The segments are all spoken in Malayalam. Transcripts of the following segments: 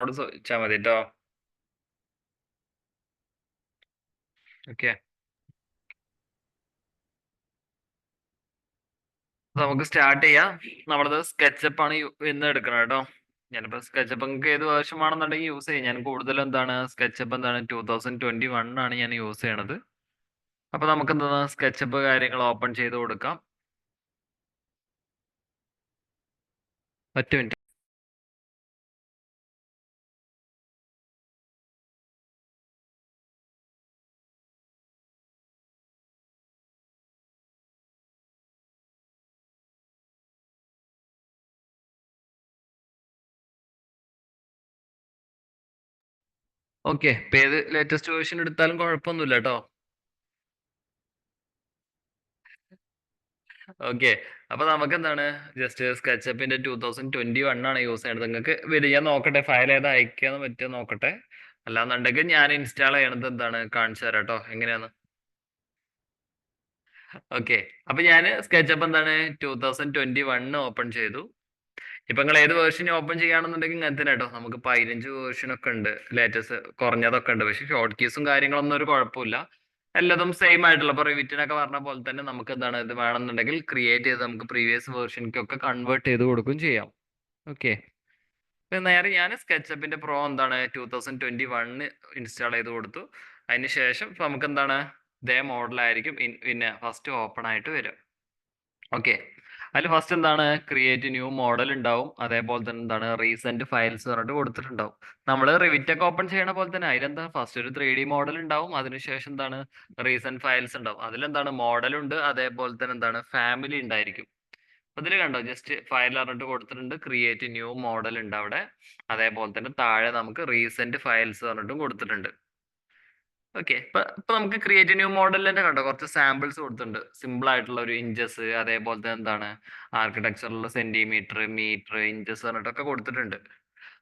അവിടെ ചോദിച്ചാൽ മതി കേട്ടോ. ഓക്കെ, നമുക്ക് സ്റ്റാർട്ട് ചെയ്യാം. നമ്മളത് സ്കെച്ചപ്പ് ആണ് ഇന്ന് എടുക്കണം കേട്ടോ. ഞാനിപ്പോ സ്കെച്ചപ്പ് നിങ്ങൾക്ക് ഏത് ആവശ്യമാണെന്നുണ്ടെങ്കിൽ യൂസ് ചെയ്യാം. ഞാൻ കൂടുതലും എന്താണ് സ്കെച്ചപ്പ് എന്താണ് 2021 ആണ് ഞാൻ യൂസ് ചെയ്യണത്. അപ്പൊ നമുക്ക് എന്താണ് സ്കെച്ചപ്പ് കാര്യങ്ങൾ ഓപ്പൺ ചെയ്ത് കൊടുക്കാം. ഒറ്റ മിനിറ്റ്. ഓക്കെ, ഇപ്പൊ ഏത് ലേറ്റസ്റ്റ് വേർഷൻ എടുത്താലും കുഴപ്പമൊന്നുമില്ല കേട്ടോ. ഓക്കെ, അപ്പൊ നമുക്ക് എന്താണ് ജസ്റ്റ് സ്കെച്ചപ്പിന്റെ 2021 ആണ് യൂസ് ചെയ്യണത്. നിങ്ങൾക്ക് വരിക നോക്കട്ടെ, ഫയൽ ഏതാ അയക്കാന്ന് പറ്റുക നോക്കട്ടെ. അല്ലാന്നുണ്ടെങ്കിൽ ഞാൻ ഇൻസ്റ്റാൾ ചെയ്യണത് എന്താണ് കാണിച്ചു തരാം കേട്ടോ എങ്ങനെയാന്ന്. ഓക്കെ, അപ്പൊ ഞാൻ സ്കെച്ചപ്പ് എന്താണ് 2021 ഓപ്പൺ ചെയ്തു. ഇപ്പൊ നിങ്ങൾ ഏത് വേർഷൻ ഓപ്പൺ ചെയ്യുകയാണെന്നുണ്ടെങ്കിൽ ഇങ്ങനത്തെ കേട്ടോ. നമുക്ക് 15 വേർഷൻ ഒക്കെ ഉണ്ട്, ലേറ്റസ്റ്റ് കുറഞ്ഞതൊക്കെ ഉണ്ട്. പക്ഷെ ഷോർട്ട് കീസും കാര്യങ്ങളൊന്നും ഒരു കുഴപ്പമില്ല. എല്ലാതും സെയിം ആയിട്ടുള്ള ഇപ്പൊ റിവിറ്റിനൊക്കെ പറഞ്ഞ പോലെ തന്നെ നമുക്ക് എന്താണ് ഇത് വേണമെന്നുണ്ടെങ്കിൽ ക്രിയേറ്റ് ചെയ്ത് നമുക്ക് പ്രീവിയസ് വേർഷനിക്കൊക്കെ കൺവേർട്ട് ചെയ്ത് കൊടുക്കുകയും ചെയ്യാം. ഓക്കെ, നേരെ ഞാൻ സ്കെച്ചപ്പിന്റെ പ്രോ എന്താണ് 2021 ഇൻസ്റ്റാൾ ചെയ്ത് കൊടുത്തു. അതിന് ശേഷം ഇപ്പൊ നമുക്ക് എന്താണ് ഇതേ മോഡലായിരിക്കും പിന്നെ ഫസ്റ്റ് ഓപ്പൺ ആയിട്ട് വരും. ഓക്കെ, അതിൽ ഫസ്റ്റ് എന്താണ് ക്രിയേറ്റ് ന്യൂ മോഡൽ ഉണ്ടാവും. അതേപോലെ തന്നെ എന്താണ് റീസെന്റ് ഫയൽസ് പറഞ്ഞിട്ട് കൊടുത്തിട്ടുണ്ടാവും. നമ്മൾ റിവിറ്റ് ഒക്കെ ഓപ്പൺ ചെയ്യണ പോലെ തന്നെ അതിലെന്താ ഫസ്റ്റ് ഒരു 3D മോഡൽ ഉണ്ടാവും. അതിനുശേഷം എന്താണ് റീസെന്റ് ഫയൽസ് ഉണ്ടാവും. അതിലെന്താണ് മോഡൽ ഉണ്ട്, അതേപോലെ തന്നെ എന്താണ് ഫാമിലി ഉണ്ടായിരിക്കും. അതിൽ കണ്ടോ ജസ്റ്റ് ഫയൽ പറഞ്ഞിട്ട് കൊടുത്തിട്ടുണ്ട്, ക്രിയേറ്റ് ന്യൂ മോഡൽ ഉണ്ട് അവിടെ. അതേപോലെ തന്നെ താഴെ നമുക്ക് റീസെന്റ് ഫയൽസ് പറഞ്ഞിട്ടും കൊടുത്തിട്ടുണ്ട്. ഓക്കെ, ഇപ്പൊ നമുക്ക് ക്രിയേറ്റ് ന്യൂ മോഡലിൽ തന്നെ കണ്ടോ കുറച്ച് സാമ്പിൾസ് കൊടുത്തിട്ടുണ്ട്. സിമ്പിൾ ആയിട്ടുള്ള ഒരു ഇഞ്ചസ്, അതേപോലെ തന്നെ എന്താണ് ആർക്കിടെക്ചറിലുള്ള സെന്റിമീറ്റർ, മീറ്റർ, ഇഞ്ചസ് പറഞ്ഞിട്ടൊക്കെ കൊടുത്തിട്ടുണ്ട്.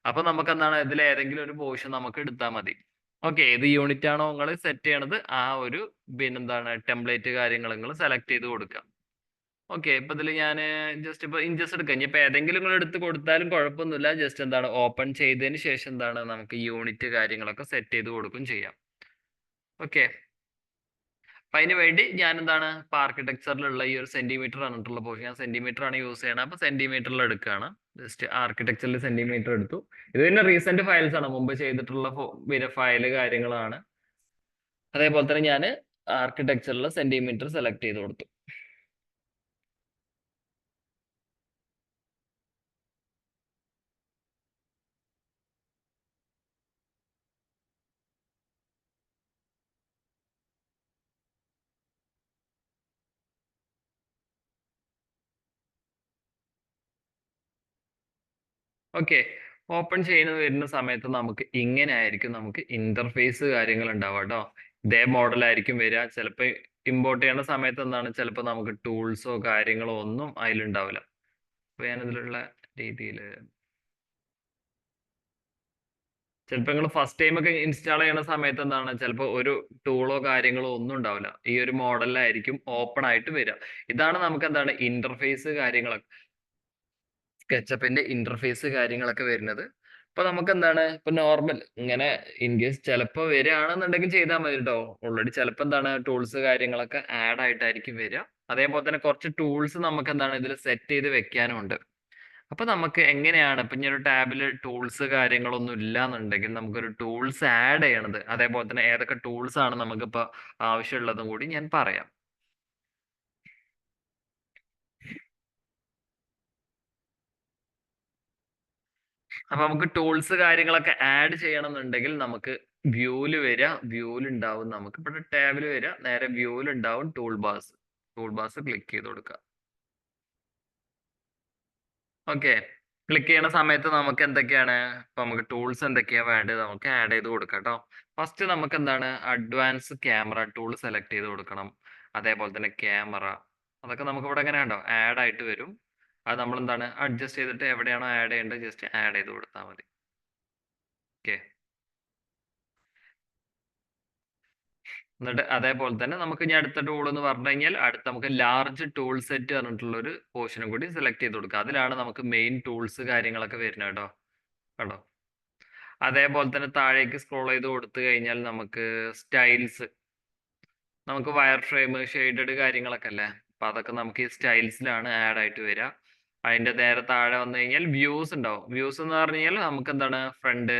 അപ്പൊ നമുക്ക് എന്താണ് ഇതിൽ ഏതെങ്കിലും ഒരു പോർഷൻ നമുക്ക് എടുത്താൽ മതി. ഓക്കെ, ഏത് യൂണിറ്റ് ആണോ നിങ്ങൾ സെറ്റ് ചെയ്യണത് ആ ഒരു പിന്നെന്താണ് ടെംപ്ലേറ്റ് കാര്യങ്ങൾ നിങ്ങൾ സെലക്ട് ചെയ്ത് കൊടുക്കാം. ഓക്കെ, ഇപ്പൊ ഇതിൽ ഞാൻ ജസ്റ്റ് ഇപ്പൊ ഇഞ്ചസ് എടുക്കാം. ഇനി ഇപ്പൊ ഏതെങ്കിലും നിങ്ങൾ എടുത്ത് കൊടുത്താലും കുഴപ്പമൊന്നുമില്ല. ജസ്റ്റ് എന്താണ് ഓപ്പൺ ചെയ്തതിന് ശേഷം എന്താണ് നമുക്ക് യൂണിറ്റ് കാര്യങ്ങളൊക്കെ സെറ്റ് ചെയ്ത് കൊടുക്കും ചെയ്യാം. ഓക്കെ, അപ്പൊ അതിന് വേണ്ടി ഞാൻ എന്താണ് ഇപ്പൊ ആർക്കിടെക്ചറിലുള്ള ഈ ഒരു സെന്റിമീറ്റർ പറഞ്ഞിട്ടുള്ള പോർഷൻ ഞാൻ സെന്റിമീറ്റർ ആണ് യൂസ് ചെയ്യണത്. അപ്പൊ സെന്റിമീറ്ററിൽ എടുക്കുകയാണ്. ജസ്റ്റ് ആർക്കിടെക്ചറിൽ സെന്റിമീറ്റർ എടുത്തു. ഇത് പിന്നെ റീസെന്റ് ഫയൽസ് ആണ്, മുമ്പ് ചെയ്തിട്ടുള്ള പിന്നെ ഫയല് കാര്യങ്ങളാണ്. അതേപോലെ തന്നെ ഞാൻ ആർക്കിടെക്ചറിൽ സെന്റിമീറ്റർ സെലക്ട് ചെയ്ത് കൊടുത്തു. ഓക്കെ, ഓപ്പൺ ചെയ്യുന്ന വരുന്ന സമയത്ത് നമുക്ക് ഇങ്ങനെ ആയിരിക്കും നമുക്ക് ഇന്റർഫേസ് കാര്യങ്ങൾ ഉണ്ടാവുക കേട്ടോ. ഇതേ മോഡലായിരിക്കും വരിക. ചിലപ്പോൾ ഇമ്പോർട്ട് ചെയ്യുന്ന സമയത്ത് എന്താണ് ചിലപ്പോൾ നമുക്ക് ടൂൾസോ കാര്യങ്ങളോ ഒന്നും അതിലുണ്ടാവില്ല. അപ്പൊ ഞാനിതിലുള്ള രീതിയിൽ ചിലപ്പോൾ നിങ്ങൾ ഫസ്റ്റ് ടൈം ഒക്കെ ഇൻസ്റ്റാൾ ചെയ്യുന്ന സമയത്ത് എന്താണ് ചിലപ്പോൾ ഒരു ടൂളോ കാര്യങ്ങളോ ഒന്നും ഉണ്ടാവില്ല. ഈ ഒരു മോഡലിലായിരിക്കും ഓപ്പൺ ആയിട്ട് വരിക. ഇതാണ് നമുക്ക് എന്താണ് ഇന്റർഫേസ് കാര്യങ്ങളൊക്കെ, സ്കെച്ചപ്പിന്റെ ഇന്റർഫേസ് കാര്യങ്ങളൊക്കെ വരുന്നത്. അപ്പൊ നമുക്ക് എന്താണ് ഇപ്പൊ നോർമൽ ഇങ്ങനെ ഇൻ കേസ് ചിലപ്പോൾ വരികയാണെന്നുണ്ടെങ്കിൽ ചെയ്താൽ മതി കേട്ടോ. ഓൾറെഡി ചിലപ്പോൾ എന്താണ് ടൂൾസ് കാര്യങ്ങളൊക്കെ ആഡ് ആയിട്ടായിരിക്കും വരിക. അതേപോലെ തന്നെ കുറച്ച് ടൂൾസ് നമുക്ക് എന്താണ് ഇതിൽ സെറ്റ് ചെയ്ത് വെക്കാനും ഉണ്ട്. അപ്പൊ നമുക്ക് എങ്ങനെയാണ് ഇപ്പൊ ഇനി ഒരു ടാബിൽ ടൂൾസ് കാര്യങ്ങളൊന്നും ഇല്ലാന്നുണ്ടെങ്കിൽ നമുക്കൊരു ടൂൾസ് ആഡ് ചെയ്യണത്, അതേപോലെ തന്നെ ഏതൊക്കെ ടൂൾസ് ആണ് നമുക്കിപ്പോ ആവശ്യമുള്ളതും കൂടി ഞാൻ പറയാം. അപ്പൊ നമുക്ക് ടൂൾസ് കാര്യങ്ങളൊക്കെ ആഡ് ചെയ്യണം എന്നുണ്ടെങ്കിൽ നമുക്ക് വ്യൂവിൽ വരിക, വ്യൂവിൽ ഉണ്ടാവും നമുക്ക് ഇവിടെ ടാബിൽ വരിക, നേരെ വ്യൂവിൽ ഉണ്ടാവും tool bars. Tool bars click ചെയ്ത് കൊടുക്കുക. ഓക്കെ, ക്ലിക്ക് ചെയ്യുന്ന സമയത്ത് നമുക്ക് എന്തൊക്കെയാണ് ഇപ്പൊ നമുക്ക് ടൂൾസ് എന്തൊക്കെയാ വേണ്ടത് നമുക്ക് ആഡ് ചെയ്ത് കൊടുക്കാം കേട്ടോ. ഫസ്റ്റ് നമുക്ക് എന്താണ് അഡ്വാൻസ് ക്യാമറ ടൂൾ സെലക്ട് ചെയ്ത് കൊടുക്കണം. അതേപോലെ തന്നെ ക്യാമറ അതൊക്കെ നമുക്ക് ഇവിടെ എങ്ങനെ ഉണ്ടോ ആഡ് ആയിട്ട് വരും. അത് നമ്മൾ എന്താണ് അഡ്ജസ്റ്റ് ചെയ്തിട്ട് എവിടെയാണോ ആഡ് ചെയ്യേണ്ടത് ജസ്റ്റ് ആഡ് ചെയ്ത് കൊടുത്താൽ മതി. ഓക്കെ, എന്നിട്ട് അതേപോലെ തന്നെ നമുക്ക് ഇനി അടുത്ത ടൂൾ എന്ന് പറഞ്ഞു കഴിഞ്ഞാൽ അടുത്ത നമുക്ക് ലാർജ് ടൂൾ സെറ്റ് പറഞ്ഞിട്ടുള്ള ഒരു പോർഷനും കൂടി സെലക്ട് ചെയ്ത് കൊടുക്കുക. അതിലാണ് നമുക്ക് മെയിൻ ടൂൾസ് കാര്യങ്ങളൊക്കെ വരുന്നത് കേട്ടോ. കണ്ടോ, അതേപോലെ തന്നെ താഴേക്ക് സ്ക്രോൾ ചെയ്ത് കൊടുത്തു കഴിഞ്ഞാൽ നമുക്ക് സ്റ്റൈൽസ്, നമുക്ക് വയർ ഫ്രെയിം, ഷെയ്ഡഡ് കാര്യങ്ങളൊക്കെ അല്ലേ. അപ്പൊ അതൊക്കെ നമുക്ക് ഈ സ്റ്റൈൽസിലാണ് ആഡ് ആയിട്ട് വരിക. അതിന്റെ നേരെ താഴെ വന്നു കഴിഞ്ഞാൽ വ്യൂസ് ഉണ്ടാവും. വ്യൂസ് എന്ന് പറഞ്ഞു കഴിഞ്ഞാൽ നമുക്ക് എന്താണ് ഫ്രണ്ട്,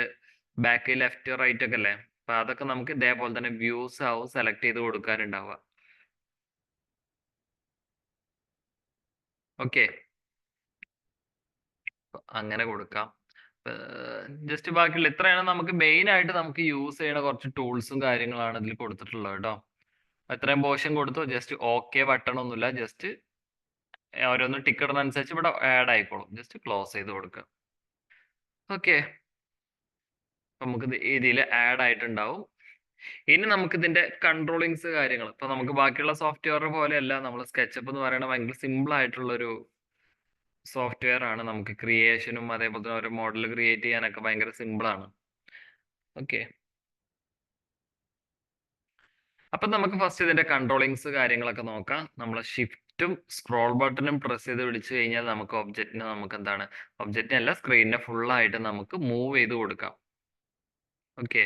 ബാക്ക്, ലെഫ്റ്റ്, റൈറ്റ് ഒക്കെ അല്ലേ. അപ്പൊ അതൊക്കെ നമുക്ക് ഇതേപോലെ തന്നെ വ്യൂസ് ആവും സെലക്ട് ചെയ്ത് കൊടുക്കാനുണ്ടാവുക. ഓക്കെ, അങ്ങനെ കൊടുക്കാം. ജസ്റ്റ് ബാക്കിയുള്ള ഇത്രയാണ് നമുക്ക് മെയിൻ ആയിട്ട് നമുക്ക് യൂസ് ചെയ്യുന്ന കുറച്ച് ടൂൾസും കാര്യങ്ങളാണ് ഇതിൽ കൊടുത്തിട്ടുള്ളത് കേട്ടോ. ഇത്രയും പോർഷൻ കൊടുത്തു. ജസ്റ്റ് ഓക്കെ ബട്ടൺ ഒന്നുമില്ല, ജസ്റ്റ് ഓരോന്ന് ടിക്ക് ഇടുന്നതനുസരിച്ച് ഇവിടെ ആഡ് ആയിക്കോളും. ജസ്റ്റ് ക്ലോസ് ചെയ്ത് കൊടുക്കുക. ഓക്കെ, നമുക്ക് ഇതിൽ ആഡ് ആയിട്ടുണ്ടാവും. ഇനി നമുക്ക് ഇതിന്റെ കൺട്രോളിങ്സ് കാര്യങ്ങൾ, ഇപ്പൊ നമുക്ക് ബാക്കിയുള്ള സോഫ്റ്റ്വെയർ പോലെയല്ല. നമ്മൾ സ്കെച്ചപ്പ് എന്ന് പറയുന്നത് ഭയങ്കര സിമ്പിൾ ആയിട്ടുള്ള ഒരു സോഫ്റ്റ്വെയർ ആണ്. നമുക്ക് ക്രിയേഷനും അതേപോലെ തന്നെ ഒരു മോഡൽ ക്രിയേറ്റ് ചെയ്യാനൊക്കെ ഭയങ്കര സിമ്പിൾ ആണ്. ഓക്കെ, അപ്പൊ നമുക്ക് ഫസ്റ്റ് ഇതിന്റെ കൺട്രോളിങ്സ് കാര്യങ്ങളൊക്കെ നോക്കാം. നമ്മൾ ഷിഫ്റ്റും സ്ക്രോൾ ബട്ടണും പ്രസ് ചെയ്ത് പിടിച്ചു കഴിഞ്ഞാൽ നമുക്ക് ഒബ്ജക്റ്റിനെ നമുക്ക് എന്താണ്, ഒബ്ജക്റ്റിനെ അല്ല സ്ക്രീനിനെ ഫുൾ ആയിട്ട് നമുക്ക് മൂവ് ചെയ്ത് കൊടുക്കാം. ഓക്കെ,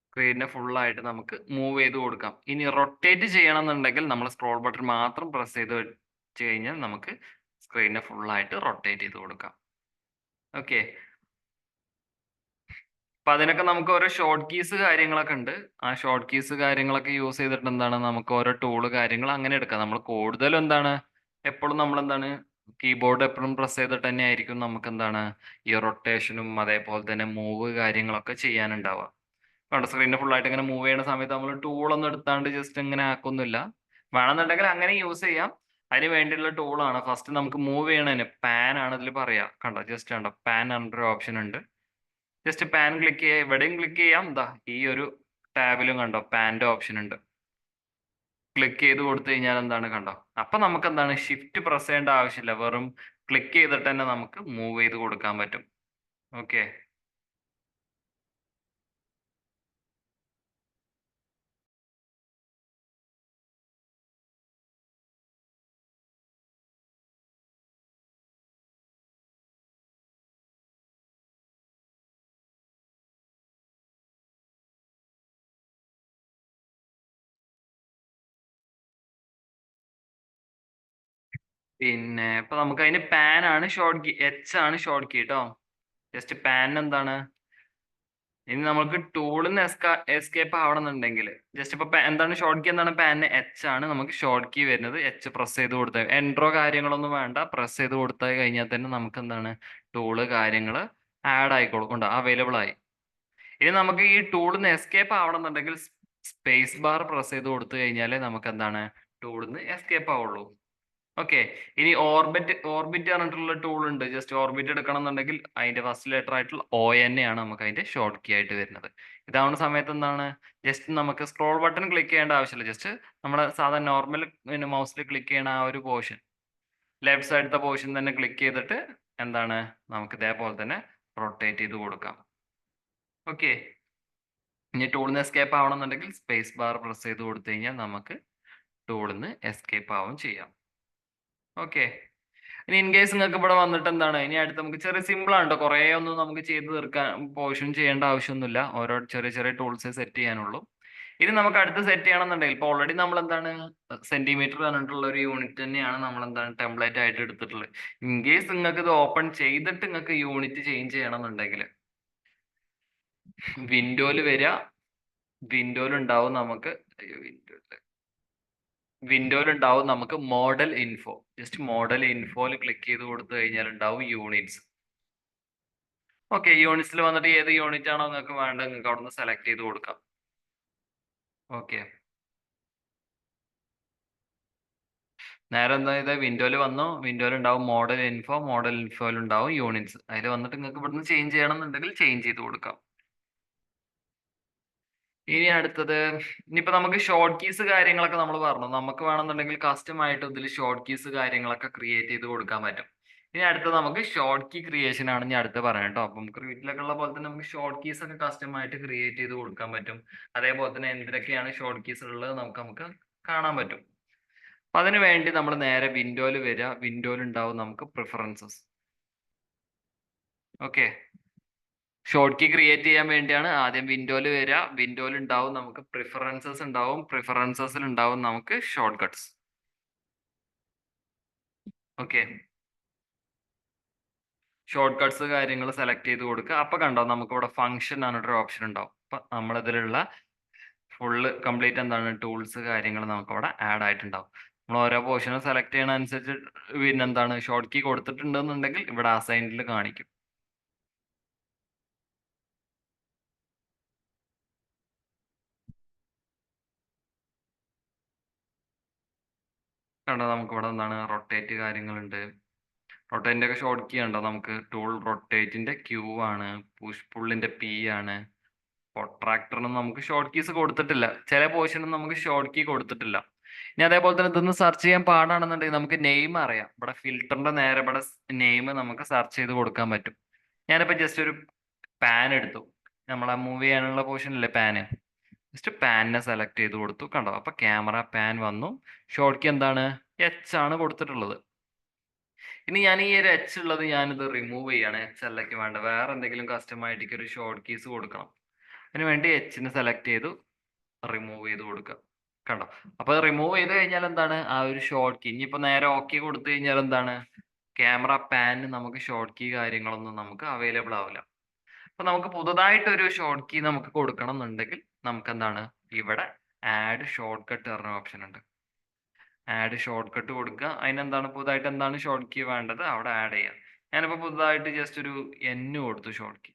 സ്ക്രീനിനെ ഫുൾ ആയിട്ട് നമുക്ക് മൂവ് ചെയ്ത് കൊടുക്കാം. ഇനി റൊട്ടേറ്റ് ചെയ്യണം എന്നുണ്ടെങ്കിൽ നമ്മൾ സ്ക്രോൾ ബട്ടൺ മാത്രം പ്രസ് ചെയ്ത് വെച്ച് കഴിഞ്ഞാൽ നമുക്ക് സ്ക്രീനിനെ ഫുൾ ആയിട്ട് റൊട്ടേറ്റ് ചെയ്ത് കൊടുക്കാം. ഓക്കെ, അപ്പൊ അതിനൊക്കെ നമുക്ക് ഓരോ ഷോർട്ട് കീസ് കാര്യങ്ങളൊക്കെ ഉണ്ട്. ആ ഷോർട്ട് കീസ് കാര്യങ്ങളൊക്കെ യൂസ് ചെയ്തിട്ട് എന്താണ് നമുക്ക് ഓരോ ടൂള് കാര്യങ്ങൾ അങ്ങനെ എടുക്കാം. നമ്മൾ കൂടുതലും എന്താണ് എപ്പോഴും നമ്മൾ എന്താണ് കീബോർഡ് എപ്പോഴും പ്രസ് ചെയ്തിട്ട് തന്നെ ആയിരിക്കും നമുക്ക് എന്താണ് ഈ റൊട്ടേഷനും അതേപോലെ തന്നെ മൂവ് കാര്യങ്ങളൊക്കെ ചെയ്യാനുണ്ടാവുക. കണ്ടോ, സ്ക്രീനിൽ ഫുൾ ആയിട്ട് ഇങ്ങനെ മൂവ് ചെയ്യുന്ന സമയത്ത് നമ്മൾ ടൂളൊന്നും എടുത്താണ്ട് ജസ്റ്റ് ഇങ്ങനെ ആക്കൊന്നുമില്ല. വേണമെന്നുണ്ടെങ്കിൽ അങ്ങനെ യൂസ് ചെയ്യാം. അതിന് വേണ്ടിയിട്ടുള്ള ടൂളാണ്. ഫസ്റ്റ് നമുക്ക് മൂവ് ചെയ്യണതിന് പാൻ ആണ് ഇതിൽ പറയാ. കണ്ടോ, ജസ്റ്റ് കണ്ടോ, പാൻ എന്നൊരു ഓപ്ഷൻ ഉണ്ട്. ജസ്റ്റ് പാൻ ക്ലിക്ക് ചെയ്യുക. എവിടെയും ക്ലിക്ക് ചെയ്യാം. എന്താ ഈ ഒരു ടാബിലും കണ്ടോ പാൻ്റെ ഓപ്ഷൻ ഉണ്ട്. ക്ലിക്ക് ചെയ്ത് കൊടുത്തു കഴിഞ്ഞാൽ എന്താണ് കണ്ടോ, അപ്പൊ നമുക്ക് എന്താണ് ഷിഫ്റ്റ് പ്രസ് ചെയ്യേണ്ട ആവശ്യമില്ല. വെറും ക്ലിക്ക് ചെയ്തിട്ട് തന്നെ നമുക്ക് മൂവ് ചെയ്ത് കൊടുക്കാൻ പറ്റും. ഓക്കെ, പിന്നെ ഇപ്പൊ നമുക്ക് അതിന് പാൻ ആണ് ഷോർട്ട് കീ, എച്ച് ആണ് ഷോർട്ട് കീ കേട്ടോ. ജസ്റ്റ് പാൻ എന്താണ്, ഇനി നമുക്ക് ടൂളിന്ന് എസ്കേപ്പ് ആവണമെന്നുണ്ടെങ്കിൽ ജസ്റ്റ് ഇപ്പൊ എന്താണ് ഷോർട്ട് കീ, എന്താണ് പാനിന് എച്ച് ആണ് നമുക്ക് ഷോർട്ട് കീ വരുന്നത്. എച്ച് പ്രസ് ചെയ്ത് കൊടുത്താൽ എൻട്രോ കാര്യങ്ങളൊന്നും വേണ്ട, പ്രസ് ചെയ്ത് കൊടുത്താൽ കഴിഞ്ഞാൽ തന്നെ നമുക്ക് എന്താണ് ടൂള് കാര്യങ്ങൾ ആഡ് ആയിക്കോളും. കൊണ്ട് അവൈലബിൾ ആയി. ഇനി നമുക്ക് ഈ ടൂളിന്ന് എസ്കേപ്പ് ആവണമെന്നുണ്ടെങ്കിൽ സ്പേസ് ബാർ പ്രസ് ചെയ്ത് കൊടുത്തു കഴിഞ്ഞാൽ നമുക്ക് എന്താണ് ടൂളിന്ന് എസ്കേപ്പ് ആവുള്ളൂ. ഓക്കെ, ഇനി ഓർബിറ്റ് പറഞ്ഞിട്ടുള്ള ടൂൾ ഉണ്ട്. ജസ്റ്റ് ഓർബിറ്റ് എടുക്കണം എന്നുണ്ടെങ്കിൽ അതിന്റെ ഫസ്റ്റ് ലെറ്റർ ആയിട്ടുള്ള ON ആണ് നമുക്ക് അതിന്റെ ഷോർട്ട് കീ ആയിട്ട് വരുന്നത്. ഇതാവുന്ന സമയത്ത് എന്താണ് ജസ്റ്റ് നമുക്ക് സ്ക്രോൾ ബട്ടൺ ക്ലിക്ക് ചെയ്യേണ്ട ആവശ്യമില്ല. ജസ്റ്റ് നമ്മുടെ സാധാരണ നോർമൽ മൗസിൽ ക്ലിക്ക് ചെയ്യണ ആ ഒരു പോർഷൻ, ലെഫ്റ്റ് സൈഡത്തെ പോർഷൻ തന്നെ ക്ലിക്ക് ചെയ്തിട്ട് എന്താണ് നമുക്ക് ഇതേപോലെ തന്നെ റൊട്ടേറ്റ് ചെയ്ത് കൊടുക്കാം. ഓക്കെ, ഇനി ടൂളിന്ന് എസ്കേപ്പ് ആവണമെന്നുണ്ടെങ്കിൽ സ്പേസ് ബാർ പ്രസ് ചെയ്ത് കൊടുത്തു കഴിഞ്ഞാൽ നമുക്ക് ടൂളിന്ന് എസ്കേപ്പ് ആവും ചെയ്യാം. ഓക്കെ, ഇനി ഇൻ കേസ് നിങ്ങൾക്ക് ഇവിടെ വന്നിട്ട് എന്താണ് ഇനി അടുത്ത് നമുക്ക് ചെറിയ സിമ്പിൾ ആണ് കേട്ടോ. കുറേ ഒന്നും നമുക്ക് ചെയ്ത് തീർക്കാൻ പോർഷൻ ചെയ്യേണ്ട ആവശ്യമൊന്നുമില്ല. ഓരോ ചെറിയ ചെറിയ ടൂൾസ് സെറ്റ് ചെയ്യാനുള്ളൂ. ഇനി നമുക്ക് അടുത്ത് സെറ്റ് ചെയ്യണമെന്നുണ്ടെങ്കിൽ ഇപ്പോൾ ഓൾറെഡി നമ്മൾ എന്താണ് സെന്റിമീറ്റർ പറഞ്ഞിട്ടുള്ള ഒരു യൂണിറ്റ് തന്നെയാണ് നമ്മൾ എന്താണ് ടെംപ്ലേറ്റ് ആയിട്ട് എടുത്തിട്ടുള്ളത്. ഇൻ കേസ് നിങ്ങൾക്ക് ഇത് ഓപ്പൺ ചെയ്തിട്ട് നിങ്ങൾക്ക് യൂണിറ്റ് ചേഞ്ച് ചെയ്യണമെന്നുണ്ടെങ്കിൽ വിൻഡോയിൽ വരിക. വിൻഡോയിൽ ഉണ്ടാവും നമുക്ക് മോഡൽ ഇൻഫോ. ജസ്റ്റ് മോഡൽ ഇൻഫോയിൽ ക്ലിക്ക് ചെയ്ത് കൊടുത്തു കഴിഞ്ഞാൽ ഉണ്ടാവും യൂണിറ്റ്സ്. ഓക്കെ, യൂണിറ്റ്സിൽ വന്നിട്ട് ഏത് യൂണിറ്റ് ആണോ നിങ്ങൾക്ക് വേണ്ടത് നിങ്ങൾക്ക് അവിടെ നിന്ന് സെലക്ട് ചെയ്ത് കൊടുക്കാം. ഓക്കെ, നേരെ എന്താ ഇത് വിൻഡോയിൽ വന്നു. വിൻഡോയിൽ ഉണ്ടാവും മോഡൽ ഇൻഫോയിൽ ഉണ്ടാവും യൂണിറ്റ്സ്. അതിൽ വന്നിട്ട് നിങ്ങൾക്ക് ഇവിടുന്ന് ചേഞ്ച് ചെയ്യണമെന്നുണ്ടെങ്കിൽ ചേഞ്ച് ചെയ്ത് കൊടുക്കാം. ഇനി അടുത്തത്, ഇനിയിപ്പോ നമുക്ക് ഷോർട്ട് കീസ് കാര്യങ്ങളൊക്കെ നമ്മൾ പറഞ്ഞു. നമുക്ക് വേണമെന്നുണ്ടെങ്കിൽ കസ്റ്റം ആയിട്ട് ഇതിൽ ഷോർട്ട് കീസ് കാര്യങ്ങളൊക്കെ ക്രിയേറ്റ് ചെയ്ത് കൊടുക്കാൻ പറ്റും. ഇനി അടുത്തത് നമുക്ക് ഷോർട്ട് കീ ക്രിയേഷൻ ആണ് ഞാൻ അടുത്ത് പറയാം കേട്ടോ. അപ്പം നമുക്ക് വീട്ടിലൊക്കെ ഉള്ള പോലെ തന്നെ നമുക്ക് ഷോർട്ട് കീസ് ഒക്കെ കസ്റ്റം ആയിട്ട് ക്രിയേറ്റ് ചെയ്ത് കൊടുക്കാൻ പറ്റും. അതേപോലെ തന്നെ എന്തൊക്കെയാണ് ഷോർട്ട് കീസ് ഉള്ളത് നമുക്ക് കാണാൻ പറ്റും. അപ്പൊ അതിന് വേണ്ടി നമ്മൾ നേരെ വിൻഡോയിൽ വരിക. വിൻഡോയിൽ ഉണ്ടാവും നമുക്ക് preferences. Okay. Short key create ചെയ്യാൻ വേണ്ടിയാണ് ആദ്യം വിൻഡോയിൽ വരിക. വിൻഡോയിൽ ഉണ്ടാവും നമുക്ക് പ്രിഫറൻസസ് ഉണ്ടാവും. പ്രിഫറൻസസിൽ ഉണ്ടാവും നമുക്ക് short cuts. Okay. Short cuts കാര്യങ്ങൾ സെലക്ട് ചെയ്ത് കൊടുക്കുക. അപ്പൊ കണ്ടോ നമുക്ക് ഇവിടെ ഫംഗ്ഷൻ പറഞ്ഞിട്ടൊരു ഓപ്ഷൻ ഉണ്ടാവും. അപ്പൊ നമ്മളിതിലുള്ള ഫുള്ള് കംപ്ലീറ്റ് എന്താണ് ടൂൾസ് കാര്യങ്ങൾ നമുക്ക് അവിടെ ആഡ് ആയിട്ടുണ്ടാവും. നമ്മൾ ഓരോ പോർഷനും സെലക്ട് ചെയ്യണ അനുസരിച്ച് പിന്നെ എന്താണ് ഷോർട്ട് കീ കൊടുത്തിട്ടുണ്ടെന്നുണ്ടെങ്കിൽ ഇവിടെ അസൈൻഡിൽ കാണിക്കും. കണ്ടോ നമുക്ക് ഇവിടെ എന്താണ് റൊട്ടേറ്റ് കാര്യങ്ങളുണ്ട്. റൊട്ടേറ്റിന്റെ ഒക്കെ ഷോർട്ട് കീ ഉണ്ടോ നമുക്ക് ടൂൾ റൊട്ടേറ്റിന്റെ ക്യൂ ആണ്, പുഷ് പുള്ളിന്റെ പി ആണ്. പ്രൊട്രാക്ടറിനും നമുക്ക് ഷോർട്ട് കീസ് കൊടുത്തിട്ടില്ല. ചില പോർഷനും നമുക്ക് ഷോർട്ട് കീ കൊടുത്തിട്ടില്ല. ഇനി അതേപോലെ തന്നെ ഇതൊന്ന് സെർച്ച് ചെയ്യാൻ പാടാണെന്നുണ്ടെങ്കിൽ നമുക്ക് നെയിം അറിയാം. ഇവിടെ ഫിൽറ്ററിന്റെ നേരെ ഇവിടെ നെയിം നമുക്ക് സെർച്ച് ചെയ്ത് കൊടുക്കാൻ പറ്റും. ഞാനിപ്പോ ജസ്റ്റ് ഒരു പാൻ എടുത്തു. നമ്മളെ മൂവ് ചെയ്യാനുള്ള പോർഷൻ അല്ലേ പാന്. ജസ്റ്റ് പാനിനെ സെലക്ട് ചെയ്ത് കൊടുത്തു. കണ്ടോ അപ്പൊ ക്യാമറ പാൻ വന്നു. ഷോർട്ട് കീ എന്താണ് എച്ച് ആണ് കൊടുത്തിട്ടുള്ളത്. ഇനി ഞാൻ ഈ ഒരു എച്ച് ഉള്ളത് ഞാനിത് റിമൂവ് ചെയ്യാണ്. എച്ച് അല്ലേക്ക് വേണ്ട വേറെ എന്തെങ്കിലും കസ്റ്റമായിട്ടേക്ക് ഒരു ഷോർട്ട് കീസ് കൊടുക്കണം. അതിന് വേണ്ടി എച്ചിനെ സെലക്ട് ചെയ്തു റിമൂവ് ചെയ്ത് കൊടുക്കുക. കണ്ടോ അപ്പൊ റിമൂവ് ചെയ്ത് കഴിഞ്ഞാൽ എന്താണ് ആ ഒരു ഷോർട്ട് കീ ഇനിയിപ്പോ നേരെ ഓക്കെ കൊടുത്തു കഴിഞ്ഞാൽ എന്താണ് ക്യാമറ പാനിന് നമുക്ക് ഷോർട്ട് കീ കാര്യങ്ങളൊന്നും നമുക്ക് അവൈലബിൾ ആവില്ല. അപ്പൊ നമുക്ക് പുതുതായിട്ട് ഒരു ഷോർട്ട് കീ നമുക്ക് കൊടുക്കണം എന്നുണ്ടെങ്കിൽ നമുക്ക് എന്താണ് ഇവിടെ ആഡ് ഷോർട്ട് കട്ട് പറഞ്ഞ ഓപ്ഷൻ ഉണ്ട്. ആഡ് ഷോർട്ട് കട്ട് കൊടുക്കുക. അതിനെന്താണ് പുതുതായിട്ട് എന്താണ് ഷോർട്ട് കീ വേണ്ടത് അവിടെ ആഡ് ചെയ്യാം. ഞാനിപ്പോ പുതുതായിട്ട് ജസ്റ്റ് ഒരു എൻ കൊടുത്തു ഷോർട്ട് കീ.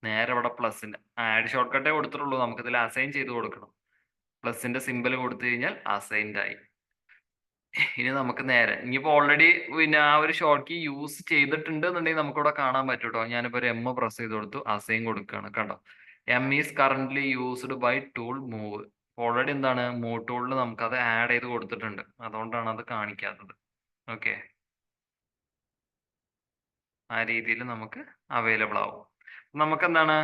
നേരെ ഇവിടെ പ്ലസിന്റെ ആഡ് ഷോർട്ട് കട്ടേ കൊടുത്തിട്ടുള്ളൂ. നമുക്ക് ഇതിൽ അസൈൻ ചെയ്ത് കൊടുക്കണം. പ്ലസിന്റെ സിമ്പിൾ കൊടുത്തു കഴിഞ്ഞാൽ അസൈൻഡ് ആയി. ഇനി നമുക്ക് നേരെ ഇനിയിപ്പോ ഓൾറെഡി പിന്നെ ആ ഒരു ഷോർട്ട് കീ യൂസ് ചെയ്തിട്ടുണ്ട് എന്നുണ്ടെങ്കിൽ നമുക്ക് ഇവിടെ കാണാൻ പറ്റും കേട്ടോ. ഞാനിപ്പോ ഒരു എം പ്രസ് ചെയ്ത് കൊടുത്തു അസൈൻ കൊടുക്കുകയാണ്. കണ്ടോ M is currently used by tool move. Already എന്താണ് മൂവ് ടൂളിൽ നമുക്ക് അത് ആഡ് ചെയ്ത് കൊടുത്തിട്ടുണ്ട്. അതുകൊണ്ടാണ് അത് കാണിക്കാത്തത്. ഓക്കെ. ആ രീതിയിൽ നമുക്ക് അവൈലബിൾ ആവും. നമുക്ക് എന്താണ്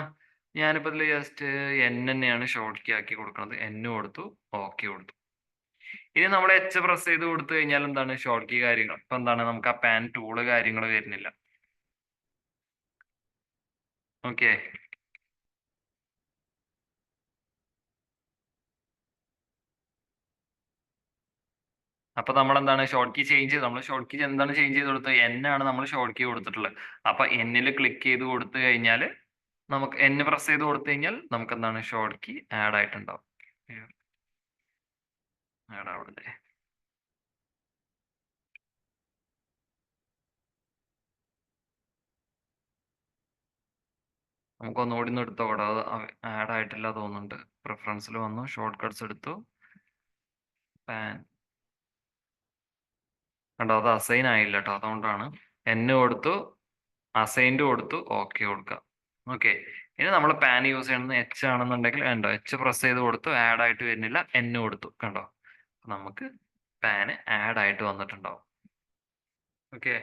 ഞാനിപ്പോ ഇതിൽ ജസ്റ്റ് എൻ തന്നെയാണ് ഷോർട്ട് കീ ആക്കി കൊടുക്കുന്നത്. എൻ കൊടുത്തു ഓക്കെ കൊടുത്തു. ഇനി നമ്മൾ എച്ച് പ്രസ് ചെയ്ത് കൊടുത്തു കഴിഞ്ഞാൽ എന്താണ് ഷോർട്ട് കീ കാര്യങ്ങൾ ഇപ്പൊ എന്താണ് നമുക്ക് ആ പാൻ ടൂള് കാര്യങ്ങൾ വരുന്നില്ല. ഓക്കെ. അപ്പൊ നമ്മൾ എന്താണ് ഷോർട്ട് കീ ചേഞ്ച് ചെയ്ത് നമ്മൾ ഷോർട്ട് കീ എന്താണ് ചേഞ്ച് ചെയ്ത് കൊടുത്തത് എൻ ആണ് നമ്മൾ ഷോർട്ട് കീ കൊടുത്തിട്ടുള്ളത്. അപ്പൊ എന്നിൽ ക്ലിക്ക് ചെയ്ത് കൊടുത്തു കഴിഞ്ഞാൽ നമുക്ക് എൻ പ്രസ് ചെയ്ത് കൊടുത്തു കഴിഞ്ഞാൽ നമുക്ക് എന്താണ് ഷോർട്ട് കീ ആഡ് ആയിട്ടുണ്ടാവും. ആഡ് ആവില്ലേ. നമുക്ക് ഒന്നുകൂടി ഒന്ന് എടുത്തോടാ. അത് ആഡ് ആയിട്ടില്ല തോന്നുന്നുണ്ട്. പ്രിഫറൻസിൽ വന്നു ഷോർട്ട് കട്ട്സ് എടുത്തു പാൻ കണ്ടോ അത് അസൈൻ ആയില്ല കേട്ടോ. അതുകൊണ്ടാണ് എൻ കൊടുത്തു അസൈൻഡ് കൊടുത്തു ഓക്കെ കൊടുക്കുക. ഓക്കെ. ഇനി നമ്മൾ പാൻ യൂസ് ചെയ്യണമെന്ന് എച്ച് ആണെന്നുണ്ടെങ്കിൽ കണ്ടോ എച്ച് പ്രസ് ചെയ്ത് കൊടുത്തു ആഡ് ആയിട്ട് വരുന്നില്ല എൻ കൊടുത്തു. കണ്ടോ നമുക്ക് പാന് ആഡ് ആയിട്ട് വന്നിട്ടുണ്ടാവും. ഓക്കെ.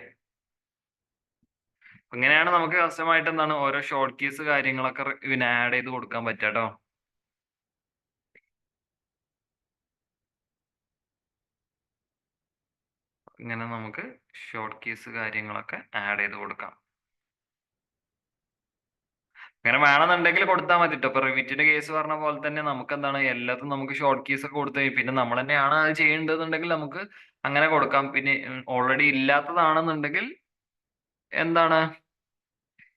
ഇങ്ങനെയാണ് നമുക്ക് കസ്റ്റമായിട്ട് എന്താണ് ഓരോ ഷോർട്ട് കീസ് കാര്യങ്ങളൊക്കെ പിന്നെ ആഡ് ചെയ്ത് കൊടുക്കാൻ പറ്റുക കേട്ടോ. ഇങ്ങനെ നമുക്ക് ഷോർട്ട് കീസ് കാര്യങ്ങളൊക്കെ ആഡ് ചെയ്ത് കൊടുക്കാം. അങ്ങനെ വേണമെന്നുണ്ടെങ്കിൽ കൊടുത്താൽ മതി കേട്ടോ. ഇപ്പൊ റിവിറ്റിന്റെ കേസ് പറഞ്ഞ പോലെ തന്നെ നമുക്ക് എന്താണ് എല്ലാത്തും നമുക്ക് ഷോർട്ട് കീസ് ഒക്കെ കൊടുത്തു പിന്നെ നമ്മൾ തന്നെയാണ് അത് ചെയ്യേണ്ടതെന്നുണ്ടെങ്കിൽ നമുക്ക് അങ്ങനെ കൊടുക്കാം. പിന്നെ ഓൾറെഡി ഇല്ലാത്തതാണെന്നുണ്ടെങ്കിൽ എന്താണ്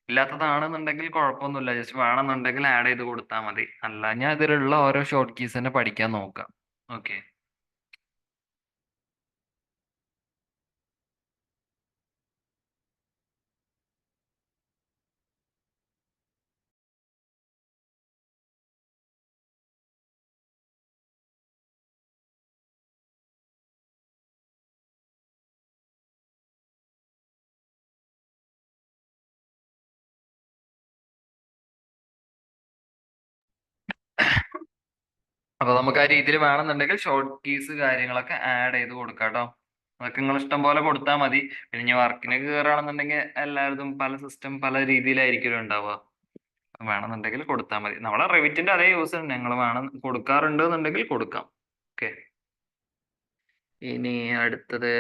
ഇല്ലാത്തതാണെന്നുണ്ടെങ്കിൽ കുഴപ്പമൊന്നുമില്ല. ജസ്റ്റ് വേണമെന്നുണ്ടെങ്കിൽ ആഡ് ചെയ്ത് കൊടുത്താൽ മതി. അല്ല ഞാൻ ഇതിലുള്ള ഓരോ ഷോർട്ട് കീസ് തന്നെ പഠിക്കാൻ നോക്കാം. ഓക്കെ. അപ്പൊ നമുക്ക് ആ രീതിയിൽ വേണമെന്നുണ്ടെങ്കിൽ ഷോർട്ട് കീസ് കാര്യങ്ങളൊക്കെ ആഡ് ചെയ്ത് കൊടുക്കാം കേട്ടോ. അതൊക്കെ നിങ്ങൾ ഇഷ്ടം പോലെ കൊടുത്താൽ മതി. പിന്നെ ഇനി വർക്കിന് കയറുകയാണെന്നുണ്ടെങ്കിൽ എല്ലായിടത്തും പല സിസ്റ്റം പല രീതിയിലായിരിക്കും ഉണ്ടാവുക. വേണമെന്നുണ്ടെങ്കിൽ കൊടുത്താൽ മതി. നമ്മളെ റെവിറ്റിന്റെ അതേ യൂസ് ഞങ്ങൾ വേണം കൊടുക്കാറുണ്ട് എന്നുണ്ടെങ്കിൽ കൊടുക്കാം. ഓക്കെ. ഇനി അടുത്തത്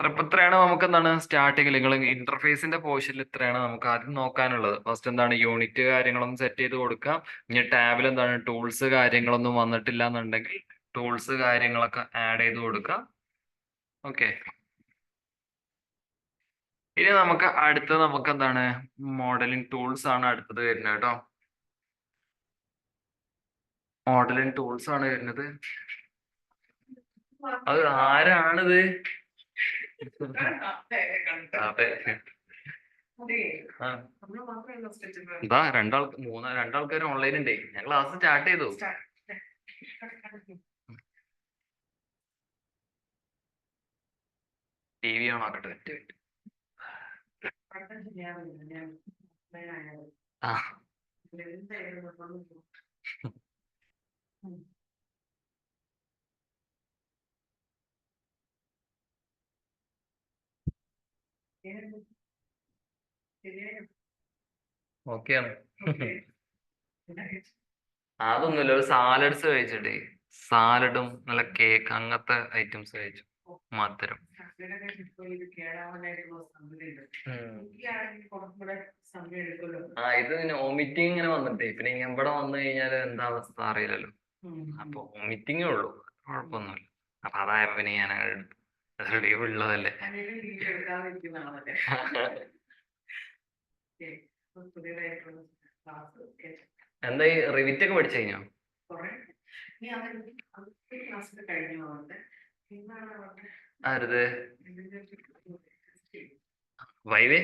ഇപ്പൊ ഇത്രയാണ് നമുക്ക് എന്താണ് സ്റ്റാർട്ടിങ്ങിൽ നിങ്ങൾ ഇന്റർഫേസിന്റെ പോർഷനിൽ ഇത്രയാണ് നമുക്ക് ആദ്യം നോക്കാനുള്ളത്. ഫസ്റ്റ് എന്താണ് യൂണിറ്റ് കാര്യങ്ങളൊന്നും സെറ്റ് ചെയ്ത് കൊടുക്കാം. ഇനി ടാബിൽ എന്താണ് ടൂൾസ് കാര്യങ്ങളൊന്നും വന്നിട്ടില്ല എന്നുണ്ടെങ്കിൽ ടൂൾസ് കാര്യങ്ങളൊക്കെ ആഡ് ചെയ്ത് കൊടുക്കാം. ഓക്കെ, ഇനി നമുക്ക് അടുത്തത് നമുക്ക് എന്താണ് മോഡലിംഗ് ടൂൾസ് ആണ് അടുത്തത് വരുന്നത് കേട്ടോ. മോഡലിംഗ് ടൂൾസ് ആണ് വരുന്നത്. അത് ആരാണിത്? അതെ, ഇതാ രണ്ടാൾക്കാർ ഓൺലൈൻ ഉണ്ട്. ഞാൻ ക്ലാസ് സ്റ്റാർട്ട് ചെയ്തു. ടി വി ഓൺ ആക്കട്ടെ. ആ ഓക്കെയാണ്. അതൊന്നുമില്ല, ഒരു സാലഡ്സ് കഴിച്ചിട്ടേ, സാലഡും നല്ല കേക്ക് അങ്ങനത്തെ ഐറ്റംസ് കഴിച്ചു. മധുരം. ആ ഇത് പിന്നെ വോമിറ്റിംഗ് ഇങ്ങനെ വന്നിട്ടേ, പിന്നെ ഇവിടെ വന്നു കഴിഞ്ഞാൽ എന്താ അവസ്ഥ അറിയില്ലല്ലോ. അപ്പൊ വോമിറ്റിംഗേ ഉള്ളൂ, കുഴപ്പമൊന്നുമില്ല. അപ്പൊ അതായപ്പോ പിന്നെ ഞാൻ ലീവ് ഉള്ളതല്ലേ. എന്താ ഈ റിവിറ്റ് ഒക്കെ പഠിച്ചു കഴിഞ്ഞോ? ആരത്? വൈവേ?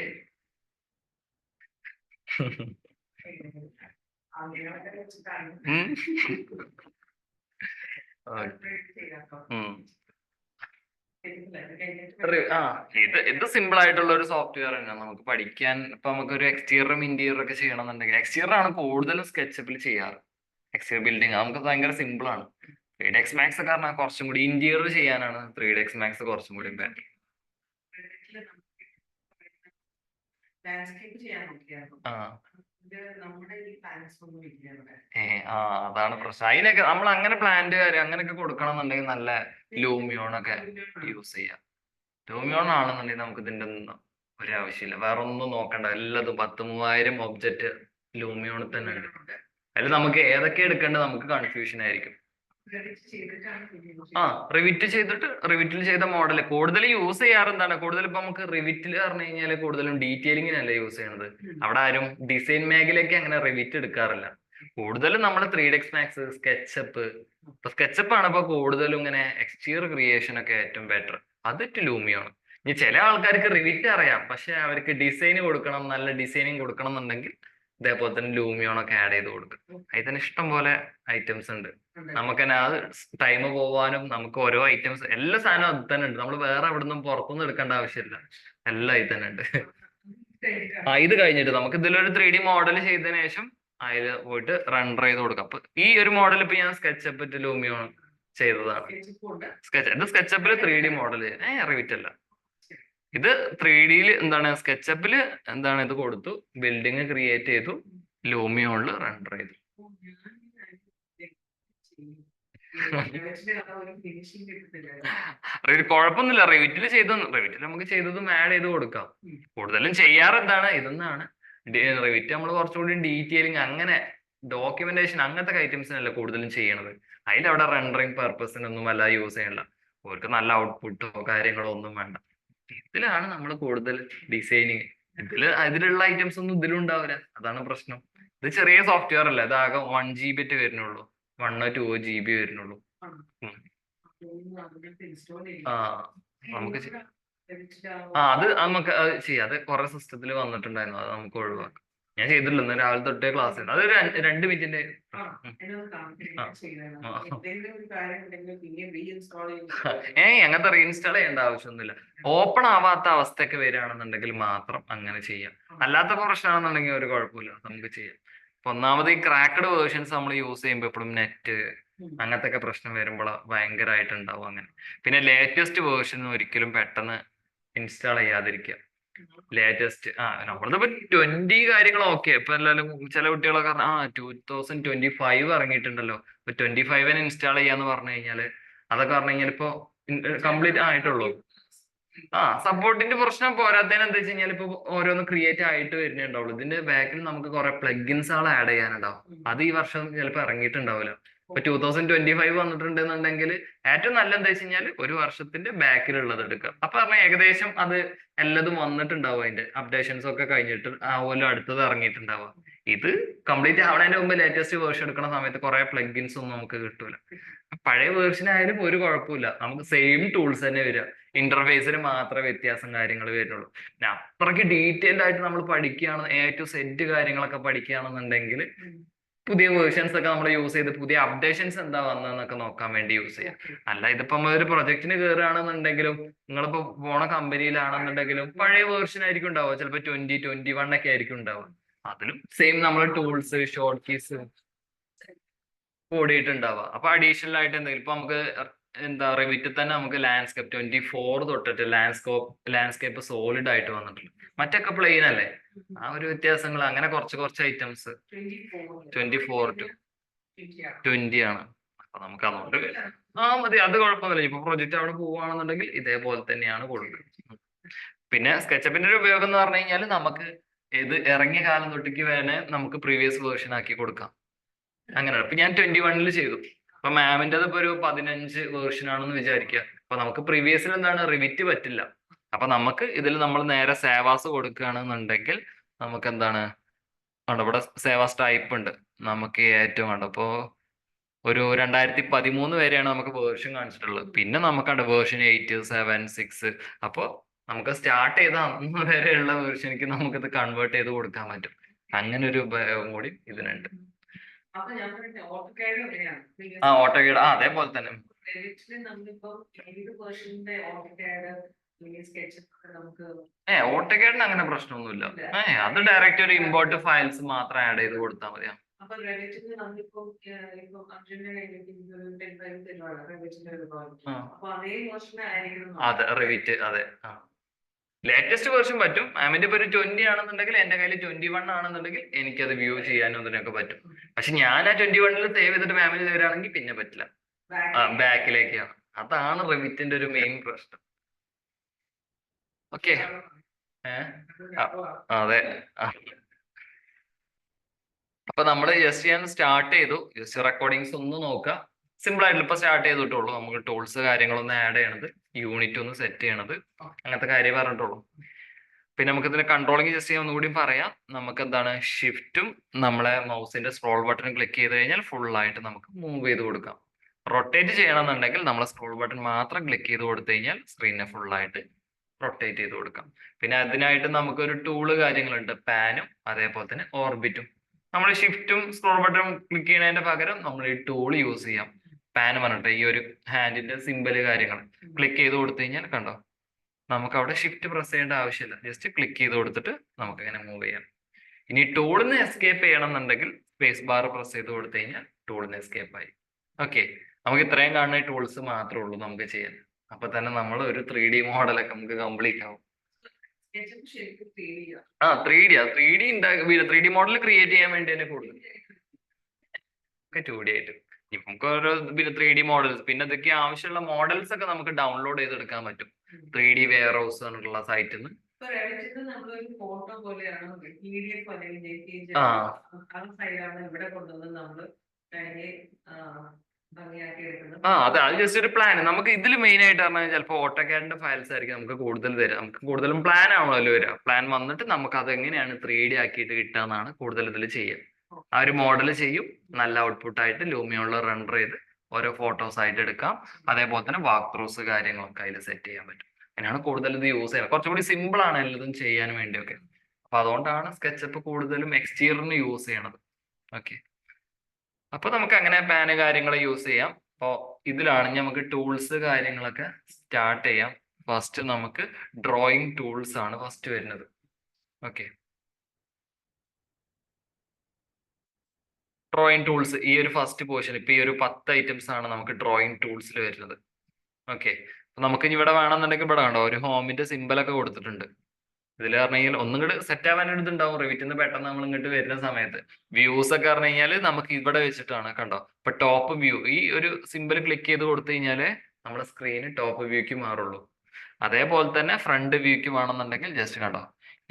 ഇത് സിമ്പിൾ ആയിട്ടുള്ള ഒരു സോഫ്റ്റ്വെയർ തന്നെയാണ്. നമുക്ക് പഠിക്കാൻ ഇപ്പൊ നമുക്ക് ഒരു എക്സ്റ്റീരിയറും ഇന്റീരിയറും ഒക്കെ ചെയ്യണമെന്നുണ്ടെങ്കിൽ എക്സ്റ്റീരിയർ ആണ് കൂടുതലും സ്കെച്ചപ്പിൽ ചെയ്യാറ്. എക്സ്റ്റീരിയർ ബിൽഡിംഗ് നമുക്ക് ഭയങ്കര സിമ്പിൾ ആണ്. 3ds Max ഒക്കെ പറഞ്ഞാൽ കുറച്ചും കൂടി ഇന്റീരിയർ ചെയ്യാനാണ് 3ds Max കുറച്ചും കൂടി ബെറ്റർ. അതാണ് പ്രശ്നം. അതിനൊക്കെ നമ്മൾ അങ്ങനെ പ്ലാന്റ് കാര്യം അങ്ങനെയൊക്കെ കൊടുക്കണം എന്നുണ്ടെങ്കിൽ നല്ല ലൂമിയോൺ ഒക്കെ യൂസ് ചെയ്യാം. ലൂമിയോൺ ആണെന്നുണ്ടെങ്കിൽ നമുക്ക് ഇതിന്റെ ഒന്നും ഒരാവശ്യമില്ല, വേറെ ഒന്നും നോക്കണ്ട. എല്ലാതും 10,000 ഒബ്ജക്റ്റ് ലൂമിയോണിൽ തന്നെ ഉണ്ട്. അതിൽ നമുക്ക് ഏതൊക്കെ എടുക്കേണ്ടത് നമുക്ക് കൺഫ്യൂഷൻ ആയിരിക്കും. റിവിറ്റ് ചെയ്തിട്ട് റിവിറ്റിൽ ചെയ്ത മോഡൽ കൂടുതൽ യൂസ് ചെയ്യാറ് എന്താണ്, കൂടുതൽ ഇപ്പൊ നമുക്ക് റിവിറ്റിൽ പറഞ്ഞു കഴിഞ്ഞാൽ കൂടുതലും ഡീറ്റെയിലിങ്ങിനല്ല യൂസ് ചെയ്യണത്. അവിടെ ആരും ഡിസൈൻ മേഖലയ്ക്ക് അങ്ങനെ റിവിറ്റ് എടുക്കാറില്ല. കൂടുതലും നമ്മൾ 3ds Max, സ്കെച്ചപ്പ്. ഇപ്പൊ സ്കെച്ചപ്പ് ആണ് ഇപ്പൊ കൂടുതലും ഇങ്ങനെ എക്സ്റ്റീരിയർ ക്രിയേഷൻ ഒക്കെ ഏറ്റവും ബെറ്റർ. അതിട്ട് ലൂമിയാണ്. ഇനി ചില ആൾക്കാർക്ക് റിവിറ്റ് അറിയാം, പക്ഷെ അവർക്ക് ഡിസൈൻ കൊടുക്കണം, നല്ല ഡിസൈനിങ് കൊടുക്കണം എന്നുണ്ടെങ്കിൽ ഇതേപോലെ തന്നെ ലൂമിയോൺ ഒക്കെ ആഡ് ചെയ്ത് കൊടുക്കും. അതിൽ തന്നെ ഇഷ്ടം പോലെ ഐറ്റംസ് ഉണ്ട്. നമുക്ക് തന്നെ അത് ടൈം പോവാനും നമുക്ക് ഓരോ ഐറ്റംസ് എല്ലാ സാധനവും അത് തന്നെ ഉണ്ട്. നമ്മൾ വേറെ എവിടെ നിന്നും പുറത്തുനിന്ന് എടുക്കേണ്ട ആവശ്യമില്ല, എല്ലാം ഇത് തന്നെ ഉണ്ട്. ഇത് കഴിഞ്ഞിട്ട് നമുക്ക് ഇതിലൊരു 3D മോഡൽ ചെയ്തതിനു ശേഷം അതിൽ പോയിട്ട് റണ്ടർ ചെയ്ത് കൊടുക്കാം. അപ്പൊ ഈ ഒരു മോഡൽ ഇപ്പൊ ഞാൻ സ്കെച്ചപ്പ് ലൂമിയോൺ ചെയ്തതാണ്. ഇത് സ്കെച്ചപ്പിൽ 3D മോഡൽ റിവിറ്റ് അല്ല. ഇത് 3Dയിൽ എന്താണ് സ്കെച്ചപ്പിൽ എന്താണ് ഇത് കൊടുത്തു, ബിൽഡിങ് ക്രിയേറ്റ് ചെയ്തു, ലൂമിയോണിൽ റണ്ടർ ചെയ്തു. കുഴപ്പമൊന്നുമില്ല, റിവിറ്റിൽ നമുക്ക് ചെയ്തതും ആഡ് ചെയ്ത് കൊടുക്കാം. കൂടുതലും ചെയ്യാറ് എന്താണ് ഇതെന്നാണ്, റിവിറ്റ് നമ്മൾ കുറച്ചുകൂടി ഡീറ്റെയിലിങ് അങ്ങനെ ഡോക്യുമെന്റേഷൻ അങ്ങനത്തെ ഐറ്റംസിനല്ല കൂടുതലും ചെയ്യണത്. അതിലവിടെ റെൻഡറിങ് പർപ്പസിനൊന്നും വല്ല യൂസ് ചെയ്യണില്ല. അവർക്ക് നല്ല ഔട്ട്പുട്ടോ കാര്യങ്ങളോ ഒന്നും വേണ്ട. ഇതിലാണ് നമ്മൾ കൂടുതൽ ഡിസൈനിങ്. ഇതിലുള്ള ഐറ്റംസ് ഒന്നും ഇതിലും ഉണ്ടാവില്ല, അതാണ് പ്രശ്നം. ഇത് ചെറിയ സോഫ്റ്റ്വെയർ അല്ല, ഇത് ആകെ 1 GB വരുന്നുള്ളൂ, 1 or 2 GB വരുന്നുള്ളൂ. നമുക്ക് അത് നമുക്ക് ചെയ്യാം. അത് കുറെ സിസ്റ്റത്തിൽ വന്നിട്ടുണ്ടായിരുന്നു, അത് നമുക്ക് ഒഴിവാക്കാം. ഞാൻ ചെയ്തിട്ടില്ല, ഇന്ന് രാവിലെ തൊട്ടേ ക്ലാസ്. അത് 2 മിനിറ്റിന്റെ. അങ്ങനത്തെ റീഇൻസ്റ്റാൾ ചെയ്യേണ്ട ആവശ്യമൊന്നുമില്ല. ഓപ്പൺ ആവാത്ത അവസ്ഥയൊക്കെ വരികയാണെന്നുണ്ടെങ്കിൽ മാത്രം അങ്ങനെ ചെയ്യാം. അല്ലാത്ത പ്രശ്നമാണെന്നുണ്ടെങ്കിൽ ഒരു കുഴപ്പമില്ല, നമുക്ക് ചെയ്യാം. ഒന്നാമത് ഈ ക്രാക്കഡ് വേർഷൻസ് നമ്മൾ യൂസ് ചെയ്യുമ്പോൾ എപ്പോഴും നെറ്റ് അങ്ങനത്തെ ഒക്കെ പ്രശ്നം വരുമ്പോൾ ഭയങ്കരമായിട്ട് ഉണ്ടാവും അങ്ങനെ. പിന്നെ ലേറ്റസ്റ്റ് വേർഷൻ ഒരിക്കലും പെട്ടെന്ന് ഇൻസ്റ്റാൾ ചെയ്യാതിരിക്കുക. ലേറ്റസ്റ്റ് നമ്മളിപ്പോ 20 കാര്യങ്ങൾ ഓക്കെ. ഇപ്പൊ എല്ലാവരും ചില കുട്ടികളൊക്കെ 2025 ഇറങ്ങിയിട്ടുണ്ടല്ലോ, ഇപ്പൊ 25 ഇൻസ്റ്റാൾ ചെയ്യാന്ന് പറഞ്ഞു കഴിഞ്ഞാല്, അതൊക്കെ പറഞ്ഞു കഴിഞ്ഞാൽ ഇപ്പൊ കംപ്ലീറ്റ് ആയിട്ടുള്ളൂ. സപ്പോർട്ടിന്റെ പ്രശ്നം പോരാത്തതിന് എന്താ വെച്ച് കഴിഞ്ഞാൽ ഇപ്പൊ ഓരോന്ന് ക്രിയേറ്റ് ആയിട്ട് വരുന്നേ ഉണ്ടാവുള്ളൂ. ഇതിന്റെ ബാക്കിൽ നമുക്ക് കുറെ പ്ലഗിൻസുകൾ ആഡ് ചെയ്യാനുണ്ടാവും. അത് ഈ വർഷം ചിലപ്പോൾ ഇറങ്ങിയിട്ടുണ്ടാവില്ല. ഇപ്പൊ 2025 വന്നിട്ടുണ്ടെന്നുണ്ടെങ്കിൽ ഏറ്റവും നല്ല എന്താ വെച്ച് കഴിഞ്ഞാൽ ഒരു വർഷത്തിന്റെ ബാക്കിലുള്ളത് എടുക്കുക. അപ്പൊ പറഞ്ഞാൽ ഏകദേശം അത് എല്ലാതും വന്നിട്ടുണ്ടാവും. അതിന്റെ അപ്ഡേഷൻസ് ഒക്കെ കഴിഞ്ഞിട്ട് ആവുമല്ലോ അടുത്തത് ഇറങ്ങിയിട്ടുണ്ടാവുക. ഇത് കംപ്ലീറ്റ് ആവണതിന്റെ മുമ്പ് ലേറ്റസ്റ്റ് വേർഷൻ എടുക്കുന്ന സമയത്ത് കുറെ പ്ലഗിൻസ് ഒന്നും നമുക്ക് കിട്ടൂല. പഴയ വേർഷൻ ആയാലും ഒരു കുഴപ്പമില്ല, നമുക്ക് സെയിം ടൂൾസ് തന്നെ വരിക. ഇന്റർഫേസിന് മാത്രമേ വ്യത്യാസം കാര്യങ്ങൾ വരുന്നുള്ളൂ. പിന്നെ അത്രയ്ക്ക് ഡീറ്റെയിൽഡ് ആയിട്ട് നമ്മൾ പഠിക്കുകയാണ്, ടു സെറ്റ് കാര്യങ്ങളൊക്കെ പഠിക്കുകയാണെന്നുണ്ടെങ്കിൽ പുതിയ വേർഷൻസ് ഒക്കെ നമ്മൾ യൂസ് ചെയ്ത് പുതിയ അപ്ഡേഷൻസ് എന്താ വന്നതെന്നൊക്കെ നോക്കാൻ വേണ്ടി യൂസ് ചെയ്യാം. അല്ല ഇതിപ്പോ നമ്മൾ ഒരു പ്രൊജക്ടിന് കയറുകയാണെന്നുണ്ടെങ്കിലും നിങ്ങളിപ്പോ പോണ കമ്പനിയിലാണെന്നുണ്ടെങ്കിലും പഴയ വേർഷൻ ആയിരിക്കും ഉണ്ടാവുക. ചിലപ്പോൾ 2021 ഒക്കെ ആയിരിക്കും ഉണ്ടാവുക. അതിലും സെയിം നമ്മൾ ടൂൾസ് ഷോർട്ട് കീസ് കൂടിയിട്ടുണ്ടാവുക. അപ്പൊ അഡീഷണൽ ആയിട്ട് എന്തെങ്കിലും ഇപ്പൊ നമുക്ക് എന്താ റിവിറ്റിൽ തന്നെ നമുക്ക് ലാൻഡ്സ്കേപ്പ് 24 തൊട്ടിട്ട് ലാൻഡ്സ്കേപ്പ് സോളിഡ് ആയിട്ട് വന്നിട്ടുണ്ട്. മറ്റൊക്കെ പ്ലെയിൻ അല്ലേ. ആ ഒരു വ്യത്യാസങ്ങൾ അങ്ങനെ കുറച്ച് ഐറ്റംസ് 24 to 20 ആണ്. അപ്പൊ നമുക്ക് അതുകൊണ്ട് മതി, അത് കുഴപ്പമൊന്നുമില്ല. ഇപ്പൊ പ്രൊജക്ട് അവിടെ പോവുകയാണെന്നുണ്ടെങ്കിൽ ഇതേപോലെ തന്നെയാണ് കൊടുക്കുക. പിന്നെ സ്കെച്ചപ്പിന്റെ ഒരു ഉപയോഗം എന്ന് പറഞ്ഞു കഴിഞ്ഞാൽ നമുക്ക് ഇത് ഇറങ്ങിയ കാലം തൊട്ടേക്ക് വേണേ നമുക്ക് പ്രീവിയസ് വേർഷൻ ആക്കി കൊടുക്കാം. അങ്ങനെയാണ്. ഇപ്പൊ ഞാൻ 21 ചെയ്തു. അപ്പൊ മാമിൻ്റെത് ഇപ്പൊ ഒരു 15 വേർഷൻ ആണെന്ന് വിചാരിക്കുക. അപ്പൊ നമുക്ക് പ്രീവിയസിൽ എന്താണ് റിവിറ്റ് പറ്റില്ല. അപ്പൊ നമുക്ക് ഇതിൽ നമ്മൾ നേരെ സേവാസ് കൊടുക്കുകയാണെന്നുണ്ടെങ്കിൽ നമുക്ക് എന്താണ് ഇവിടെ സേവാസ് ടൈപ്പ് ഉണ്ട് നമുക്ക് ഏറ്റവും കണ്ടു. അപ്പോ ഒരു 2013 വരെയാണ് നമുക്ക് വേർഷൻ കാണിച്ചിട്ടുള്ളത്. പിന്നെ നമുക്കുണ്ട് വേർഷൻ 8, 7, 6. അപ്പോൾ നമുക്ക് സ്റ്റാർട്ട് ചെയ്ത അന്ന് വരെയുള്ള വേർഷനിക്ക് നമുക്കിത് കൺവേർട്ട് ചെയ്ത് കൊടുക്കാൻ പറ്റും. അങ്ങനെ ഒരു ഉപയോഗം കൂടി ഇതിനുണ്ട്. ഓട്ടോകാഡ് അതേപോലെ തന്നെ ഓട്ടോകാഡിന് അങ്ങനെ പ്രശ്നമൊന്നുമില്ല. അത് ഡയറക്റ്റ് ഒരു ഇമ്പോർട്ട് ഫയൽസ് മാത്രം ആഡ് ചെയ്ത് കൊടുത്താൽ മതിയാ. അതെ റിവിറ്റ് അതെ. ലേറ്റസ്റ്റ് വേർഷൻ പറ്റും. മാമിന്റെ ഇപ്പൊ ഒരു 20 ആണെന്നുണ്ടെങ്കിൽ എന്റെ കയ്യിൽ 21 ആണെന്നുണ്ടെങ്കിൽ എനിക്കത് വ്യൂ ചെയ്യാനും അതിനൊക്കെ പറ്റും. പക്ഷെ ഞാൻ ആ 21 സേവ് ചെയ്തിട്ട് മാമിന് തരാണെങ്കിൽ പിന്നെ പറ്റില്ല, ബാക്കിലേക്കാണ്. അതാണ് റിവിറ്റിന്റെ ഒരു മെയിൻ പ്രശ്നം. ഓക്കെ അതെ. അപ്പൊ നമ്മൾ ജസ്റ്റ് ഞാൻ സ്റ്റാർട്ട് ചെയ്തു. ജസ്റ്റ് റെക്കോർഡിങ്സ് ഒന്ന് നോക്കുക. സിമ്പിൾ ആയിട്ടുള്ള ഇപ്പൊ സ്റ്റാർട്ട് ചെയ്തിട്ടുള്ളൂ. നമുക്ക് ടൂൾസ് കാര്യങ്ങളൊന്നും ആഡ് ചെയ്യണത്, യൂണിറ്റ് ഒന്ന് സെറ്റ് ചെയ്യണത്, അങ്ങനത്തെ കാര്യം പറഞ്ഞിട്ടുള്ളൂ. പിന്നെ നമുക്ക് ഇതിന്റെ കൺട്രോളിങ് ജസ്റ്റ് ഞാൻ ഒന്നുകൂടി പറയാം. നമുക്ക് എന്താണ് ഷിഫ്റ്റും നമ്മളെ മൗസിന്റെ സ്ക്രോൾ ബട്ടൺ ക്ലിക്ക് ചെയ്ത് കഴിഞ്ഞാൽ ഫുൾ ആയിട്ട് നമുക്ക് മൂവ് ചെയ്ത് കൊടുക്കാം. റൊട്ടേറ്റ് ചെയ്യണമെന്നുണ്ടെങ്കിൽ നമ്മൾ സ്ക്രോൾ ബട്ടൺ മാത്രം ക്ലിക്ക് ചെയ്ത് കൊടുത്തു കഴിഞ്ഞാൽ സ്ക്രീനെ ഫുൾ ആയിട്ട് റൊട്ടേറ്റ് ചെയ്ത് കൊടുക്കാം. പിന്നെ അതിനായിട്ട് നമുക്കൊരു ടൂള് കാര്യങ്ങളുണ്ട്, പാനും അതേപോലെ തന്നെ ഓർബിറ്റും. നമ്മൾ ഷിഫ്റ്റും സ്ക്രോൾ ബട്ടൺ ക്ലിക്ക് ചെയ്യുന്നതിന്റെ പകരം നമ്മൾ ഈ ടൂൾ യൂസ് ചെയ്യാം. പാൻ പറഞ്ഞിട്ട് ഈ ഒരു ഹാൻഡിന്റെ സിമ്പല് കാര്യങ്ങൾ ക്ലിക്ക് ചെയ്ത് കൊടുത്തു കഴിഞ്ഞാൽ കണ്ടോ നമുക്ക് അവിടെ ഷിഫ്റ്റ് പ്രസ് ചെയ്യേണ്ട ആവശ്യമില്ല. ജസ്റ്റ് ക്ലിക്ക് ചെയ്ത് കൊടുത്തിട്ട് നമുക്ക് ഇങ്ങനെ മൂവ് ചെയ്യാം. ഇനി ടൂളിന്ന് എസ്കേപ്പ് ചെയ്യണം എന്നുണ്ടെങ്കിൽ സ്പേസ് ബാർ പ്രസ് ചെയ്ത് കൊടുത്തു കഴിഞ്ഞാൽ ടൂളിന്ന് എസ്കേപ്പ് ആയി. ഓക്കെ, നമുക്ക് ഇത്രയും കാണുന്ന ടൂൾസ് മാത്രമേ ഉള്ളൂ നമുക്ക് ചെയ്യാൻ. അപ്പൊ തന്നെ നമ്മൾ ഒരു 3D മോഡലൊക്കെ നമുക്ക് കംപ്ലീറ്റ് ആവും. 3D മോഡൽ ക്രിയേറ്റ് ചെയ്യാൻ വേണ്ടി തന്നെ കൂടുതൽ 2D ആയിട്ട് നമുക്ക് ഓരോ 3D മോഡൽസ്, പിന്നെ ഇതൊക്കെ ആവശ്യമുള്ള മോഡൽസ് ഒക്കെ നമുക്ക് ഡൗൺലോഡ് ചെയ്തെടുക്കാൻ പറ്റും 3D വെയർ ഹൗസ് എന്നുള്ള സൈറ്റിൽ നിന്ന്. അതെ, അത് ജസ്റ്റ് ഒരു പ്ലാൻ. നമുക്ക് ഇതിൽ മെയിൻ ആയിട്ട് പറഞ്ഞാൽ ചിലപ്പോൾ ഓട്ടോകാഡിന്റെ ഫയൽസ് ആയിരിക്കും നമുക്ക് കൂടുതൽ തരാം. നമുക്ക് കൂടുതലും പ്ലാൻ ആണല്ലോ വരിക. പ്ലാൻ വന്നിട്ട് നമുക്ക് അത് എങ്ങനെയാണ് 3D ആക്കിയിട്ട് കിട്ടുക എന്നാണ് കൂടുതൽ ഇതിൽ ചെയ്യുക. ആ ഒരു മോഡൽ ചെയ്യും, നല്ല ഔട്ട്പുട്ട് ആയിട്ട് ലൂമിയോണിൽ റെൻഡർ ചെയ്ത് ഓരോ ഫോട്ടോസ് ആയിട്ട് എടുക്കാം. അതേപോലെ തന്നെ വാക്ക് ത്രൂസ് കാര്യങ്ങളൊക്കെ അതിൽ സെറ്റ് ചെയ്യാൻ പറ്റും. അങ്ങനെയാണ് കൂടുതൽ ഇത് യൂസ് ചെയ്യുന്നത്. കുറച്ചുകൂടി സിമ്പിൾ ആണ് എല്ലാതും ചെയ്യാൻ വേണ്ടിയൊക്കെ. അപ്പൊ അതുകൊണ്ടാണ് സ്കെച്ചപ്പ് കൂടുതലും എക്സ്റ്റീരിയറിന് യൂസ് ചെയ്യണത്. ഓക്കെ, അപ്പൊ നമുക്ക് അങ്ങനെ പാന് കാര്യങ്ങൾ യൂസ് ചെയ്യാം. അപ്പോൾ ഇതിലാണ് നമുക്ക് ടൂൾസ് കാര്യങ്ങളൊക്കെ സ്റ്റാർട്ട് ചെയ്യാം. ഫസ്റ്റ് നമുക്ക് ഡ്രോയിങ് ടൂൾസ് ആണ് ഫസ്റ്റ് വരുന്നത്. ഓക്കെ, ഡ്രോയിങ് ടൂൾസ് ഈ ഒരു ഫസ്റ്റ് പോർഷൻ ഇപ്പൊ ഈ ഒരു 10 ഐറ്റംസ് ആണ് നമുക്ക് ഡ്രോയിങ് ടൂൾസിൽ വരുന്നത്. ഓക്കെ, അപ്പൊ നമുക്ക് ഇനി ഇവിടെ വേണമെന്നുണ്ടെങ്കിൽ ഇവിടെ കണ്ടോ ഒരു ഹോമിന്റെ സിമ്പലൊക്കെ കൊടുത്തിട്ടുണ്ട്. ഇതിൽ പറഞ്ഞു കഴിഞ്ഞാൽ ഒന്നും കൂടെ സെറ്റ് ആവാനൊരു ഇതുണ്ടാവും. റിവിറ്റിന്ന് പെട്ടെന്ന് നമ്മൾ ഇങ്ങോട്ട് വരുന്ന സമയത്ത് വ്യൂസ് ഒക്കെ പറഞ്ഞു കഴിഞ്ഞാൽ നമുക്ക് ഇവിടെ വെച്ചിട്ടാണ് കണ്ടോ. ഇപ്പൊ ടോപ്പ് വ്യൂ ഈ ഒരു സിമ്പിൾ ക്ലിക്ക് ചെയ്ത് കൊടുത്തു കഴിഞ്ഞാല് നമ്മുടെ സ്ക്രീന് ടോപ്പ് വ്യൂക്ക് മാറുള്ളൂ. അതേപോലെ തന്നെ ഫ്രണ്ട് വ്യൂക്ക് വേണമെന്നുണ്ടെങ്കിൽ ജസ്റ്റ് കണ്ടോ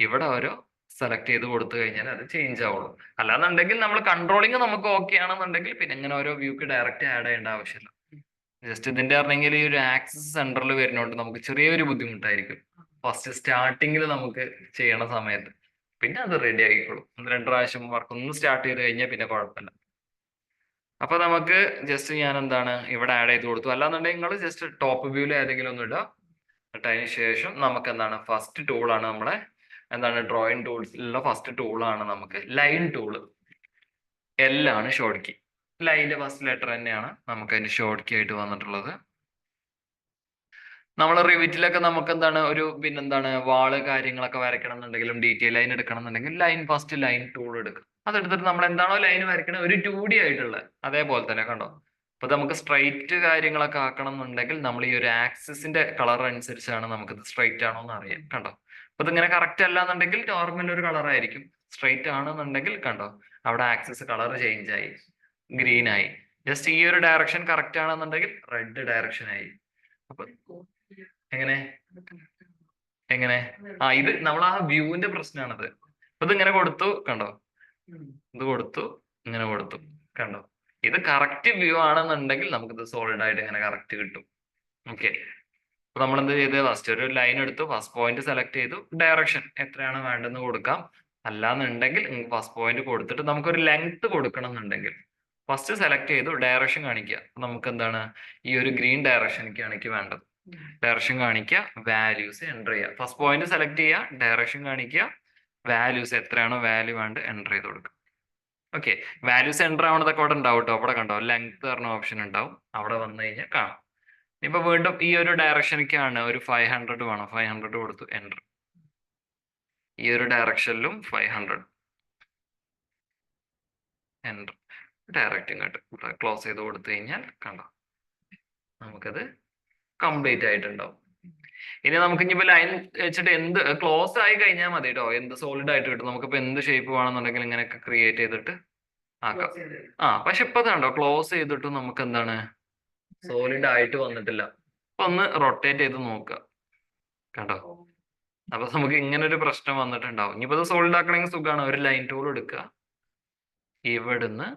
ഇവിടെ ഒരു സെലക്ട് ചെയ്ത് കൊടുത്തു കഴിഞ്ഞാൽ അത് ചേഞ്ച് ആവുള്ളൂ. അല്ലാന്നുണ്ടെങ്കിൽ നമ്മൾ കൺട്രോളിങ് നമുക്ക് ഓക്കെ ആണെന്നുണ്ടെങ്കിൽ പിന്നെ ഇങ്ങനെ ഓരോ വ്യൂക്ക് ഡയറക്റ്റ് ആഡ് ചെയ്യേണ്ട ആവശ്യമില്ല. ജസ്റ്റ് ഇതിന്റെ പറഞ്ഞെങ്കിൽ ഈ ഒരു ആക്സിസ് സെന്ററിൽ വരുന്നോണ്ട് നമുക്ക് ചെറിയൊരു ബുദ്ധിമുട്ടായിരിക്കും ഫസ്റ്റ് സ്റ്റാർട്ടിങ്ങിൽ നമുക്ക് ചെയ്യണ സമയത്ത്. പിന്നെ അത് റെഡി ആയിക്കോളും. 2 പ്രാവശ്യം വർക്ക് ഒന്ന് സ്റ്റാർട്ട് ചെയ്ത് കഴിഞ്ഞാൽ പിന്നെ കുഴപ്പമില്ല. അപ്പൊ നമുക്ക് ജസ്റ്റ് ഞാൻ എന്താണ് ഇവിടെ ആഡ് ചെയ്ത് കൊടുത്തു. അല്ലാന്നുണ്ടെങ്കിൽ നിങ്ങൾ ജസ്റ്റ് ടോപ്പ് വ്യൂവിൽ ഏതെങ്കിലും ഒന്ന് ഇടുക. എന്നിട്ട് അതിന് ശേഷം നമുക്ക് എന്താണ് ഫസ്റ്റ് ടൂളാണ് നമ്മളെ എന്താണ് ഡ്രോയിങ് ടൂൾസിലുള്ള ഫസ്റ്റ് ടൂളാണ് നമുക്ക് ലൈൻ ടൂള്. എൽ ആണ് ഷോർട്ട് കീ. ലൈനിന്റെ ഫസ്റ്റ് ലെറ്റർ തന്നെയാണ് നമുക്ക് അതിന്റെ ഷോർട്ട് കീ ആയിട്ട് വന്നിട്ടുള്ളത്. നമ്മൾ റിവിറ്റിലൊക്കെ നമുക്ക് എന്താണ് ഒരു പിന്നെന്താണ് വാള് കാര്യങ്ങളൊക്കെ വരയ്ക്കണം എന്നുണ്ടെങ്കിലും ഡീറ്റെയിൽ ലൈൻ എടുക്കണം എന്നുണ്ടെങ്കിൽ ലൈൻ ഫസ്റ്റ് ലൈൻ ടൂൾ എടുക്കും. അതെടുത്തിട്ട് നമ്മൾ എന്താണോ ലൈൻ വരയ്ക്കണ ഒരു 2D ആയിട്ടുള്ള അതേപോലെ തന്നെ കണ്ടോ. അപ്പൊ നമുക്ക് സ്ട്രൈറ്റ് കാര്യങ്ങളൊക്കെ ആക്കണം എന്നുണ്ടെങ്കിൽ നമ്മൾ ഈ ഒരു ആക്സിസിന്റെ കളർ അനുസരിച്ചാണ് നമുക്കിത് സ്ട്രൈറ്റ് ആണോ എന്ന് അറിയാം. കണ്ടോ. അപ്പൊ ഇതിങ്ങനെ കറക്റ്റ് അല്ല എന്നുണ്ടെങ്കിൽ നോർമൽ ഒരു കളർ ആയിരിക്കും. സ്ട്രൈറ്റ് ആണെന്നുണ്ടെങ്കിൽ കണ്ടോ അവിടെ ആക്സിസ് കളർ ചേഞ്ച് ആയി, ഗ്രീൻ ആയി. ജസ്റ്റ് ഈ ഒരു ഡയറക്ഷൻ കറക്റ്റ് ആണെന്നുണ്ടെങ്കിൽ റെഡ് ഡയറക്ഷൻ ആയി. അപ്പൊ എങ്ങനെ എങ്ങനെ ഇത് നമ്മൾ ആ വ്യൂവിന്റെ പ്രശ്നമാണത്. അപ്പൊ ഇത് ഇങ്ങനെ കൊടുത്തു കണ്ടോ, ഇത് കൊടുത്തു, ഇങ്ങനെ കൊടുത്തു കണ്ടോ. ഇത് കറക്റ്റ് വ്യൂ ആണെന്നുണ്ടെങ്കിൽ നമുക്കിത് സോളിഡ് ആയിട്ട് ഇങ്ങനെ കറക്റ്റ് കിട്ടും. ഓക്കെ. അപ്പൊ നമ്മൾ എന്ത് ചെയ്ത് ഫസ്റ്റ് ഒരു ലൈൻ എടുത്തു, ഫസ്റ്റ് പോയിന്റ് സെലക്ട് ചെയ്തു, ഡയറക്ഷൻ എത്രയാണ് വേണ്ടതെന്ന് കൊടുക്കാം. അല്ലാന്നുണ്ടെങ്കിൽ ഫസ്റ്റ് പോയിന്റ് കൊടുത്തിട്ട് നമുക്കൊരു ലെങ്ത് കൊടുക്കണം എന്നുണ്ടെങ്കിൽ ഫസ്റ്റ് സെലക്ട് ചെയ്തു, ഡയറക്ഷൻ കാണിക്കുക. നമുക്ക് എന്താണ് ഈ ഒരു ഗ്രീൻ ഡയറക്ഷനിലേക്കാണ് എനിക്ക് വേണ്ടത്. ഡയറക്ഷൻ കാണിക്കുക, വാല്യൂസ് എൻ്റർ ചെയ്യുക. ഫസ്റ്റ് പോയിന്റ് സെലക്ട് ചെയ്യുക, ഡയറക്ഷൻ കാണിക്കുക, വാല്യൂസ് എത്രയാണോ വാല്യൂ വേണ്ട എൻ്റർ ചെയ്ത് കൊടുക്കുക. ഓക്കെ. വാല്യൂസ് എൻ്റർ ആവണതൊക്കെ അവിടെ ഉണ്ടാവും കേട്ടോ. അവിടെ കണ്ടോ ലെങ്ത് പറഞ്ഞ ഓപ്ഷൻ ഉണ്ടാവും. അവിടെ വന്നു കഴിഞ്ഞാൽ കാണാം. ഇപ്പൊ വീണ്ടും ഈ ഒരു ഡയറക്ഷനിലേക്കാണ് ഒരു 500 വേണം. 500 കൊടുത്തു, എൻ്റർ. ഈ ഒരു ഡയറക്ഷനിലും 500 എൻ്റർ. ഡയറക്റ്റ് ഇങ്ങോട്ട് ക്ലോസ് ചെയ്ത് കൊടുത്തു കഴിഞ്ഞാൽ കണ്ടോ നമുക്കത് കംപ്ലീറ്റ് ആയിട്ടുണ്ടാവും. ഇനി നമുക്ക് ഇനിയിപ്പോ ലൈൻ വെച്ചിട്ട് എന്ത് ക്ലോസ് ആയി കഴിഞ്ഞാൽ മതി കേട്ടോ. എന്ത് സോളിഡ് ആയിട്ട് കിട്ടും. നമുക്കിപ്പോ എന്ത് ഷേപ്പ് വേണമെന്നുണ്ടെങ്കിൽ ഇങ്ങനെയൊക്കെ ക്രിയേറ്റ് ചെയ്തിട്ട് ആക്കാം. പക്ഷെ ഇപ്പൊ കണ്ടോ ക്ലോസ് ചെയ്തിട്ട് നമുക്ക് എന്താണ് സോളിഡ് ആയിട്ട് വന്നിട്ടില്ല. അപ്പൊ ഒന്ന് റൊട്ടേറ്റ് ചെയ്ത് നോക്കുക കണ്ടോ. അപ്പൊ നമുക്ക് ഇങ്ങനെ ഒരു പ്രശ്നം വന്നിട്ടുണ്ടാവും. ഇനിയിപ്പോ ഇത് സോൾഡ് ആക്കണമെങ്കിൽ സുഖമാണ്. ഒരു ലൈൻ ടൂൾ എടുക്കുക, ഇവിടുന്ന്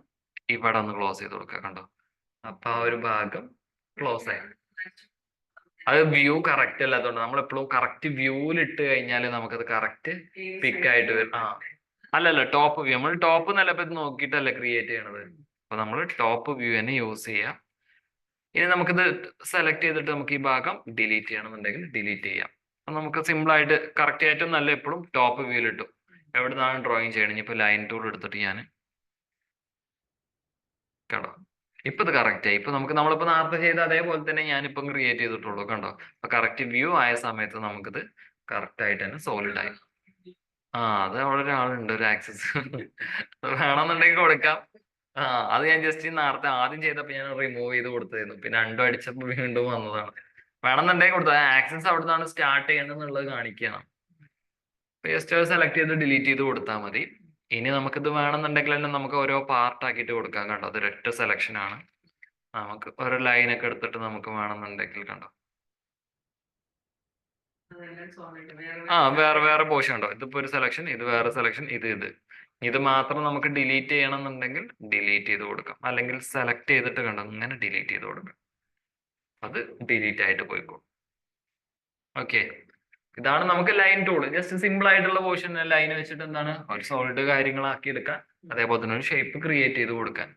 ഇവിടെ ഒന്ന് ക്ലോസ് ചെയ്ത് കൊടുക്കുക കണ്ടോ. അപ്പൊ ആ ഒരു ഭാഗം ക്ലോസ് ആയി. അത് വ്യൂ കറക്റ്റ് അല്ലാത്തതുകൊണ്ട് നമ്മൾ എപ്പോഴും കറക്റ്റ് വ്യൂവിൽ ഇട്ട് കഴിഞ്ഞാൽ നമുക്കത് കറക്റ്റ് പിക്ക് ആയിട്ട് വരും. അല്ലല്ല ടോപ്പ് വ്യൂ. നമ്മൾ ടോപ്പ് നിലപ്പത് നോക്കിയിട്ടല്ല ക്രിയേറ്റ് ചെയ്യണത്. അപ്പൊ നമ്മൾ ടോപ്പ് വ്യൂ തന്നെ യൂസ് ചെയ്യാം. ഇനി നമുക്കിത് സെലക്ട് ചെയ്തിട്ട് നമുക്ക് ഈ ഭാഗം ഡിലീറ്റ് ചെയ്യണമെന്നുണ്ടെങ്കിൽ ഡിലീറ്റ് ചെയ്യാം. അപ്പൊ നമുക്ക് സിമ്പിൾ ആയിട്ട് കറക്റ്റ് ഏറ്റവും നല്ല എപ്പോഴും ടോപ്പ് വ്യൂവിൽ ഇട്ടു. എവിടെ നിന്നാണ് ഡ്രോയിങ് ചെയ്യണം. ഇനിയിപ്പോ ലൈൻ ടൂൾ എടുത്തിട്ട് ഞാൻ കണ്ടോ ഇപ്പൊ ഇത് കറക്റ്റ് ആയി. ഇപ്പൊ നമ്മളിപ്പോ നേരത്തെ ചെയ്ത അതേപോലെ തന്നെ ഞാനിപ്പം ക്രിയേറ്റ് ചെയ്തിട്ടുള്ളൂ കണ്ടോ. അപ്പൊ കറക്റ്റ് വ്യൂ ആയ സമയത്ത് നമുക്കിത് കറക്റ്റ് ആയിട്ട് തന്നെ സോളിഡ് ആയി. അത് അവിടെ ഒരാളുണ്ട്, ഒരു ആക്സസ് വേണമെന്നുണ്ടെങ്കിൽ കൊടുക്കാം. അത് ഞാൻ ജസ്റ്റ് നേരത്തെ ആദ്യം ചെയ്തപ്പോ ഞാൻ റിമൂവ് ചെയ്ത് കൊടുത്തായിരുന്നു. പിന്നെ രണ്ടും അടിച്ചപ്പോ വീണ്ടും വന്നതാണ്. വേണമെന്നുണ്ടെങ്കിൽ കൊടുത്തു. ആക്സസ് അവിടെ നിന്നാണ് സ്റ്റാർട്ട് ചെയ്യണമെന്നുള്ളത് കാണിക്കണം. ജസ്റ്റ് സെലക്ട് ചെയ്ത് ഡിലീറ്റ് ചെയ്ത് കൊടുത്താൽ മതി. ഇനി നമുക്കിത് വേണമെന്നുണ്ടെങ്കിൽ തന്നെ നമുക്ക് ഓരോ പാർട്ട് ആക്കിയിട്ട് കൊടുക്കാം കണ്ടോ. അത് ഒരൊറ്റ സെലക്ഷൻ ആണ്. നമുക്ക് ഓരോ ലൈനൊക്കെ എടുത്തിട്ട് നമുക്ക് വേണമെന്നുണ്ടെങ്കിൽ കണ്ടോ വേറെ വേറെ പോർഷൻ ഉണ്ടോ. ഇതിപ്പോ ഒരു സെലക്ഷൻ, ഇത് വേറെ സെലക്ഷൻ, ഇത് മാത്രം നമുക്ക് ഡിലീറ്റ് ചെയ്യണമെന്നുണ്ടെങ്കിൽ ഡിലീറ്റ് ചെയ്ത് കൊടുക്കാം. അല്ലെങ്കിൽ സെലക്ട് ചെയ്തിട്ട് കണ്ടോ ഇങ്ങനെ ഡിലീറ്റ് ചെയ്ത് കൊടുക്കാം. അത് ഡിലീറ്റ് ആയിട്ട് പോയിക്കോളും. ഓക്കെ. ഇതാണ് നമുക്ക് ലൈൻ ടൂൾ. ജസ്റ്റ് സിമ്പിൾ ആയിട്ടുള്ള പോർഷൻ ലൈൻ വെച്ചിട്ട് എന്താണ് ഒരു സോളിഡ് കാര്യങ്ങളാക്കി എടുക്കാൻ. അതേപോലെ തന്നെ ഒരു ഷേപ്പ് ക്രിയേറ്റ് ചെയ്ത് കൊടുക്കാൻ.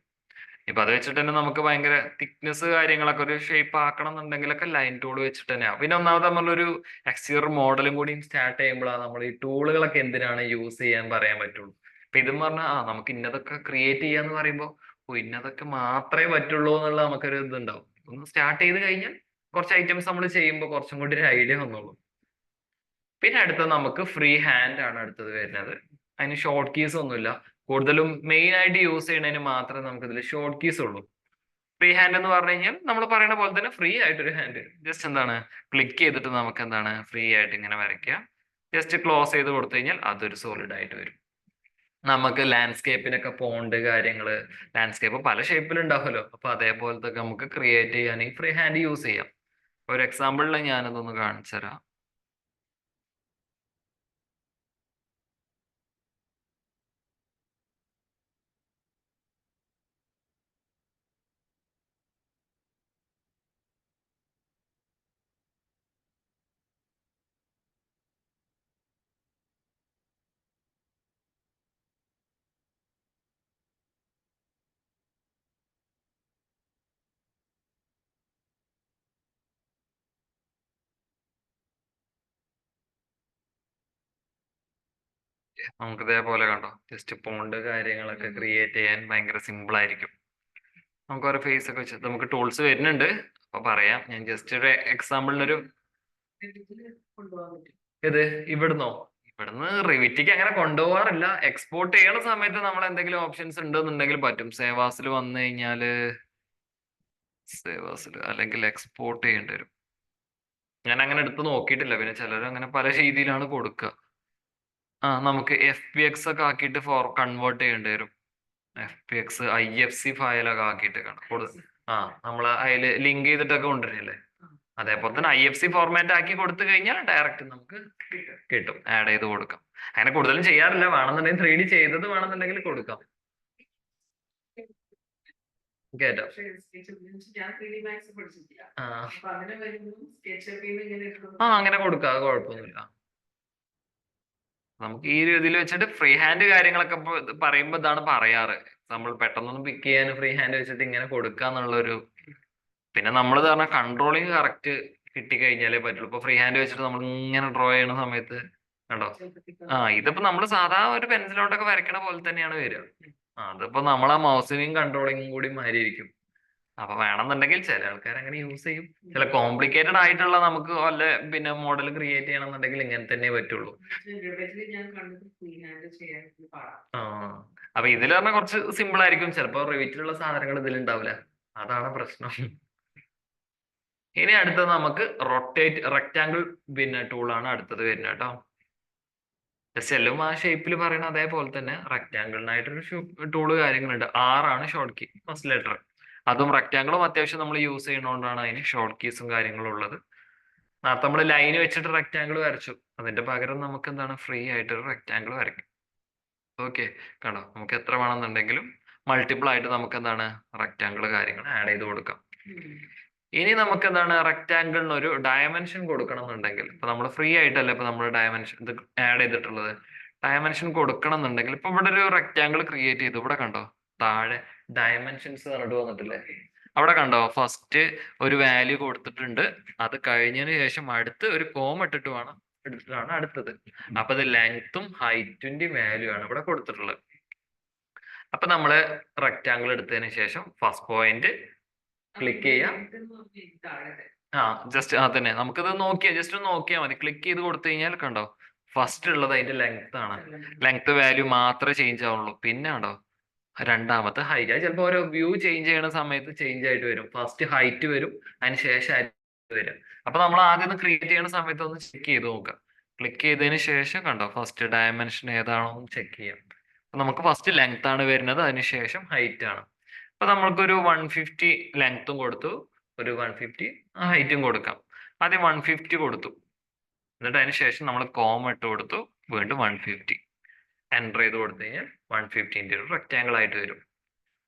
ഇപ്പൊ അത് വെച്ചിട്ട് തന്നെ നമുക്ക് ഭയങ്കര തിക്നെസ് കാര്യങ്ങളൊക്കെ ഒരു ഷേപ്പ് ആക്കണം എന്നുണ്ടെങ്കിലൊക്കെ ലൈൻ ടൂൾ വെച്ചിട്ട് തന്നെയാണ്. പിന്നെ ഒന്നാമത് നമ്മളൊരു എക്സ്റ്റീരിയർ മോഡലും കൂടി സ്റ്റാർട്ട് ചെയ്യുമ്പോഴാണ് നമ്മൾ ഈ ടൂളുകളൊക്കെ എന്തിനാണ് യൂസ് ചെയ്യാൻ പറയാൻ പറ്റുള്ളൂ. അപ്പൊ ഇതും പറഞ്ഞാൽ നമുക്ക് ഇന്നതൊക്കെ ക്രിയേറ്റ് ചെയ്യാന്ന് പറയുമ്പോൾ ഇന്നതൊക്കെ മാത്രമേ പറ്റുള്ളൂ എന്നുള്ള നമുക്കൊരു ഇതുണ്ടാവും. ഒന്ന് സ്റ്റാർട്ട് ചെയ്ത് കഴിഞ്ഞാൽ കുറച്ച് ഐറ്റംസ് നമ്മൾ ചെയ്യുമ്പോൾ കുറച്ചും കൂടി ഒരു ഐഡിയ വന്നോളൂ. പിന്നെ അടുത്തത് നമുക്ക് ഫ്രീ ഹാൻഡ് ആണ് അടുത്തത് വരുന്നത്. അതിന് ഷോർട്ട് കീസ് ഒന്നുമില്ല. കൂടുതലും മെയിൻ ആയിട്ട് യൂസ് ചെയ്യുന്നതിന് മാത്രമേ നമുക്ക് ഇതിൽ ഷോർട്ട് കീസ് ഉള്ളൂ. ഫ്രീ ഹാൻഡ് എന്ന് പറഞ്ഞു കഴിഞ്ഞാൽ നമ്മൾ പറയുന്ന പോലെ തന്നെ ഫ്രീ ആയിട്ടൊരു ഹാൻഡ്. ജസ്റ്റ് എന്താണ് ക്ലിക്ക് ചെയ്തിട്ട് നമുക്ക് എന്താണ് ഫ്രീ ആയിട്ട് ഇങ്ങനെ വരയ്ക്കുക. ജസ്റ്റ് ക്ലോസ് ചെയ്ത് കൊടുത്തു കഴിഞ്ഞാൽ അതൊരു സോളിഡ് ആയിട്ട് വരും. നമുക്ക് ലാൻഡ്സ്കേപ്പിനൊക്കെ പോണ്ട് കാര്യങ്ങള്, ലാൻഡ്സ്കേപ്പ് പല ഷേപ്പിൽ ഉണ്ടാവുമല്ലോ. അപ്പൊ അതേപോലത്തെ നമുക്ക് ക്രിയേറ്റ് ചെയ്യാൻ ഈ ഫ്രീ ഹാൻഡ് യൂസ് ചെയ്യാം. ഒരു എക്സാമ്പിളിൽ ഞാനതൊന്ന് കാണിച്ചു തരാം. നമുക്ക് ഇതേപോലെ കണ്ടോ, ജസ്റ്റ് പോണ്ട് കാര്യങ്ങളൊക്കെ ക്രിയേറ്റ് ചെയ്യാൻ ഭയങ്കര സിമ്പിൾ ആയിരിക്കും. നമുക്ക് ഓരോ ഫേസ് ഒക്കെ വെച്ച് നമുക്ക് ടൂൾസ് വരുന്നുണ്ട്. അപ്പൊ പറയാം, ഞാൻ ജസ്റ്റ് ഒരു എക്സാമ്പിളിനൊരു ഇത് ഇവിടുന്നോ, ഇവിടുന്ന് റിവിറ്റിക്ക് അങ്ങനെ കൊണ്ടുപോകാറില്ല. എക്സ്പോർട്ട് ചെയ്യണ സമയത്ത് നമ്മൾ എന്തെങ്കിലും ഓപ്ഷൻസ് ഉണ്ടെന്നുണ്ടെങ്കിൽ പറ്റും. സേവാസിൽ വന്നു കഴിഞ്ഞാല് സേവാസിൽ അല്ലെങ്കിൽ എക്സ്പോർട്ട് ചെയ്യേണ്ടി വരും. ഞാൻ അങ്ങനെ എടുത്ത് നോക്കിയിട്ടില്ല. പിന്നെ ചിലർ അങ്ങനെ പല രീതിയിലാണ് കൊടുക്കുക. നമുക്ക് FBX ഒക്കെ ആക്കിയിട്ട് കൺവേർട്ട് ചെയ്യേണ്ടി വരും. FBX IFC ഫയലൊക്കെ ആക്കിയിട്ട് നമ്മൾ അതിൽ ലിങ്ക് ചെയ്തിട്ടൊക്കെ കൊണ്ടുവരില്ലേ, അതേപോലെ തന്നെ IFC ഫോർമാറ്റ് ആക്കി കൊടുത്തു കഴിഞ്ഞാൽ ഡയറക്റ്റ് നമുക്ക് കിട്ടും, ആഡ് ചെയ്ത് കൊടുക്കാം. അങ്ങനെ കൂടുതലും ചെയ്യാറില്ല. വേണമെന്നുണ്ടെങ്കിൽ 3D ചെയ്തത് വേണമെന്നുണ്ടെങ്കിൽ കൊടുക്കാം, കേട്ടോ. അങ്ങനെ കൊടുക്കാം, അത് കുഴപ്പമൊന്നുമില്ല. നമുക്ക് ഈ രീതിയിൽ വെച്ചിട്ട് ഫ്രീ ഹാൻഡ് കാര്യങ്ങളൊക്കെ പറയുമ്പോൾ ഇതാണ് പറയാറ്. നമ്മൾ പെട്ടെന്നൊന്നും പിക്ക് ചെയ്യാൻ ഫ്രീ ഹാൻഡ് വെച്ചിട്ട് ഇങ്ങനെ കൊടുക്കാന്നുള്ളൊരു. പിന്നെ നമ്മൾ പറഞ്ഞാൽ കൺട്രോളിങ് കറക്റ്റ് കിട്ടിക്കഴിഞ്ഞാലേ പറ്റുള്ളൂ. ഇപ്പൊ ഫ്രീ ഹാൻഡ് വെച്ചിട്ട് നമ്മൾ ഇങ്ങനെ ഡ്രോ ചെയ്യണ സമയത്ത് കണ്ടോ, ഇതിപ്പോ നമ്മൾ സാധാ ഒരു പെൻസിലോട്ടൊക്കെ വരയ്ക്കണ പോലെ തന്നെയാണ് വരിക. അതിപ്പോ നമ്മൾ ആ മൗസിനെയും കൺട്രോളിങ്ങും കൂടി മാറിയിരിക്കും. അപ്പൊ വേണമെന്നുണ്ടെങ്കിൽ ചില ആൾക്കാർ അങ്ങനെ യൂസ് ചെയ്യും. ചില കോംപ്ലിക്കേറ്റഡ് ആയിട്ടുള്ള നമുക്ക് വല്ല പിന്നെ മോഡൽ ക്രിയേറ്റ് ചെയ്യണമെന്നുണ്ടെങ്കിൽ ഇങ്ങനെ തന്നെ പറ്റുള്ളൂ. അപ്പൊ ഇതിൽ പറഞ്ഞാൽ കുറച്ച് സിമ്പിൾ ആയിരിക്കും. ചിലപ്പോ റിവിറ്റിലുള്ള സാധനങ്ങൾ ഇതിലുണ്ടാവില്ല, അതാണ് പ്രശ്നം. ഇനി അടുത്തത് നമുക്ക് റൊട്ടേറ്റ് റെക്റ്റാങ്കിൾ പിന്നെ ടൂളാണ് അടുത്തത് വരുന്നത് കേട്ടോ. എല്ലാം ആ ഷേപ്പിൽ പറയുന്ന അതേപോലെ തന്നെ റെക്റ്റാങ്കിളിനായിട്ടൊരു ടൂള് കാര്യങ്ങളുണ്ട്. ആണ് ഷോർട്ട് കീ, ഫസ്റ്റ് ലെറ്റർ. അതും റെക്റ്റാങ്കിളും അത്യാവശ്യം നമ്മൾ യൂസ് ചെയ്യുന്നതുകൊണ്ടാണ് അതിന് ഷോർട്ട് കീസും കാര്യങ്ങളും ഉള്ളത്. നേരത്തെ നമ്മൾ ലൈന് വെച്ചിട്ട് റെക്റ്റാങ്കിൾ വരച്ചു, അതിന്റെ പകരം നമുക്ക് എന്താണ് ഫ്രീ ആയിട്ടൊരു റെക്റ്റാങ്കിൾ വരയ്ക്കും. ഓക്കെ, കണ്ടോ, നമുക്ക് എത്ര വേണമെന്നുണ്ടെങ്കിലും മൾട്ടിപ്പിൾ ആയിട്ട് നമുക്ക് എന്താണ് റെക്റ്റാങ്കിൾ കാര്യങ്ങൾ ആഡ് ചെയ്ത് കൊടുക്കാം. ഇനി നമുക്ക് എന്താണ് റെക്റ്റാങ്കിളിന് ഒരു ഡയമെൻഷൻ കൊടുക്കണം എന്നുണ്ടെങ്കിൽ, ഇപ്പൊ നമ്മൾ ഫ്രീ ആയിട്ടല്ല ഇപ്പൊ നമ്മൾ ഡയമെൻഷൻ ഇത് ആഡ് ചെയ്തിട്ടുള്ളത്. ഡയമെൻഷൻ കൊടുക്കണം എന്നുണ്ടെങ്കിൽ ഇപ്പൊ ഇവിടെ ഒരു റെക്റ്റാങ്കിൾ ക്രിയേറ്റ് ചെയ്തു. ഇവിടെ കണ്ടോ താഴെ ഡയമെൻഷൻസ് പറഞ്ഞിട്ട് വന്നിട്ടില്ലേ, അവിടെ കണ്ടോ ഫസ്റ്റ് ഒരു വാല്യൂ കൊടുത്തിട്ടുണ്ട്. അത് കഴിഞ്ഞതിന് ശേഷം അടുത്ത് ഒരു കോമ എടുത്തിട്ടാണ് അടുത്തത്. അപ്പൊ ഇത് ലെങ്ത്തും ഹൈറ്റിന്റെ വാല്യൂ ആണ് ഇവിടെ കൊടുത്തിട്ടുള്ളത്. അപ്പൊ നമ്മള് റെക്റ്റാങ്കിൾ എടുത്തതിന് ശേഷം ഫസ്റ്റ് പോയിന്റ് ക്ലിക്ക് ചെയ്യാം. ജസ്റ്റ് അതന്നെ, നമുക്കിത് ജസ്റ്റ് നോക്കിയാൽ മതി. ക്ലിക്ക് ചെയ്ത് കൊടുത്തു കഴിഞ്ഞാൽ കണ്ടോ ഫസ്റ്റ് ഉള്ളത് അതിന്റെ ലെങ്ത് ആണ്. ലെങ്ത് വാല്യൂ മാത്രമേ ചേഞ്ച് ആവുള്ളൂ. പിന്നെ കണ്ടോ രണ്ടാമത്തെ ഹൈറ്റ്. അത് ചിലപ്പോൾ ഓരോ വ്യൂ ചേഞ്ച് ചെയ്യണ സമയത്ത് ചേഞ്ച് ആയിട്ട് വരും. ഫസ്റ്റ് ഹൈറ്റ് വരും, അതിന് ശേഷം വരും. അപ്പൊ നമ്മൾ ആദ്യം ക്രിയേറ്റ് ചെയ്യണ സമയത്ത് ഒന്ന് ചെക്ക് ചെയ്ത് നോക്കാം. ക്ലിക്ക് ചെയ്തതിന് ശേഷം കണ്ടോ ഫസ്റ്റ് ഡയമെൻഷൻ ഏതാണോ ചെക്ക് ചെയ്യാം. അപ്പൊ നമുക്ക് ഫസ്റ്റ് ലെങ്ത് ആണ് വരുന്നത്, അതിനുശേഷം ഹൈറ്റ് ആണ്. അപ്പൊ നമ്മൾക്കൊരു 150 ലെങ്ത്തും കൊടുത്തു, ഒരു 150 ഹൈറ്റും കൊടുക്കാം. ആദ്യം 150 കൊടുത്തു, എന്നിട്ട് അതിന് ശേഷം നമ്മൾ കോമ ഇട്ട് കൊടുത്തു, വീണ്ടും 150 എൻ്റർ ചെയ്ത് കൊടുത്തു കഴിഞ്ഞാൽ 150 ഒരു റെക്റ്റാങ്കിൾ ആയിട്ട് വരും.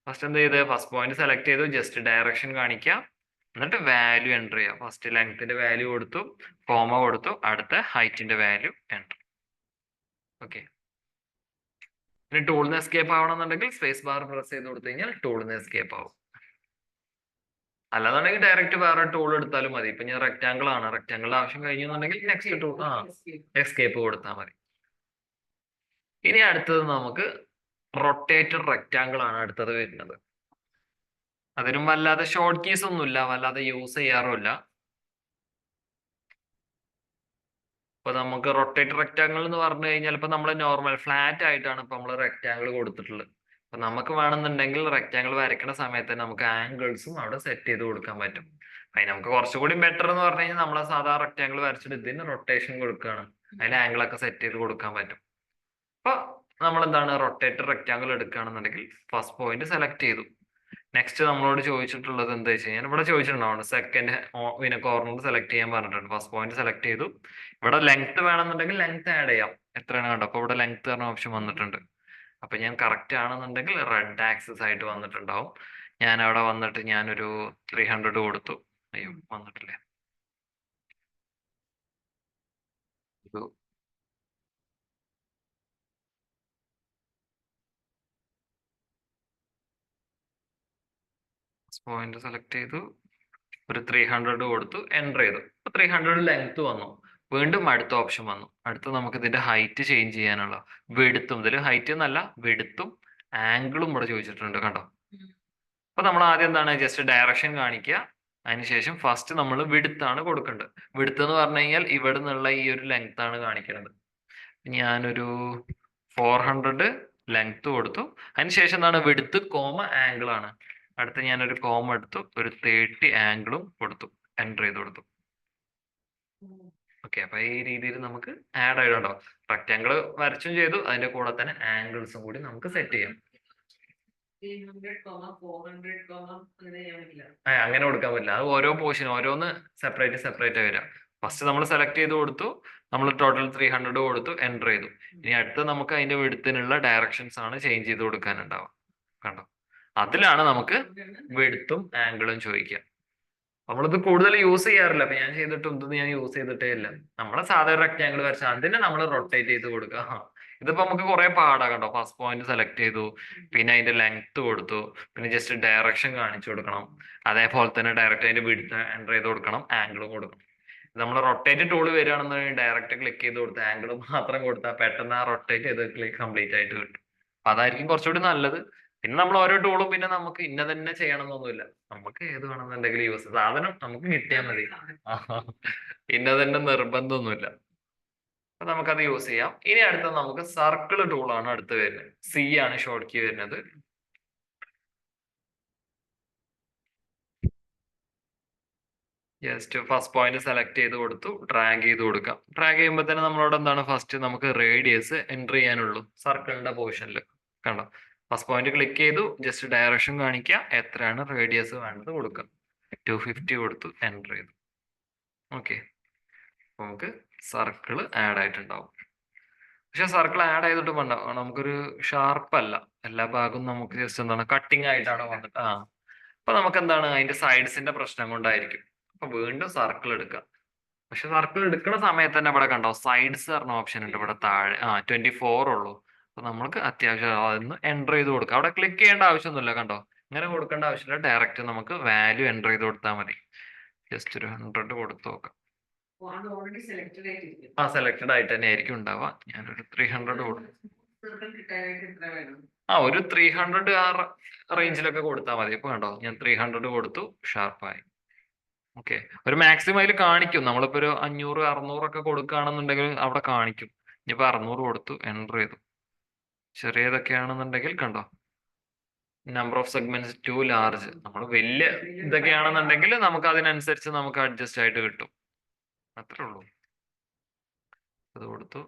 ഫസ്റ്റ് എന്ത് ചെയ്ത് ഫസ്റ്റ് പോയിന്റ് സെലക്ട് ചെയ്തു, ജസ്റ്റ് ഡയറക്ഷൻ കാണിക്കാം, എന്നിട്ട് വാല്യൂ എൻ്റർ ചെയ്യാം. ഫസ്റ്റ് ലെങ്ത്തിന്റെ വാല്യൂ കൊടുത്തു, കോമ കൊടുത്തു, അടുത്ത ഹൈറ്റിന്റെ വാല്യൂ എൻ്റർ. ഓക്കെ, ഇനി ടൂളിന് എസ്കേപ്പ് ആവണമെന്നുണ്ടെങ്കിൽ സ്പേസ് ബാർ പ്രസ് ചെയ്ത് കൊടുത്തു കഴിഞ്ഞാൽ ടൂളിന് എസ്കേപ്പ് ആവും. അല്ലാന്നുണ്ടെങ്കിൽ ഡയറക്റ്റ് വേറെ ടൂൾ എടുത്താലും മതി. ഇപ്പൊ ഞാൻ റെക്റ്റാങ്കിൾ ആണ്, റെക്റ്റാങ്കിളിന്റെ ആവശ്യം കഴിഞ്ഞുണ്ടെങ്കിൽ നെക്സ്റ്റ് ടൂൾ എസ്കേപ്പ് കൊടുത്താൽ മതി. ഇനി അടുത്തത് നമുക്ക് റൊട്ടേറ്റഡ് റെക്റ്റാങ്കിൾ ആണ് അടുത്തത് വരുന്നത്. അതിനും വല്ലാതെ ഷോർട്ട് കീസ് ഒന്നുമില്ല, വല്ലാതെ യൂസ് ചെയ്യാറുമില്ല. ഇപ്പൊ നമുക്ക് റൊട്ടേറ്റഡ് റെക്റ്റാങ്കിൾ എന്ന് പറഞ്ഞു കഴിഞ്ഞാൽ ഇപ്പൊ നമ്മൾ നോർമൽ ഫ്ലാറ്റ് ആയിട്ടാണ് ഇപ്പൊ നമ്മൾ റെക്റ്റാങ്കിൾ കൊടുത്തിട്ടുള്ളത്. അപ്പൊ നമുക്ക് വേണമെന്നുണ്ടെങ്കിൽ റെക്റ്റാങ്കിൾ വരയ്ക്കുന്ന സമയത്ത് നമുക്ക് ആംഗിൾസും അവിടെ സെറ്റ് ചെയ്ത് കൊടുക്കാൻ പറ്റും. അതിന് നമുക്ക് കുറച്ചുകൂടി ബെറ്റർ എന്ന് പറഞ്ഞു കഴിഞ്ഞാൽ നമ്മളെ സാധാ റെക്റ്റാങ്കിൾ വരച്ചിട്ട് ഇതിന് റൊട്ടേഷൻ കൊടുക്കുകയാണ്, അതിന് ആംഗിൾ ഒക്കെ സെറ്റ് ചെയ്ത് കൊടുക്കാൻ പറ്റും. അപ്പൊ നമ്മൾ എന്താണ് റൊട്ടേറ്റഡ് റെക്റ്റാങ്കിൾ എടുക്കുകയാണെന്നുണ്ടെങ്കിൽ ഫസ്റ്റ് പോയിന്റ് സെലക്ട് ചെയ്തു, നെക്സ്റ്റ് നമ്മളോട് ചോദിച്ചിട്ടുള്ളത് എന്താ വെച്ച് കഴിഞ്ഞാൽ ഇവിടെ ചോദിച്ചിട്ടുണ്ടാവും സെക്കൻഡ് പിന്നെ കോർണർ സെലക്ട് ചെയ്യാൻ പറഞ്ഞിട്ടുണ്ട്. ഫസ്റ്റ് പോയിന്റ് സെലക്ട് ചെയ്തു. ഇവിടെ ലെങ്ത് വേണമെന്നുണ്ടെങ്കിൽ ലെങ്ത് ആഡ് ചെയ്യാം. എത്രയാണ് കണ്ടോ? അപ്പൊ ഇവിടെ ലെങ്ത് പറഞ്ഞ ഓപ്ഷൻ വന്നിട്ടുണ്ട്. അപ്പൊ ഞാൻ കറക്റ്റ് ആണെന്നുണ്ടെങ്കിൽ റെഡ് ആക്സിസ് ആയിട്ട് വന്നിട്ടുണ്ടാവും. ഞാൻ അവിടെ വന്നിട്ട് ഞാനൊരു 300 കൊടുത്തു. അയ്യോ വന്നിട്ടില്ലേ? ഇത് പോയിന്റ് സെലക്ട് ചെയ്തു, ഒരു 300 കൊടുത്തു, എൻ്റർ ചെയ്തു. 300 ലെങ്ത് വന്നു. വീണ്ടും അടുത്ത ഓപ്ഷൻ വന്നു. അടുത്ത് നമുക്ക് ഇതിന്റെ ഹൈറ്റ് ചേഞ്ച് ചെയ്യാനുള്ള വെടുത്തും, ഇതിൽ ഹൈറ്റ് എന്നല്ല വെടുത്തും ആംഗിളും ഇവിടെ ചോദിച്ചിട്ടുണ്ട് കണ്ടോ. അപ്പൊ നമ്മൾ ആദ്യം എന്താണ് ജസ്റ്റ് ഡയറക്ഷൻ കാണിക്കുക. അതിനുശേഷം ഫസ്റ്റ് നമ്മൾ വിടുത്താണ് കൊടുക്കേണ്ടത്. വിടുത്ത് എന്ന് പറഞ്ഞു കഴിഞ്ഞാൽ ഇവിടെ നിന്നുള്ള ഈ ഒരു ലെങ്ത് ആണ് കാണിക്കുന്നത്. ഞാനൊരു 400 ലെങ്ത് കൊടുത്തു. അതിനുശേഷം എന്താണ് വിടുത്ത് കോമ ആംഗിൾ ആണ്. അടുത്ത് ഞാനൊരു കോമ എടുത്തു, ഒരു 30 ആംഗിളും കൊടുത്തു, എൻ്റർ ചെയ്ത് കൊടുത്തു. ഓക്കെ, അപ്പൊ ഈ രീതിയിൽ നമുക്ക് ആഡ് ആയിട്ടുണ്ടോ. റെക്ടാങ്കിൾ വരച്ചും ചെയ്തു, അതിന്റെ കൂടെ തന്നെ ആംഗിൾസും കൂടി നമുക്ക് സെറ്റ് ചെയ്യാം. അങ്ങനെ കൊടുക്കാൻ പറ്റില്ല. അത് ഓരോ പോർഷൻ ഓരോന്ന് സെപ്പറേറ്റ് സെപ്പറേറ്റ് വരാം. ഫസ്റ്റ് നമ്മൾ സെലക്ട് ചെയ്ത് കൊടുത്തു, നമ്മൾ ടോട്ടൽ 300 കൊടുത്തു, എൻ്റർ ചെയ്തു. ഇനി അടുത്ത് നമുക്ക് അതിന്റെ വിടുത്തിനുള്ള ഡയറക്ഷൻസ് ആണ് ചേഞ്ച് ചെയ്ത് കൊടുക്കാനുണ്ടാവുക. കണ്ടോ, അതിലാണ് നമുക്ക് വിടുത്തും ആംഗിളും ചോദിക്കുക. നമ്മളിത് കൂടുതൽ യൂസ് ചെയ്യാറില്ല. അപ്പൊ ഞാൻ ചെയ്തിട്ട് ഇതൊന്നും ഞാൻ യൂസ് ചെയ്തിട്ടേ ഇല്ല. നമ്മളെ സാധാരണ റെക്ടാങ്കിൾ വരച്ച അതിനെ നമ്മൾ റൊട്ടേറ്റ് ചെയ്ത് കൊടുക്കുക. ഇതിപ്പോ നമുക്ക് കുറെ പാടാ കണ്ടോ. ഫസ്റ്റ് പോയിന്റ് സെലക്ട് ചെയ്തു, പിന്നെ അതിന്റെ ലെങ്ത് കൊടുത്തു, പിന്നെ ജസ്റ്റ് ഡയറക്ഷൻ കാണിച്ചു കൊടുക്കണം. അതേപോലെ തന്നെ ഡയറക്റ്റ് അതിന്റെ വിഡ്ത്ത് എൻ്റർ ചെയ്ത് കൊടുക്കണം, ആംഗിളും കൊടുക്കണം. നമ്മൾ റൊട്ടേറ്റ് ടൂൾ വരികയാണെന്നുണ്ടെങ്കിൽ ഡയറക്റ്റ് ക്ലിക്ക് ചെയ്ത് കൊടുത്ത് ആംഗിൾ മാത്രം കൊടുത്താൽ പെട്ടെന്ന് ആ റൊട്ടേറ്റ് ചെയ്ത് ക്ലിക്ക് കംപ്ലീറ്റ് ആയിട്ട് കിട്ടും. അതായിരിക്കും കുറച്ചുകൂടി നല്ലത്. പിന്നെ നമ്മൾ ഓരോ ടൂളും പിന്നെ നമുക്ക് ഇന്ന തന്നെ ചെയ്യണം എന്നൊന്നുമില്ല. നമുക്ക് ഏത് വേണമെന്നുണ്ടെങ്കിൽ യൂസ് സാധനം നമുക്ക് കിട്ടിയാൽ മതി. ഇന്ന തന്നെ നിർബന്ധമൊന്നുമില്ല. അപ്പൊ നമുക്കത് യൂസ് ചെയ്യാം. ഇനി അടുത്ത നമുക്ക് സർക്കിൾ ടൂളാണ് അടുത്ത് വരുന്നത്. സി ആണ് ഷോർട്ട് കീ വരുന്നത്. ജസ്റ്റ് ഫസ്റ്റ് പോയിന്റ് സെലക്ട് ചെയ്ത് കൊടുത്തു, ഡ്രാഗ് ചെയ്ത് കൊടുക്കാം. ഡ്രാഗ് ചെയ്യുമ്പോൾ തന്നെ നമ്മളോട് എന്താണ് ഫസ്റ്റ് നമുക്ക് റേഡിയസ് എൻ്റർ ചെയ്യാനുള്ളൂ സർക്കിളിന്റെ പോർഷനിൽ. കണ്ടോ, ഫസ്റ്റ് പോയിന്റ് ക്ലിക്ക് ചെയ്തു, ജസ്റ്റ് ഡയറക്ഷൻ കാണിക്കുക, എത്രയാണ് റേഡിയസ് വേണ്ടത് കൊടുക്കുക. 250 കൊടുത്തു, എൻ്റർ ചെയ്തു. ഓക്കെ, നമുക്ക് സർക്കിൾ ആഡ് ആയിട്ടുണ്ടാവും. പക്ഷെ സർക്കിൾ ആഡ് ചെയ്തിട്ട് നമുക്കൊരു ഷാർപ്പ് അല്ല. എല്ലാ ഭാഗവും നമുക്ക് ജസ്റ്റ് എന്താണ് കട്ടിങ് ആയിട്ടാണ് വന്നിട്ട്. അപ്പൊ നമുക്ക് എന്താണ് അതിന്റെ സൈഡ്സിന്റെ പ്രശ്നം കൊണ്ടായിരിക്കും. അപ്പൊ വീണ്ടും സർക്കിൾ എടുക്കുക. പക്ഷെ സർക്കിൾ എടുക്കുന്ന സമയത്ത് തന്നെ ഇവിടെ കണ്ടോ സൈഡ്സ് പറഞ്ഞ ഓപ്ഷൻ ഉണ്ട് ഇവിടെ താഴെ. 24 ഉള്ളൂ. അപ്പൊ നമുക്ക് അത്യാവശ്യം അതൊന്ന് എൻ്റർ ചെയ്ത് കൊടുക്കാം. അവിടെ ക്ലിക്ക് ചെയ്യേണ്ട ആവശ്യമൊന്നുമില്ല. കണ്ടോ, ഇങ്ങനെ കൊടുക്കേണ്ട ആവശ്യമില്ല. ഡയറക്റ്റ് നമുക്ക് വാല്യൂ എൻ്റർ ചെയ്ത് കൊടുത്താൽ മതി. ജസ്റ്റ് ഒരു 100 കൊടുത്തു നോക്കാം. സെലക്ടഡ് ആയിട്ട് തന്നെ ആയിരിക്കും ഉണ്ടാവുക. ഞാനൊരു 300 കൊടുക്കും. ഒരു 300 ആ റേഞ്ചിലൊക്കെ കൊടുത്താൽ മതി. ഇപ്പൊ കണ്ടോ, ഞാൻ 300 കൊടുത്തു, ഷാർപ്പായി. ഓക്കെ, ഒരു മാക്സിമം അതിൽ കാണിക്കും. നമ്മളിപ്പോ ഒരു 500 600 ഒക്കെ കൊടുക്കുകയാണെന്നുണ്ടെങ്കിൽ അവിടെ കാണിക്കും. ഇനിയിപ്പോ 600 കൊടുത്തു, എൻ്റർ ചെയ്തു. ചെറിയതൊക്കെ ആണെന്നുണ്ടെങ്കിൽ കണ്ടോ, number of segments too large. നമ്മൾ വലിയ ഇതൊക്കെ ആണെന്നുണ്ടെങ്കിൽ നമുക്ക് അതിനനുസരിച്ച് നമുക്ക് അഡ്ജസ്റ്റ് ആയിട്ട് കിട്ടും. അത്രേ ഉള്ളൂ. അത് കൊടുത്തു,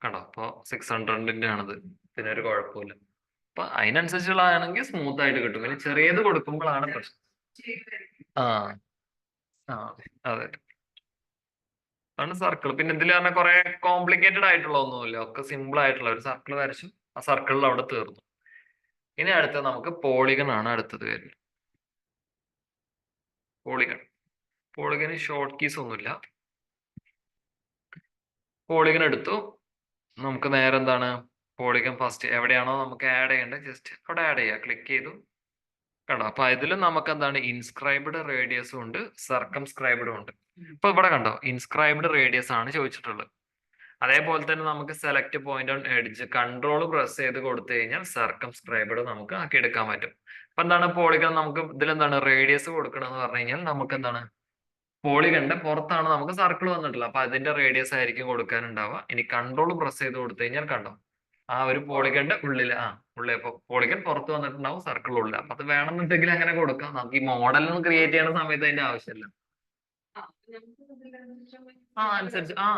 കണ്ടോ, അപ്പൊ 600ന്റെ ആണത്. പിന്നെ ഒരു കുഴപ്പമില്ല. അപ്പൊ അതിനനുസരിച്ചുള്ളതാണെങ്കിൽ സ്മൂത്ത് ആയിട്ട് കിട്ടും. പിന്നെ ചെറിയത് കൊടുക്കുമ്പോഴാണ് പ്രശ്നം. ആ അതെ, അതാണ് സർക്കിൾ. പിന്നെ ഇതിൽ പറഞ്ഞാൽ കുറെ കോംപ്ലിക്കേറ്റഡ് ആയിട്ടുള്ള ഒന്നുമില്ല. ഒക്കെ സിമ്പിൾ ആയിട്ടുള്ള ഒരു സർക്കിൾ വരച്ചു, ആ സർക്കിളിൽ അവിടെ തീർന്നു. ഇനി അടുത്തത് നമുക്ക് പോളിഗൺ ആണ് അടുത്തത് വരുന്നത്. പോളിഗന് ഷോർട്ട് കീസ് ഒന്നുമില്ല. പോളിഗൺ എടുത്തു, നമുക്ക് നേരെ എന്താണ് പോളിഗൺ ഫസ്റ്റ് എവിടെയാണോ നമുക്ക് ആഡ് ചെയ്യേണ്ടത് ജസ്റ്റ് അവിടെ ആഡ് ചെയ്യുക. ക്ലിക്ക് ചെയ്തു, കണ്ടോ. അപ്പൊ ഇതിലും നമുക്ക് എന്താണ് ഇൻസ്ക്രൈബ്ഡ് റേഡിയസും ഉണ്ട്, സർക്കംസ്ക്രൈബ്ഡും ഉണ്ട്. ഇപ്പൊ ഇവിടെ കണ്ടോ ഇൻസ്ക്രൈബ്ഡ് റേഡിയസ് ആണ് ചോദിച്ചിട്ടുള്ളത്. അതേപോലെ തന്നെ നമുക്ക് select point on edge control press ചെയ്ത് കൊടുത്തു കഴിഞ്ഞാൽ സർക്കംസ്ക്രൈബ്ഡ് നമുക്ക് ആക്കി എടുക്കാൻ പറ്റും. അപ്പൊ എന്താണ് പോളിഗൺ നമുക്ക് ഇതിലെന്താണ് റേഡിയസ് കൊടുക്കണമെന്ന് പറഞ്ഞു കഴിഞ്ഞാൽ നമുക്ക് എന്താണ് പോളിഗണിന്റെ പുറത്താണ് നമുക്ക് സർക്കിൾ വന്നിട്ടുള്ളത്. അപ്പൊ അതിന്റെ റേഡിയസ് ആയിരിക്കും കൊടുക്കാനുണ്ടാവുക. ഇനി കൺട്രോൾ പ്രസ് ചെയ്ത് കൊടുത്തു കഴിഞ്ഞാൽ കണ്ടോ ആ ഒരു പോളിഗണിന്റെ ഉള്ളില് ഉള്ളിൽ ഇപ്പൊ പോളിഗൺ പുറത്ത് വന്നിട്ടുണ്ടാവും, സർക്കിൾ ഉള്ളിൽ. അപ്പൊ അത് വേണമെന്നുണ്ടെങ്കിൽ അങ്ങനെ കൊടുക്കാം. നമുക്ക് ഈ മോഡൽ ഒന്നും ക്രിയേറ്റ് ചെയ്യുന്ന സമയത്ത് അതിന്റെ ആവശ്യമില്ല.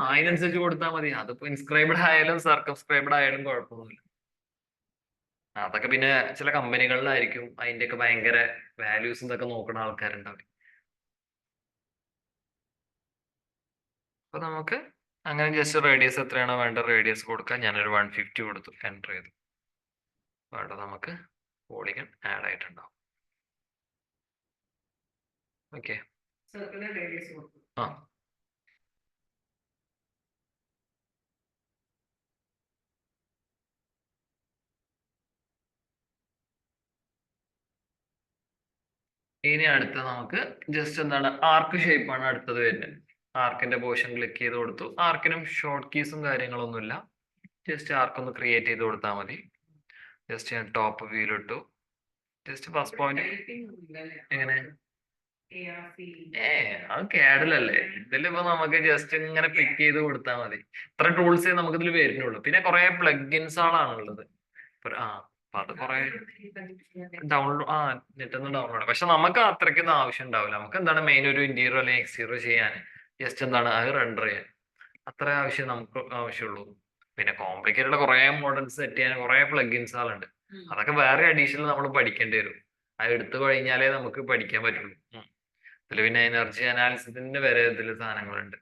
അതിനനുസരിച്ച് കൊടുത്താൽ മതി. അതിപ്പോ ഇൻസ്ക്രൈബ്ഡ് ആയാലും സർക്കംസ്ക്രൈബ്ഡ് ആയാലും കുഴപ്പമൊന്നുമില്ല. അതൊക്കെ പിന്നെ ചില കമ്പനികളിലായിരിക്കും അതിന്റെയൊക്കെ ഭയങ്കര വാല്യൂസ് ഇതൊക്കെ നോക്കുന്ന ആൾക്കാരുണ്ടാവും. അപ്പൊ നമുക്ക് അങ്ങനെ ജസ്റ്റ് റേഡിയസ് എത്രയാണോ വേണ്ട റേഡിയസ് കൊടുക്കാം. ഞാനൊരു 150 കൊടുത്തു, എൻ്റർ ചെയ്തു. വേണ്ട നമുക്ക് പോളിഗൺ ആഡ് ആയിട്ടുണ്ടാവും. ഓക്കെ, ആ ഇനി അടുത്ത നമുക്ക് ജസ്റ്റ് എന്താണ് ആർക്ക് ഷേപ്പ് ആണ് അടുത്തത് വരുന്നത്. ആർക്കിന്റെ പോർഷൻ ക്ലിക്ക് ചെയ്ത് കൊടുത്തു. ആർക്കിനും ഷോർട്ട് കീസും കാര്യങ്ങളൊന്നുമില്ല. ജസ്റ്റ് ആർക്ക് ഒന്ന് ക്രിയേറ്റ് ചെയ്ത് കൊടുത്താൽ മതി. ജസ്റ്റ് ഞാൻ ടോപ്പ് വ്യൂയിലിട്ടു. ജസ്റ്റ് ഫസ്റ്റ് പോയിന്റ് എങ്ങനെ അത് കാഡിലല്ലേ. ഇതിലിപ്പോ നമുക്ക് ജസ്റ്റ് ഇങ്ങനെ പിക്ക് ചെയ്ത് കൊടുത്താൽ മതി. ഇത്ര ടൂൾസേ നമുക്ക് ഇതിൽ വരുന്നുള്ളൂ. പിന്നെ കുറെ പ്ലഗിൻസ് ആണുള്ളത്. ആ അപ്പൊ അത് കുറെ ഡൗൺലോഡ് നെറ്റ് ഡൗൺലോഡ്. പക്ഷെ നമുക്ക് അത്രയ്ക്കൊന്നും ആവശ്യം ഉണ്ടാവില്ല. നമുക്ക് എന്താണ് മെയിൻ ഒരു ഇന്റീരിയർ അല്ലെങ്കിൽ എക്സ്റ്റീരിയർ ചെയ്യാൻ ജസ്റ്റ് എന്താണ് അത് റെൻഡർ ചെയ്യാൻ അത്ര ആവശ്യം നമുക്ക് ആവശ്യമുള്ളൂ. പിന്നെ കോംപ്ലിക്കേറ്റഡ് കുറെ മോഡൽസ് സെറ്റ് ചെയ്യാൻ കുറെ പ്ലഗിൻസുകളുണ്ട്. അതൊക്കെ വേറെ അഡീഷണൽ നമ്മൾ പഠിക്കേണ്ടി വരും. അത് എടുത്തു കഴിഞ്ഞാലേ നമുക്ക് പഠിക്കാൻ പറ്റുള്ളൂ. ഇതിൽ പിന്നെ എനർജി അനാലിസിന്റെ വരെ ഇതിൽ സാധനങ്ങളുണ്ട്.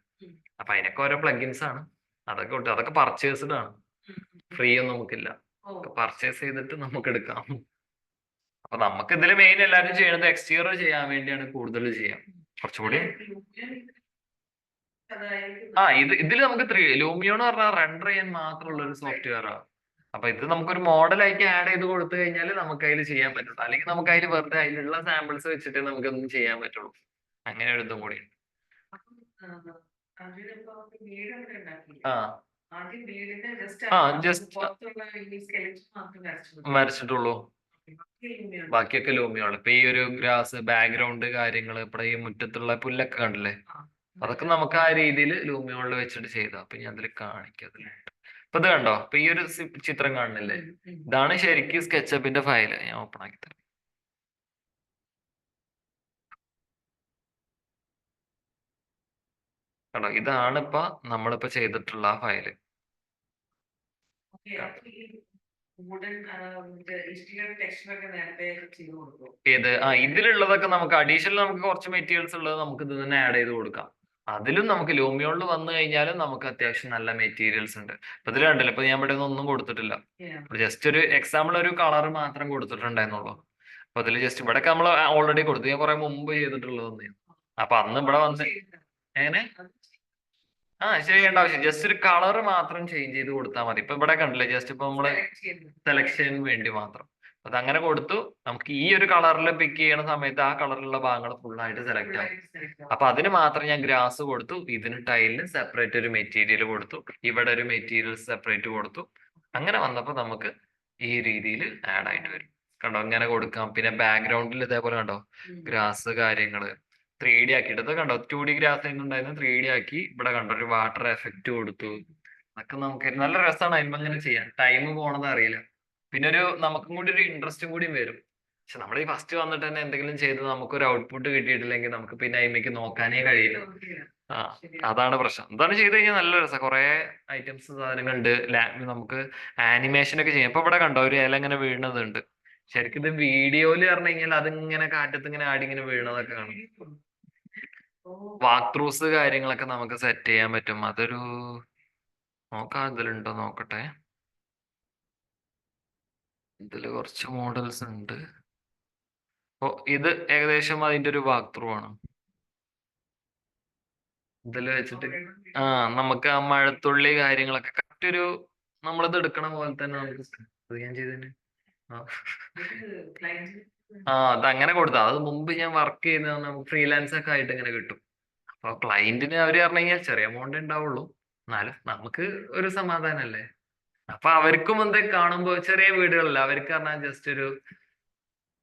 അപ്പൊ അതിനൊക്കെ ഓരോ പ്ലഗിൻസ് ആണ്. അതൊക്കെ പർച്ചേസ്ഡ് ആണ്, ഫ്രീ ഒന്നും നമുക്കില്ല. പർച്ചേസ് ചെയ്തിട്ട് നമുക്ക് എടുക്കാം. അപ്പൊ നമുക്ക് ഇതിൽ മെയിൻ എല്ലാവരും ചെയ്യുന്നത് എക്സ്റ്റീരിയർ ചെയ്യാൻ വേണ്ടിയാണ് കൂടുതൽ ചെയ്യാം. കുറച്ചുകൂടി ഇതിൽ നമുക്ക് ലൂമിയോ എന്ന് പറഞ്ഞാൽ റെൻഡർ ചെയ്യാൻ മാത്രമുള്ള ഒരു സോഫ്റ്റ്വെയർ ആണ്. അപ്പൊ ഇത് നമുക്കൊരു മോഡലായിട്ട് ആഡ് ചെയ്ത് കൊടുത്തു കഴിഞ്ഞാൽ നമുക്ക് അതിൽ ചെയ്യാൻ പറ്റുള്ളൂ. അല്ലെങ്കിൽ നമുക്ക് അതിൽ വെറുതെ അതിലുള്ള സാമ്പിൾസ് വെച്ചിട്ട് നമുക്കൊന്നും ചെയ്യാൻ പറ്റുള്ളൂ. അങ്ങനെ ഒരു ഇതും കൂടി വരച്ചിട്ടുള്ളൂ. ബാക്കിയൊക്കെ ലൂമിയാണ്. ഇപ്പൊ ഈ ഒരു ഗ്രാസ് ബാക്ക്ഗ്രൗണ്ട് കാര്യങ്ങള് ഇവിടെ ഈ മുറ്റത്തുള്ള പുല്ലൊക്കെ കണ്ടില്ലേ, അതൊക്കെ നമുക്ക് ആ രീതിയിൽ ലൂമിയോണിൽ വെച്ചിട്ട് ചെയ്താ. അപ്പൊ ഞാൻ അതിൽ കാണിക്കത്തില്ല. ഇപ്പൊ ഇത് കണ്ടോ, ഇപ്പൊ ഈ ഒരു ചിത്രം കാണുന്നില്ലേ, ഇതാണ് ശരിക്കും സ്കെച്ചപ്പിന്റെ ഫയല്. ഞാൻ ഓപ്പൺ ആക്കി തരാം. കണ്ടോ, ഇതാണ് ഇപ്പൊ നമ്മളിപ്പോ ചെയ്തിട്ടുള്ള ആ ഫയല്. ഏത് ഇതിലുള്ളതൊക്കെ നമുക്ക് അഡീഷണൽ നമുക്ക് കുറച്ച് മെറ്റീരിയൽസ് ഉള്ളത് നമുക്ക് ഇത് തന്നെ ആഡ് ചെയ്ത് കൊടുക്കാം. അതിലും നമുക്ക് ലൂമിയോണിൽ വന്നു കഴിഞ്ഞാലും നമുക്ക് അത്യാവശ്യം നല്ല മെറ്റീരിയൽസ് ഉണ്ട്. ഇപ്പൊ ഇതിൽ കണ്ടില്ല, ഇപ്പൊ ഞാൻ ഇവിടെ ഒന്നും കൊടുത്തിട്ടില്ല. ജസ്റ്റ് ഒരു എക്സാമ്പിൾ ഒരു കളർ മാത്രം കൊടുത്തിട്ടുണ്ടായിരുന്നുള്ളൂ. അപ്പൊ അതിൽ ജസ്റ്റ് ഇവിടെ നമ്മൾ ഓൾറെഡി കൊടുത്തു. ഞാൻ കുറെ മുമ്പ് ചെയ്തിട്ടുള്ളത്. അപ്പൊ അന്ന് ഇവിടെ വന്ന് എങ്ങനെ ചെയ്യേണ്ട ആവശ്യം ജസ്റ്റ് ഒരു കളർ മാത്രം ചേഞ്ച് ചെയ്ത് കൊടുത്താൽ മതി. ഇപ്പൊ ഇവിടെ കണ്ടില്ലേ, ജസ്റ്റ് ഇപ്പൊ നമ്മള് സെലക്ഷന് വേണ്ടി മാത്രം അത് അങ്ങനെ കൊടുത്തു. നമുക്ക് ഈ ഒരു കളറിൽ പിക്ക് ചെയ്യണ സമയത്ത് ആ കളറിലുള്ള ഭാഗങ്ങൾ ഫുൾ ആയിട്ട് സെലക്ട് ആവും. അപ്പൊ അതിന് മാത്രം ഞാൻ ഗ്രാസ് കൊടുത്തു. ഇതിന് ടൈലിന് സെപ്പറേറ്റ് ഒരു മെറ്റീരിയൽ കൊടുത്തു. ഇവിടെ ഒരു മെറ്റീരിയൽ സെപ്പറേറ്റ് കൊടുത്തു. അങ്ങനെ വന്നപ്പോ നമുക്ക് ഈ രീതിയിൽ ആഡ് ആയിട്ട് വരും. കണ്ടോ, ഇങ്ങനെ കൊടുക്കാം. പിന്നെ ബാക്ക്ഗ്രൗണ്ടിൽ ഇതേപോലെ കണ്ടോ ഗ്രാസ് കാര്യങ്ങള് 3D ആക്കിയിട്ട്. ഇത് കണ്ടോ 2D ഗ്രാസ് ഉണ്ടായിരുന്നു, 3D ആക്കി. ഇവിടെ കണ്ടോ ഒരു വാട്ടർ എഫക്റ്റ് കൊടുത്തു. അതൊക്കെ നമുക്ക് നല്ല രസമാണ് അതിന് അങ്ങനെ ചെയ്യാൻ. ടൈം പോണത് അറിയില്ല. പിന്നെ നമുക്കും കൂടി ഒരു ഇൻട്രസ്റ്റും കൂടി വരും. പക്ഷെ നമ്മൾ ഈ ഫസ്റ്റ് വന്നിട്ട് തന്നെ എന്തെങ്കിലും ചെയ്ത് നമുക്കൊരു ഔട്ട്പുട്ട് കിട്ടിയിട്ടില്ലെങ്കിൽ നമുക്ക് പിന്നെ അതിലേക്ക് നോക്കാനേ കഴിയില്ല. അതാണ് പ്രശ്നം. എന്താണ് ചെയ്ത് കഴിഞ്ഞാൽ നല്ല രസം. കുറെ ഐറ്റംസ് സാധനങ്ങളുണ്ട്. നമുക്ക് ആനിമേഷൻ ഒക്കെ ചെയ്യാം. ഇപ്പൊ ഇവിടെ കണ്ടോ ഒരു ഇല ഇങ്ങനെ വീഴുന്നതുണ്ട്. ശരിക്കും ഇത് വീഡിയോയില് പറഞ്ഞു കഴിഞ്ഞാൽ അതിങ്ങനെ കാറ്റത്ത് ഇങ്ങനെ ആടി ഇങ്ങനെ വീഴുന്നതൊക്കെ കാണും. വാക്ക് ത്രൂസ് കാര്യങ്ങളൊക്കെ നമുക്ക് സെറ്റ് ചെയ്യാൻ പറ്റും. അതൊരു നോക്കാം, ഇതിലുണ്ടോ നോക്കട്ടെ. ഇതില് കുറച്ച് മോഡൽസ് ഉണ്ട്. ഇത് ഏകദേശം അതിന്റെ ഒരു വാക്ക് ത്രൂ ആണ്. ഇതിൽ വെച്ചിട്ട് നമുക്ക് ആ മഴത്തുള്ളി കാര്യങ്ങളൊക്കെ കറക്റ്റ് ഒരു നമ്മളിത് എടുക്കണ പോലെ തന്നെ നമുക്ക് ഞാൻ ചെയ്തതിന് അതങ്ങനെ കൊടുത്താ. അത് മുമ്പ് ഞാൻ വർക്ക് ചെയ്യുന്ന നമുക്ക് ഫ്രീലാൻസ് ഒക്കെ ആയിട്ട് ഇങ്ങനെ കിട്ടും. അപ്പൊ ക്ലയന്റിന് അവര് പറഞ്ഞു കഴിഞ്ഞാൽ ചെറിയ എമൗണ്ട് ഉണ്ടാവുള്ളൂ, എന്നാലും നമുക്ക് ഒരു സമാധാനല്ലേ. അപ്പൊ അവർക്കും കാണുമ്പോ ചെറിയ വീടുകളല്ല അവർക്ക് പറഞ്ഞാൽ ജസ്റ്റ് ഒരു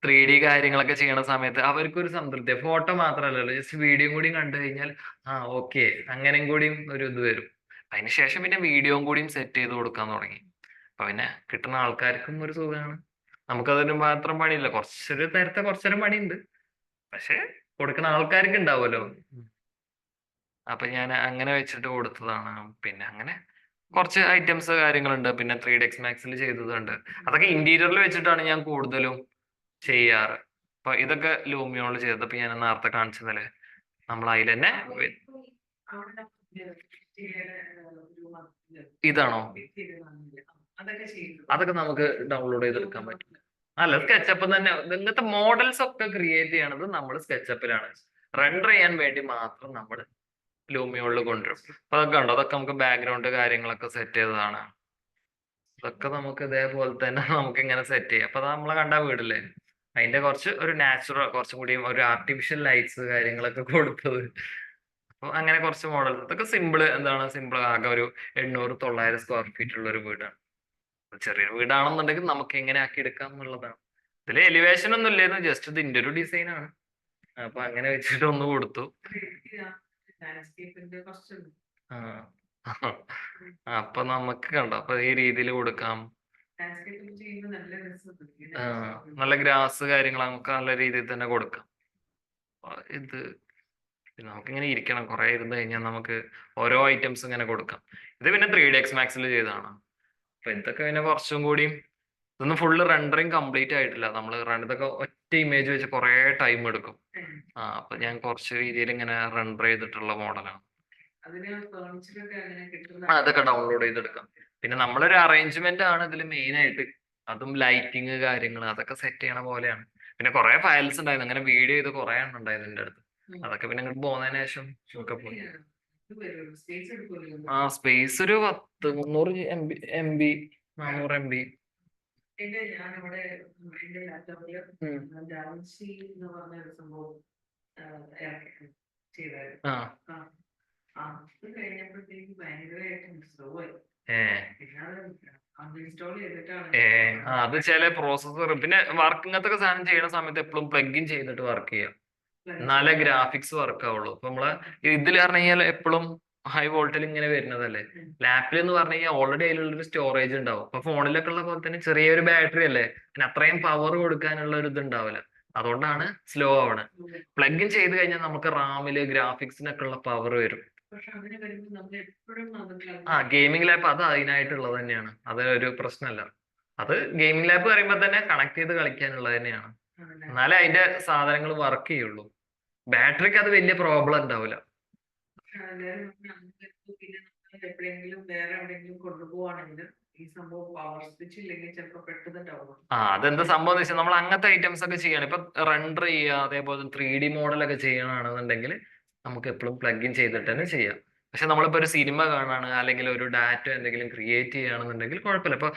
3D കാര്യങ്ങളൊക്കെ ചെയ്യണ സമയത്ത് അവർക്കൊരു സംതൃപ്തി. ഫോട്ടോ മാത്രമല്ലല്ലോ, ജസ്റ്റ് വീഡിയോ കൂടി കണ്ടു കഴിഞ്ഞാൽ ഓക്കെ അങ്ങനെയും കൂടിയും ഒരു ഇത് വരും. അതിനുശേഷം പിന്നെ വീഡിയോയും കൂടിയും സെറ്റ് ചെയ്ത് കൊടുക്കാൻ തുടങ്ങി. അപ്പൊ പിന്നെ കിട്ടുന്ന ആൾക്കാർക്കും ഒരു സുഖമാണ്. നമുക്കതിന് മാത്രം പണിയില്ല. കുറച്ചൊരു പണിയുണ്ട്, പക്ഷെ കൊടുക്കുന്ന ആൾക്കാർക്ക് ഉണ്ടാവുമല്ലോ. അപ്പൊ ഞാൻ അങ്ങനെ വെച്ചിട്ട് കൊടുത്തതാണ്. പിന്നെ അങ്ങനെ കുറച്ച് ഐറ്റംസ് കാര്യങ്ങളുണ്ട്. പിന്നെ 3DX Maxൽ ചെയ്തതുണ്ട്. അതൊക്കെ ഇന്റീരിയറിൽ വെച്ചിട്ടാണ് ഞാൻ കൂടുതലും ചെയ്യാറ്. അപ്പൊ ഇതൊക്കെ ലൂമിയോണിൽ ചെയ്തത്. ഇപ്പൊ ഞാൻ നേരത്തെ കാണിച്ചതല്ലേ, നമ്മൾ അതിൽ തന്നെ ഇതാണോ? അതൊക്കെ നമുക്ക് ഡൗൺലോഡ് ചെയ്തെടുക്കാൻ പറ്റും. അല്ല, സ്കെച്ചപ്പ് തന്നെ. ഇങ്ങനത്തെ മോഡൽസ് ഒക്കെ ക്രിയേറ്റ് ചെയ്യണത് നമ്മൾ സ്കെച്ചപ്പിലാണ്. റെൻഡർ ചെയ്യാൻ വേണ്ടി മാത്രം നമ്മൾ ലൂമിയോണിൽ കൊണ്ടുവരും. അപ്പൊ അതൊക്കെ ഉണ്ടോ? അതൊക്കെ നമുക്ക് ബാക്ക്ഗ്രൗണ്ട് കാര്യങ്ങളൊക്കെ സെറ്റ് ചെയ്തതാണ്. അതൊക്കെ നമുക്ക് ഇതേപോലെ തന്നെ നമുക്ക് ഇങ്ങനെ സെറ്റ് ചെയ്യാം. അപ്പൊ നമ്മളെ കണ്ട വീടില്ലേ, അതിന്റെ കുറച്ച് ഒരു നാച്ചുറൽ, കുറച്ചും കൂടി ഒരു ആർട്ടിഫിഷ്യൽ ലൈറ്റ്സ് കാര്യങ്ങളൊക്കെ കൊടുത്തത്. അപ്പൊ അങ്ങനെ കുറച്ച് മോഡൽസ്. ഇതൊക്കെ സിമ്പിൾ, എന്താണ് സിമ്പിൾ, ആകെ ഒരു 800-900 സ്ക്വയർ ഫീറ്റ് ഉള്ള ഒരു വീടാണ്. ചെറിയൊരു വീടാണെന്നുണ്ടെങ്കിൽ നമുക്ക് എങ്ങനെ ആക്കി എടുക്കാം എന്നുള്ളതാണ്. ഇതിൽ എലിവേഷൻ ഒന്നും ഇല്ലായിരുന്നു, ജസ്റ്റ് ഇതിന്റെ ഒരു ഡിസൈൻ ആണ്. അപ്പൊ അങ്ങനെ വെച്ചിട്ട് ഒന്ന് കൊടുത്തു. ആ അപ്പൊ നമുക്ക് കണ്ടോ, അപ്പൊ ഈ രീതിയിൽ കൊടുക്കാം. നല്ല ഗ്രാസ് കാര്യങ്ങൾ നമുക്ക് നല്ല രീതിയിൽ തന്നെ കൊടുക്കാം. ഇത് നമുക്കിങ്ങനെ ഇരിക്കണം, കുറെ ഇരുന്ന് കഴിഞ്ഞാൽ നമുക്ക് ഓരോ ഐറ്റംസ് ഇങ്ങനെ കൊടുക്കാം. ഇത് പിന്നെ 3DX Maxൽ ചെയ്തതാണ്. അപ്പൊ ഇതൊക്കെ പിന്നെ കുറച്ചും കൂടി, ഇതൊന്നും ഫുള്ള് റെൻഡറിങ് കംപ്ലീറ്റ് ആയിട്ടില്ല. നമ്മൾ ഇതൊക്കെ ഒറ്റ ഇമേജ് വെച്ച് കുറെ ടൈം എടുക്കും. അപ്പൊ ഞാൻ കുറച്ച് രീതിയിൽ ഇങ്ങനെ റെൻഡർ ചെയ്തിട്ടുള്ള മോഡലാണ്. അതൊക്കെ ഡൗൺലോഡ് ചെയ്തെടുക്കാം. പിന്നെ നമ്മളൊരു അറേഞ്ച്മെന്റ് ആണ് ഇതിൽ മെയിൻ ആയിട്ട്. അതും ലൈറ്റിങ് കാര്യങ്ങൾ അതൊക്കെ സെറ്റ് ചെയ്യണ പോലെയാണ്. പിന്നെ കുറെ ഫയൽസ് ഉണ്ടായിരുന്നു, അങ്ങനെ വീഡിയോ ചെയ്ത് കുറെ എണ്ണം ഉണ്ടായിരുന്നു എന്റെ അടുത്ത്. അതൊക്കെ പിന്നെ ഇങ്ങോട്ട് പോകുന്നതിന് ശേഷം ഒക്കെ പോയി. സ്പേസ് ഒരു 300 MB 400 MB. അത് ചില പ്രോസസ്സർ, പിന്നെ വർക്ക് ഇങ്ങനത്തെ സാധനം ചെയ്യുന്ന സമയത്ത് എപ്പോഴും പ്ലഗ് ഇൻ ചെയ്തിട്ട് വർക്ക് ചെയ്യാം, എന്നാലേ ഗ്രാഫിക്സ് വർക്ക് ആവുള്ളൂ. ഇപ്പൊ നമ്മള് ഇതിൽ പറഞ്ഞു കഴിഞ്ഞാൽ എപ്പോഴും ഹൈ വോൾട്ടിൽ ഇങ്ങനെ വരുന്നതല്ലേ. ലാപ്പിൽ എന്ന് പറഞ്ഞു കഴിഞ്ഞാൽ ഓൾറെഡി അതിലുള്ളൊരു സ്റ്റോറേജ് ഉണ്ടാവും. അപ്പൊ ഫോണിലൊക്കെ ഉള്ള പോലെ തന്നെ ചെറിയൊരു ബാറ്ററി അല്ലേ, പിന്നെ അത്രയും പവർ കൊടുക്കാനുള്ള ഒരു ഇത് ഉണ്ടാവില്ല. അതുകൊണ്ടാണ് സ്ലോ ആവണത്. പ്ലഗ് ഇൻ ചെയ്ത് കഴിഞ്ഞാൽ നമുക്ക് റാമില് ഗ്രാഫിക്സിനൊക്കെ ഉള്ള പവർ വരും. ഗെയിമിംഗ് ലാപ്പ് അത് അതിനായിട്ടുള്ളത് തന്നെയാണ്, അത് ഒരു പ്രശ്നമല്ല. അത് ഗെയിമിംഗ് ലാപ്പ് പറയുമ്പോ തന്നെ കണക്ട് ചെയ്ത് കളിക്കാനുള്ളത് തന്നെയാണ്, എന്നാലേ അതിന്റെ സാധനങ്ങൾ വർക്ക് ചെയ്യുള്ളൂ. ബാറ്ററിക്ക് അത് വലിയ പ്രോബ്ലം ഉണ്ടാവില്ല. അതെന്താ സംഭവം എന്ന് വെച്ചാൽ നമ്മൾ അങ്ങനത്തെ ഐറ്റംസ് ഒക്കെ ചെയ്യണം. ഇപ്പൊ റെൻഡർ ചെയ്യുക, അതേപോലെ 3D മോഡലൊക്കെ ചെയ്യണമെന്നുണ്ടെങ്കിൽ നമുക്ക് എപ്പോഴും പ്ലഗ് ഇൻ ചെയ്തിട്ട് തന്നെ ചെയ്യാം. പക്ഷെ നമ്മളിപ്പോ ഒരു സിനിമ കാണാണ്, അല്ലെങ്കിൽ ഒരു ഡാറ്റ എന്തെങ്കിലും ക്രിയേറ്റ് ചെയ്യുകയാണെന്നുണ്ടെങ്കിൽ കുഴപ്പമില്ല. ഇപ്പൊ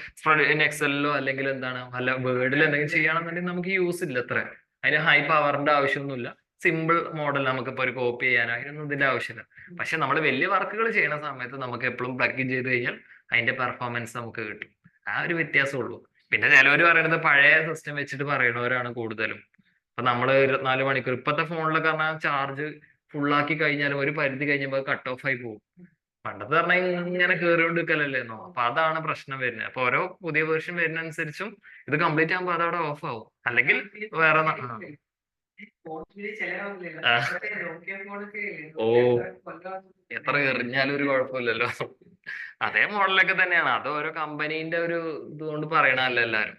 എക്സലിലോ അല്ലെങ്കിൽ എന്താണ് അല്ല വേർഡിലോ എന്തെങ്കിലും ചെയ്യുകയാണെന്നുണ്ടെങ്കിൽ നമുക്ക് യൂസ് ഇല്ല അത്ര. അതിന് ഹൈ പവറിന്റെ ആവശ്യമൊന്നുമില്ല. സിമ്പിൾ മോഡൽ നമുക്കിപ്പോ ഒരു കോപ്പി ചെയ്യാനോ അതിനൊന്നും ഇതിന്റെ ആവശ്യമില്ല. പക്ഷെ നമ്മൾ വലിയ വർക്കുകൾ ചെയ്യുന്ന സമയത്ത് നമുക്ക് എപ്പോഴും പ്ലഗ് ഇൻ ചെയ്ത് കഴിഞ്ഞാൽ അതിന്റെ പെർഫോമൻസ് നമുക്ക് കിട്ടും. ആ ഒരു വ്യത്യാസമുള്ളൂ. പിന്നെ ചിലവര് പറയുന്നത് പഴയ സിസ്റ്റം വെച്ചിട്ട് പറയണവരാണ് കൂടുതലും. അപ്പൊ നമ്മള് 24 മണിക്കൂർ ഇപ്പത്തെ ഫോണിലൊക്കെ പറഞ്ഞാൽ ചാർജ് ഫുള്ളാക്കി കഴിഞ്ഞാലും ഒരു പരിധി കഴിഞ്ഞപ്പോ കട്ട് ഓഫ് ആയി പോകും. പണ്ടത്തെ പറഞ്ഞാൽ ഇങ്ങനെ കേറിക്കൊണ്ടിരിക്കലല്ലേന്നോ. അപ്പൊ അതാണ് പ്രശ്നം വരുന്നത്. അപ്പൊ ഓരോ പുതിയ വേർഷൻ വരുന്നതനുസരിച്ചും ഇത് കംപ്ലീറ്റ് ആകുമ്പോൾ അതവിടെ ഓഫ് ആവും. അല്ലെങ്കിൽ വേറെ എത്ര എറിഞ്ഞാലും ഒരു കുഴപ്പമില്ലല്ലോ. അതേ മോഡലൊക്കെ തന്നെയാണ്. അത് ഓരോ കമ്പനീന്റെ ഒരു ഇതുകൊണ്ട് പറയണല്ല എല്ലാരും.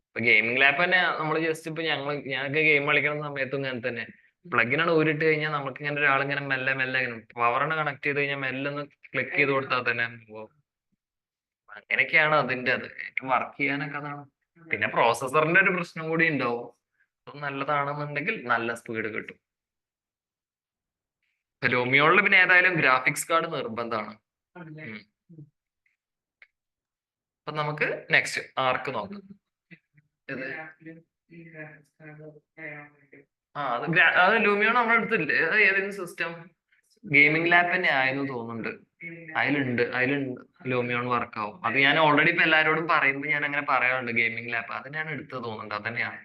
ഇപ്പൊ ഗെയിമിംഗ് ലാപ്പ് തന്നെ നമ്മൾ ജസ്റ്റ് ഇപ്പൊ ഞങ്ങൾക്ക് ഗെയിം കളിക്കുന്ന സമയത്തും ഇങ്ങനെ തന്നെ പ്ലഗിനാണ് ഊരിട്ട് കഴിഞ്ഞാൽ നമുക്ക് ഇങ്ങനെ ഒരാളിങ്ങനെ മെല്ലെ മെല്ലെ പവറിന് കണക്ട് ചെയ്ത് കഴിഞ്ഞാൽ മെല്ലെ ഒന്ന് ക്ലിക്ക് ചെയ്ത് കൊടുത്താൽ തന്നെ പോകും. അങ്ങനെയൊക്കെയാണ് അതിന്റെ അത് വർക്ക് ചെയ്യാനൊക്കെ അതാണ്. പിന്നെ പ്രോസസറിന്റെ ഒരു പ്രശ്നം കൂടി ഉണ്ടാവും. അത് നല്ലതാണെന്നുണ്ടെങ്കിൽ നല്ല സ്പീഡ് കിട്ടും. ലൂമിയോണിൽ പിന്നെ ഏതായാലും ഗ്രാഫിക്സ് കാർഡ് നിർബന്ധമാണ്. അപ്പൊ നമുക്ക് നെക്സ്റ്റ് ആർക്ക് നോക്കാം. അത് ലൂമിയോൺ നമ്മുടെ അടുത്തില്ലേ? ഏതെങ്കിലും സിസ്റ്റം ഗെയിമിംഗ് ലാപ്പ് തന്നെ ആയെന്ന് തോന്നുന്നുണ്ട്. അതിലുണ്ട് ലൂമിയോൺ വർക്ക് ആവും. അത് ഞാൻ ഓൾറെഡി ഇപ്പൊ എല്ലാരോടും പറയുമ്പോൾ ഞാൻ അങ്ങനെ പറയാറുണ്ട്. ഗെയിമിംഗ് ലാപ്പ് അത് ഞാൻ എടുത്തത് തോന്നുന്നുണ്ട്, അത് തന്നെയാണ്.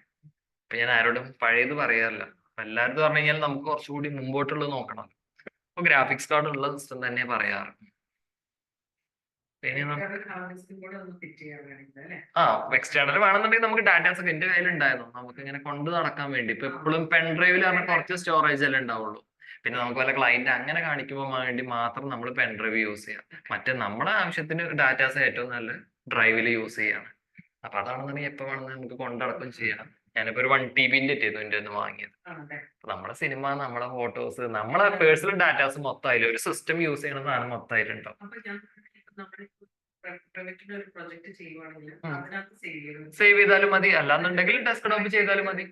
അപ്പൊ ഞാൻ ആരോടും പഴയത് പറയാറില്ല. അപ്പൊ എല്ലാവരും പറഞ്ഞു കഴിഞ്ഞാൽ നമുക്ക് കുറച്ചുകൂടി മുമ്പോട്ടുള്ളത് നോക്കണം. അപ്പൊ ഗ്രാഫിക്സ് കാർഡ് ഉള്ള സിസ്റ്റം തന്നെ പറയാറ്. പിന്നെ എക്സ്റ്റേണൽ വേണമെന്നുണ്ടെങ്കിൽ നമുക്ക് ഡാറ്റാസ് ഒക്കെ എന്റെ കയ്യിൽ ഉണ്ടായിരുന്നു, നമുക്ക് ഇങ്ങനെ കൊണ്ട് നടക്കാൻ വേണ്ടി. ഇപ്പൊ എപ്പോഴും പെൻ ഡ്രൈവിൽ പറഞ്ഞാൽ കുറച്ച് സ്റ്റോറേജ് അല്ലേ ഉണ്ടാവുള്ളൂ. പിന്നെ നമുക്ക് വല്ല ക്ലയന്റ് അങ്ങനെ കാണിക്കുമ്പോൾ വേണ്ടി മാത്രം നമ്മൾ പെൻ ഡ്രൈവ് യൂസ് ചെയ്യാം. മറ്റേ നമ്മളെ ആവശ്യത്തിന് ഡാറ്റാസ് ഏറ്റവും നല്ല ഡ്രൈവിൽ യൂസ് ചെയ്യാണ്. അപ്പൊ അതാണെന്നുണ്ടെങ്കിൽ എപ്പോ വേണമെന്ന് നമുക്ക് കൊണ്ടടക്കം ചെയ്യാം. ഞാനിപ്പോ ഒരു 1 TB എന്റെ ഒന്ന് വാങ്ങിയത്. നമ്മുടെ സിനിമ, നമ്മളെ ഫോട്ടോസ്, നമ്മളെ പേഴ്സണൽ ഡാറ്റാസ് മൊത്തം അതിൽ ഒരു സിസ്റ്റം യൂസ് ചെയ്യണ സാധനം മൊത്തം അതിലുണ്ടാവും. സേവ് ചെയ്താലും മതി, അല്ലാന്നുണ്ടെങ്കിൽ ഡെസ്ക്ടോപ്പ് ചെയ്താലും മതി.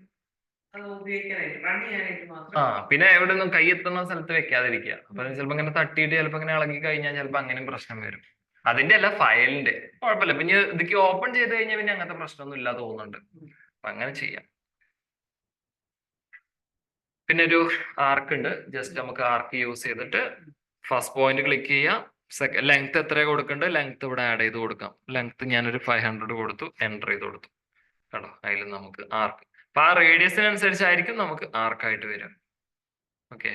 ആ പിന്നെ എവിടെ നിന്നും കൈ എത്തുന്ന സ്ഥലത്ത് വെക്കാതിരിക്കുക. അപ്പൊ ചിലപ്പോ ഇങ്ങനെ തട്ടിയിട്ട് ചിലപ്പോ ഇങ്ങനെ ഇളകി കഴിഞ്ഞാൽ ചിലപ്പോ അങ്ങനെയും പ്രശ്നം വരും. അതിന്റെ അല്ല, ഫയലിന്റെ കുഴപ്പമില്ല. പിന്നെ ഇതൊക്കെ ഓപ്പൺ ചെയ്ത് കഴിഞ്ഞാൽ പിന്നെ അങ്ങനത്തെ പ്രശ്നമൊന്നും ഇല്ല തോന്നുന്നുണ്ട്. അപ്പൊ അങ്ങനെ ചെയ്യാം. പിന്നെ ഒരു ആർക്ക് ഉണ്ട്. ജസ്റ്റ് നമുക്ക് ആർക്ക് യൂസ് ചെയ്തിട്ട് ഫസ്റ്റ് പോയിന്റ് ക്ലിക്ക് ചെയ്യാം. ലെങ്ത് എത്ര കൊടുക്കേണ്ടത്, ലെങ്ത് ഇവിടെ ആഡ് ചെയ്ത് കൊടുക്കാം. ലെങ്ത് ഞാനൊരു 500 കൊടുത്തു, എൻ്റർ ചെയ്ത് കൊടുത്തു. കേട്ടോ, അതിൽ നമുക്ക് ആർക്ക്, അപ്പൊ ആ റേഡിയസിനനുസരിച്ചായിരിക്കും നമുക്ക് ആർക്കായിട്ട് വരിക. ഓക്കെ,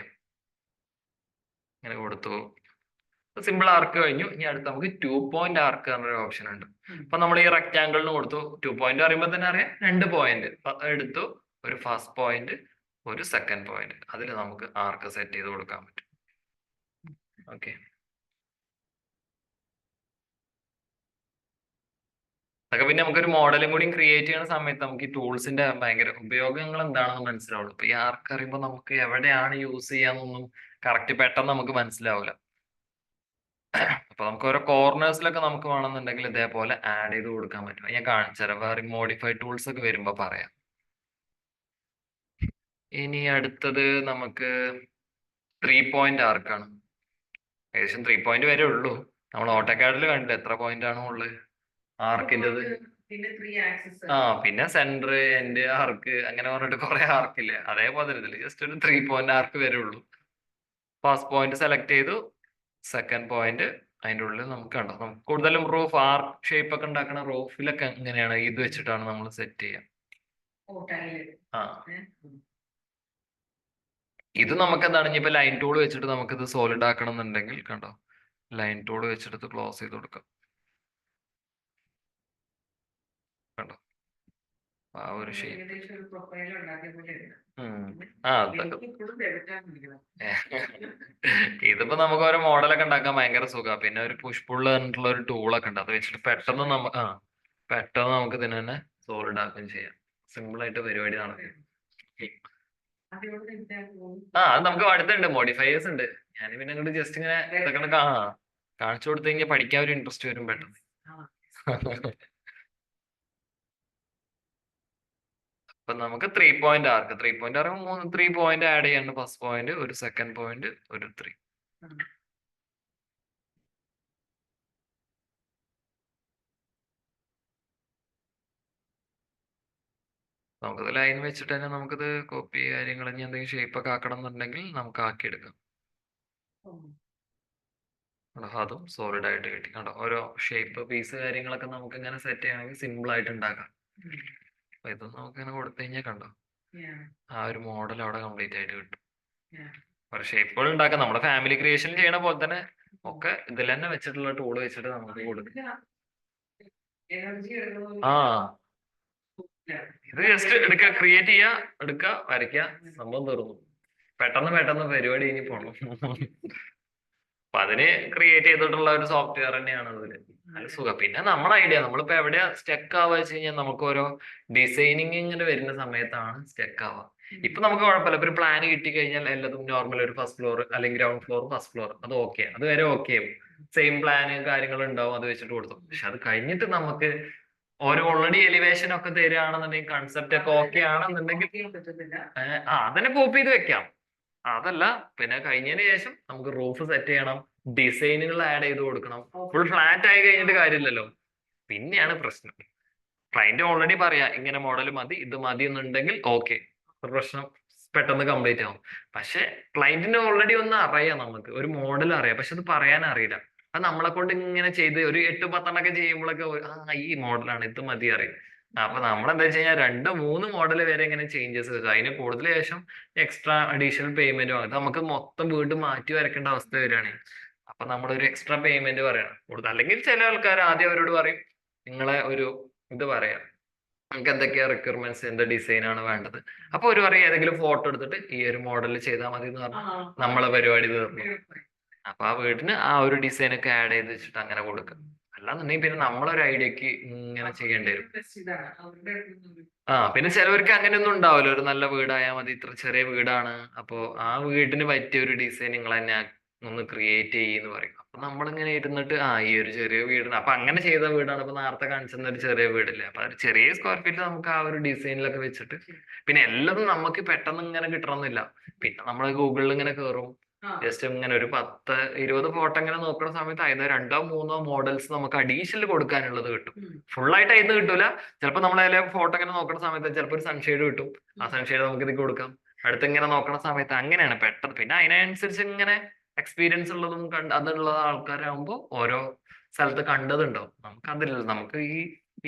ഇങ്ങനെ കൊടുത്തു. സിമ്പിൾ ആർക്ക് കഴിഞ്ഞു. ഇനി അടുത്ത് നമുക്ക് 2 പോയിന്റ് ആർക്ക് എന്നൊരു ഓപ്ഷൻ ഉണ്ട്. അപ്പൊ നമ്മൾ ഈ റെക്ടാങ്കിളിന് കൊടുത്തു. 2 പോയിന്റ് പറയുമ്പോൾ തന്നെ അറിയാം 2 പോയിന്റ് എടുത്തു. ഒരു ഫസ്റ്റ് പോയിന്റ്, ഒരു സെക്കൻഡ് പോയിന്റ്. അതിൽ നമുക്ക് ആർക്ക് സെറ്റ് ചെയ്ത് കൊടുക്കാൻ പറ്റും. ഓക്കെ, അതൊക്കെ പിന്നെ നമുക്കൊരു മോഡലും കൂടി ക്രിയേറ്റ് ചെയ്യുന്ന സമയത്ത് നമുക്ക് ഈ ടൂൾസിന്റെ ഭയങ്കര ഉപയോഗങ്ങൾ എന്താണെന്ന് മനസ്സിലാവുള്ളൂ. ഇപ്പൊ ഈ ആർക്ക് അറിയുമ്പോൾ നമുക്ക് എവിടെയാണ് യൂസ് ചെയ്യാന്നൊന്നും കറക്റ്റ് പെട്ടെന്ന് നമുക്ക് മനസ്സിലാവില്ല. അപ്പൊ നമുക്ക് ഓരോ കോർണേഴ്സിലൊക്കെ നമുക്ക് വേണമെന്നുണ്ടെങ്കിൽ ഇതേപോലെ ആഡ് ചെയ്ത് കൊടുക്കാൻ പറ്റും. ഞാൻ കാണിച്ചുതരാം, വേറെ മോഡിഫൈഡ് ടൂൾസ് ഒക്കെ വരുമ്പോ പറയാം. ഇനി അടുത്തത് നമുക്ക് 3 പോയിന്റ് ആർക്കാണ്. ഏകദേശം 3 പോയിന്റ് വരെ ഉള്ളൂ. നമ്മൾ ഓട്ടോകാഡിൽ കണ്ടിട്ട് എത്ര പോയിന്റ് ആണോ ഉള്ളത് ആർക്കിൻ്റെത്. ആ പിന്നെ സെന്റർ, എൻഡ് ആർക്ക്, അങ്ങനെ പറഞ്ഞിട്ട് കുറെ ആർക്കില്ലേ, അതേപോലെ ഇതില് ജസ്റ്റ് ഒരു 3 പോയിന്റ് ആർക്ക് വരെ ഉള്ളൂ. ഫസ്റ്റ് പോയിന്റ് സെലക്ട് ചെയ്തു, സെക്കൻഡ് പോയിന്റ് അതിൻ്റെ ഉള്ളിൽ നമുക്ക് കണ്ടോ. നമുക്ക് കൂടുതലും റൂഫ് ആർക്ക് ഷേപ്പ് ഒക്കെ ഉണ്ടാക്കുന്ന റൂഫിലൊക്കെ ഇങ്ങനെയാണ്, ഇത് വെച്ചിട്ടാണ് നമ്മൾ സെറ്റ് ചെയ്യുക. ആ ഇത് നമുക്ക് എന്താണ്, ഇനിയിപ്പോ ലൈൻ ടൂൾ വെച്ചിട്ട് നമുക്ക് ഇത് സോളിഡ് ആക്കണം എന്നുണ്ടെങ്കിൽ കണ്ടോ, ലൈൻ ടൂൾ വെച്ചിട്ട് ക്ലോസ് ചെയ്ത് കൊടുക്കാം. കണ്ടോ, ആ ഒരു ഷേപ്പ്. ഇതിപ്പോ നമുക്ക് ഓരോ മോഡലൊക്കെ ഉണ്ടാക്കാൻ ഭയങ്കര സുഖമാണ്. പിന്നെ ഒരു പുഷ് പുള്ള് പറഞ്ഞിട്ടുള്ള ഒരു ടൂളൊക്കെ ഉണ്ട്. അത് വെച്ചിട്ട് പെട്ടെന്ന് നമുക്ക് ഇതിനെ തന്നെ സോളിഡ് ആക്കുകയും ചെയ്യാം. സിമ്പിൾ ആയിട്ട് പരിപാടി നടക്കും. അത് നമുക്ക് അടുത്തുണ്ട്, മോഡിഫയേഴ്സ് ഉണ്ട്. ഞാൻ പിന്നെ അങ്ങോട്ട് ജസ്റ്റ് ഇങ്ങനെ ഇതൊക്കെ കാണിച്ചു കൊടുത്തു കഴിഞ്ഞാൽ പഠിക്കാൻ ഒരു ഇൻട്രസ്റ്റ് വരും പെട്ടെന്ന്. അപ്പൊ നമുക്ക് 3 പോയിന്റ് ആർക്ക്, 3 പോയിന്റ് ആകുമ്പോൾ 3 പോയിന്റ് ആഡ് ചെയ്യാണ്. ഫസ്റ്റ് പോയിന്റ്, ഒരു സെക്കൻഡ് പോയിന്റ്, ഒരു 3. നമുക്കത് ലൈൻ വെച്ചിട്ട് തന്നെ നമുക്കത് കോപ്പി കാര്യങ്ങൾ ഇനി എന്തെങ്കിലും ഷേപ്പ് ഒക്കെ ആക്കണം എന്നുണ്ടെങ്കിൽ നമുക്ക് ആക്കിയെടുക്കാം. അതും സോളിഡ് ആയിട്ട് കിട്ടി. കണ്ടോ, ഓരോ ഷേപ്പ് പീസ് കാര്യങ്ങളൊക്കെ നമുക്ക് ഇങ്ങനെ സെറ്റ് ചെയ്യണമെങ്കിൽ സിമ്പിൾ ആയിട്ട് ഉണ്ടാക്കാം. അപ്പൊ ഇത് നമുക്ക് ഇങ്ങനെ കൊടുത്തു കഴിഞ്ഞാൽ കണ്ടോ, ആ ഒരു മോഡൽ അവിടെ കംപ്ലീറ്റ് ആയിട്ട് കിട്ടും. ഒരു ഷേപ്പുകൾ ഉണ്ടാക്കാം. നമ്മുടെ ഫാമിലി ക്രിയേഷൻ ചെയ്യണ പോലെ തന്നെ ഒക്കെ ഇതിൽ തന്നെ വെച്ചിട്ടുള്ള ടൂൾ വെച്ചിട്ട് നമുക്ക് കൊടുക്കാം. ആ ഇത് ജസ്റ്റ് എടുക്കുക, ക്രിയേറ്റ് ചെയ്യുക, എടുക്കുക, വരയ്ക്കുക, സംഭവം തീർന്നു. പെട്ടെന്ന് പരിപാടി ഇനി പോണം. അപ്പൊ അതിന് ക്രിയേറ്റ് ചെയ്തിട്ടുള്ള ഒരു സോഫ്റ്റ്വെയർ തന്നെയാണ് അതില്. നല്ല സുഖം. പിന്നെ നമ്മുടെ ഐഡിയ, നമ്മളിപ്പോ എവിടെയാ സ്റ്റക്ക് ആവുക വെച്ച് കഴിഞ്ഞാൽ നമുക്ക് ഓരോ ഡിസൈനിങ് ഇങ്ങനെ വരുന്ന സമയത്താണ് സ്റ്റക്ക് ആവുക. ഇപ്പൊ നമുക്ക് കുഴപ്പമില്ല, ഇപ്പൊ ഒരു പ്ലാൻ കിട്ടി കഴിഞ്ഞാൽ എല്ലാതും നോർമൽ ഒരു ഫസ്റ്റ് ഫ്ലോർ അല്ലെങ്കിൽ ഗ്രൗണ്ട് ഫ്ലോർ, ഫസ്റ്റ് ഫ്ലോർ, അത് ഓക്കെ, അത് വരെ ഓക്കെ ആവും. സെയിം പ്ലാന് കാര്യങ്ങൾ ഉണ്ടാവും, അത് വെച്ചിട്ട് കൊടുത്തു. പക്ഷെ അത് കഴിഞ്ഞിട്ട് നമുക്ക് ഓരോ ഓൾറെഡി എലിവേഷൻ ഒക്കെ തരികയാണെന്നുണ്ടെങ്കിൽ, കൺസെപ്റ്റ് ഒക്കെ ഓക്കെ ആണെന്നുണ്ടെങ്കിൽ അതന്നെ കോപ്പി ചെയ്ത് വെക്കാം. അതല്ല, പിന്നെ കഴിഞ്ഞതിന് ശേഷം നമുക്ക് റൂഫ് സെറ്റ് ചെയ്യണം, ഡിസൈനുകൾ ആഡ് ചെയ്ത് കൊടുക്കണം. ഫുൾ ഫ്ലാറ്റ് ആയി കഴിഞ്ഞിട്ട് കാര്യമില്ലല്ലോ, പിന്നെയാണ് പ്രശ്നം. ക്ലയന്റ് ഓൾറെഡി പറയാ ഇങ്ങനെ മോഡൽ മതി, ഇത് മതി എന്നുണ്ടെങ്കിൽ ഓക്കെ, പ്രശ്നം പെട്ടെന്ന് കംപ്ലീറ്റ് ആവും. പക്ഷെ ക്ലയന്റിന് ഓൾറെഡി ഒന്ന് അറിയാം, നമുക്ക് ഒരു മോഡൽ അറിയാം, പക്ഷെ അത് പറയാൻ അറിയില്ല. അത് നമ്മളെ കൊണ്ട് ഇങ്ങനെ ചെയ്ത് ഒരു 8-10 ചെയ്യുമ്പോഴൊക്കെ ഈ മോഡലാണ്, ഇത് മതി അറിയും. അപ്പൊ നമ്മളെന്താ വെച്ച് കഴിഞ്ഞാൽ 2-3 മോഡൽ വരെ ഇങ്ങനെ ചേഞ്ചസ് വരും. അതിന് കൂടുതൽ ശേഷം എക്സ്ട്രാ അഡീഷണൽ പേയ്മെന്റും അത് നമുക്ക് മൊത്തം വീണ്ടും മാറ്റി വരയ്ക്കേണ്ട അവസ്ഥ വരികയാണ്. അപ്പൊ നമ്മളൊരു എക്സ്ട്രാ പേയ്മെന്റ് പറയണം കൂടുതൽ. അല്ലെങ്കിൽ ചില ആൾക്കാർ ആദ്യം അവരോട് പറയും നിങ്ങളെ ഒരു ഇത് പറയാം, നമുക്ക് എന്തൊക്കെയാ റിക്വയർമെന്റ്സ്, എന്ത് ഡിസൈൻ ആണ് വേണ്ടത്. അപ്പൊ ഒരു പറയും ഏതെങ്കിലും ഫോട്ടോ എടുത്തിട്ട് ഈ ഒരു മോഡലിൽ ചെയ്താൽ മതി എന്ന് പറഞ്ഞാൽ നമ്മളെ പരിപാടി തീർന്നു. അപ്പൊ ആ വീടിന് ആ ഒരു ഡിസൈൻ ഒക്കെ ആഡ് ചെയ്ത് വെച്ചിട്ട് അങ്ങനെ കൊടുക്കും. അല്ലാന്നുണ്ടെങ്കിൽ പിന്നെ നമ്മളൊരു ഐഡിയക്ക് ഇങ്ങനെ ചെയ്യേണ്ടി വരും. പിന്നെ ചിലവർക്ക് അങ്ങനെയൊന്നും ഉണ്ടാവില്ല. ഒരു നല്ല വീടായാൽ മതി, ഇത്ര ചെറിയ വീടാണ്, അപ്പൊ ആ വീടിന് പറ്റിയ ഒരു ഡിസൈൻ നിങ്ങൾ തന്നെ ഒന്ന് ക്രിയേറ്റ് ചെയ്യുന്ന പറയും. അപ്പൊ നമ്മളിങ്ങനെ ഇരുന്നിട്ട് ഈ ഒരു ചെറിയ വീടാണ്, അപ്പൊ അങ്ങനെ ചെയ്ത വീടാണ്. അപ്പൊ നേരത്തെ കാണിച്ചിരുന്ന ഒരു ചെറിയ വീടില്ലേ, അപ്പൊ ഒരു ചെറിയ സ്ക്വയർ ഫീറ്റ് നമുക്ക് ആ ഒരു ഡിസൈനിലൊക്കെ വെച്ചിട്ട്, പിന്നെ എല്ലതും നമുക്ക് പെട്ടെന്ന് ഇങ്ങനെ കിട്ടണമെന്നില്ല. പിന്നെ നമ്മൾ ഗൂഗിളിൽ ഇങ്ങനെ കയറും, ജസ്റ്റ് ഇങ്ങനെ ഒരു 10-20 ഫോട്ടോ ഇങ്ങനെ നോക്കുന്ന സമയത്ത് അതിന് 2-3 മോഡൽസ് നമുക്ക് അഡീഷണൽ കൊടുക്കാനുള്ളത് കിട്ടും. ഫുൾ ആയിട്ട് അതിന് കിട്ടൂല. ചിലപ്പോൾ നമ്മൾ അതിലെ ഫോട്ടോ ഇങ്ങനെ നോക്കുന്ന സമയത്ത് ചിലപ്പോൾ ഒരു സൺഷെയ്ഡ് കിട്ടും, ആ സൺഷെയ്ഡ് നമുക്ക് ഇത് കൊടുക്കാം. അടുത്ത് ഇങ്ങനെ നോക്കുന്ന സമയത്ത് അങ്ങനെയാണ് പെട്ടെന്ന്. പിന്നെ അതിനനുസരിച്ച് ഇങ്ങനെ എക്സ്പീരിയൻസ് ഉള്ളതും അതുള്ള ആൾക്കാരാകുമ്പോൾ ഓരോ സ്ഥലത്ത് കണ്ടതുണ്ടാവും. നമുക്ക് അതില്ല, നമുക്ക് ഈ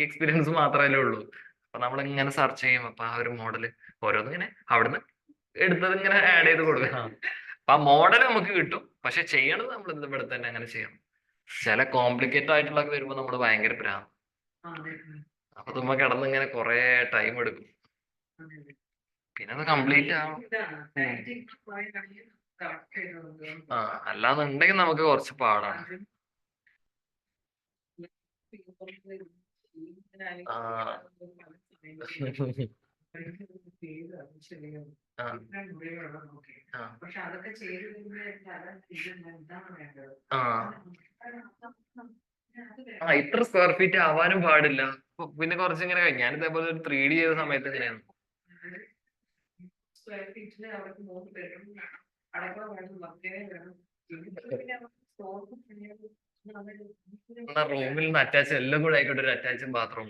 എക്സ്പീരിയൻസ് മാത്രമല്ലേ ഉള്ളൂ. അപ്പൊ നമ്മൾ ഇങ്ങനെ സെർച്ച് ചെയ്യും. അപ്പൊ ആ ഒരു മോഡല് ഓരോന്നും ഇങ്ങനെ അവിടുന്ന് എടുത്തത് ഇങ്ങനെ ആഡ് ചെയ്ത് കൊടുക്കാം. അപ്പൊ ആ മോഡൽ നമുക്ക് കിട്ടും. പക്ഷെ ചെയ്യണത് നമ്മൾ ഇവിടെ തന്നെ അങ്ങനെ ചെയ്യണം. ചില കോംപ്ലിക്കേറ്റഡ് ആയിട്ടുള്ള വരുമ്പോൾ നമ്മൾ ഭയങ്കര പ്രാന്ത്. അപ്പൊ നമ്മ കിടന്ന് ഇങ്ങനെ കുറെ ടൈം എടുക്കും. പിന്നെ അത് കംപ്ലീറ്റ് ആവും. അല്ലാന്നുണ്ടെങ്കിൽ നമുക്ക് കുറച്ച് പാടാണ്. ഇത്ര സ്ക്വയർ ഫീറ്റ് ആവാനും പാടില്ല. പിന്നെ കുറച്ചിങ്ങനെ ഞാൻ ഇതേപോലെ ഒരു 3D ചെയ്ത സമയത്ത് എങ്ങനെയാണ് റൂമിൽ നിന്ന് അറ്റാച്ച് എല്ലാം കൂടെ ആയിക്കോട്ടെ, ഒരു അറ്റാച്ചും ബാത്റൂം.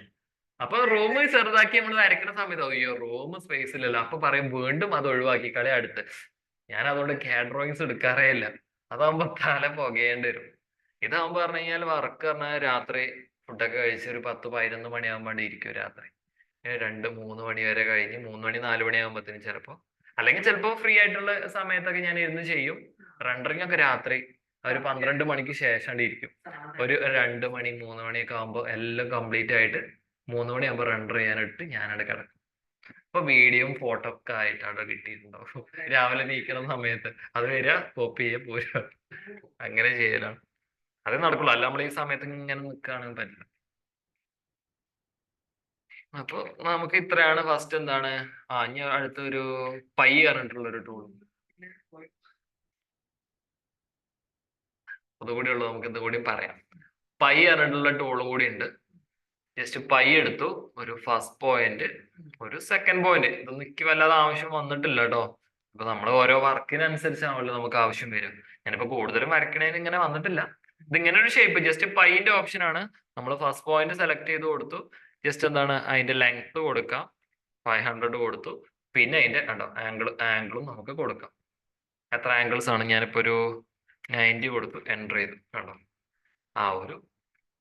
അപ്പൊ റൂം ചെറുതാക്കി നമ്മൾ വരയ്ക്കുന്ന സമയത്ത് അയ്യോ റൂം സ്പേസ് ഇല്ലല്ലോ, അപ്പൊ പറയും വീണ്ടും അത് ഒഴിവാക്കി കളി അടുത്ത്. ഞാൻ അതുകൊണ്ട് CAD ഡ്രോയിങ്സ് എടുക്കാറേ ഇല്ല. അതാകുമ്പോ തല പുകയേണ്ടി വരും. ഇതാകുമ്പോ പറഞ്ഞു കഴിഞ്ഞാൽ വർക്ക് പറഞ്ഞാൽ രാത്രി ഫുഡൊക്കെ കഴിച്ച് ഒരു 10-11 മണിയാകുമ്പോൾ ഇരിക്കും രാത്രി. 2-3 മണി വരെ കഴിഞ്ഞ് 3 മണി 4 മണി ആകുമ്പോഴത്തേനും അല്ലെങ്കിൽ ചിലപ്പോ ഫ്രീ ആയിട്ടുള്ള സമയത്തൊക്കെ ഞാൻ ഇരുന്ന് ചെയ്യും. റെൻഡറിങ് ഒക്കെ രാത്രി ഒരു 12 മണിക്ക് ശേഷം ഇരിക്കും. ഒരു 2 മണി 3 മണിയൊക്കെ ആകുമ്പോൾ എല്ലാം കംപ്ലീറ്റ് ആയിട്ട് 3 മണിയാകുമ്പോൾ റെൻഡർ ചെയ്യാനിട്ട് ഞാനവിടെ കിടക്കും. അപ്പൊ വീഡിയോയും ഫോട്ടോ ഒക്കെ ആയിട്ട് അവിടെ കിട്ടിയിട്ടുണ്ടാവും. രാവിലെ നീക്കുന്ന സമയത്ത് അത് വരിക, കോപ്പി ചെയ്യുക, പോരുക, അങ്ങനെ ചെയ്യലാണ്. അത് നടക്കുള്ളൂ. അല്ല നമ്മൾ ഈ സമയത്ത് ഇങ്ങനെ നിൽക്കുകയാണെങ്കിൽ പറ്റില്ല. അപ്പൊ നമുക്ക് ഇത്രയാണ് ഫസ്റ്റ്. എന്താണ് ഇനി അടുത്തൊരു പൈ പറഞ്ഞിട്ടുള്ള ഒരു ടൂൾ അതുകൂടി ഉള്ളു. നമുക്ക് ഇതുകൂടി പറയാം. പൈ പറഞ്ഞിട്ടുള്ള ടൂൾ കൂടി ഉണ്ട്. ജസ്റ്റ് പൈ എടുത്തു, ഒരു ഫസ്റ്റ് പോയിന്റ്, ഒരു സെക്കൻഡ് പോയിന്റ്. ഇതൊന്നും എനിക്ക് വല്ലാതെ ആവശ്യം വന്നിട്ടില്ല കേട്ടോ. അപ്പൊ നമ്മൾ ഓരോ വർക്കിനനുസരിച്ചാണല്ലോ നമുക്ക് ആവശ്യം വരും. ഞാനിപ്പോ കൂടുതലും വരക്കണേന് ഇങ്ങനെ വന്നിട്ടില്ല. ഇതിങ്ങനെ ഒരു ഷേപ്പ് ജസ്റ്റ് പൈന്റെ ഓപ്ഷൻ ആണ്. നമ്മൾ ഫസ്റ്റ് പോയിന്റ് സെലക്ട് ചെയ്ത് കൊടുത്തു. ജസ്റ്റ് എന്താണ് അതിന്റെ ലെങ്ത് കൊടുക്കാം, 500 കൊടുത്തു. പിന്നെ അതിന്റെ കണ്ടോ ആംഗിളും നമുക്ക് കൊടുക്കാം. എത്ര ആംഗിൾസ് ആണ്, ഞാനിപ്പോ ഒരു 90 കൊടുത്തു, എൻ്റർ ചെയ്തു. കണ്ടോ ആ ഒരു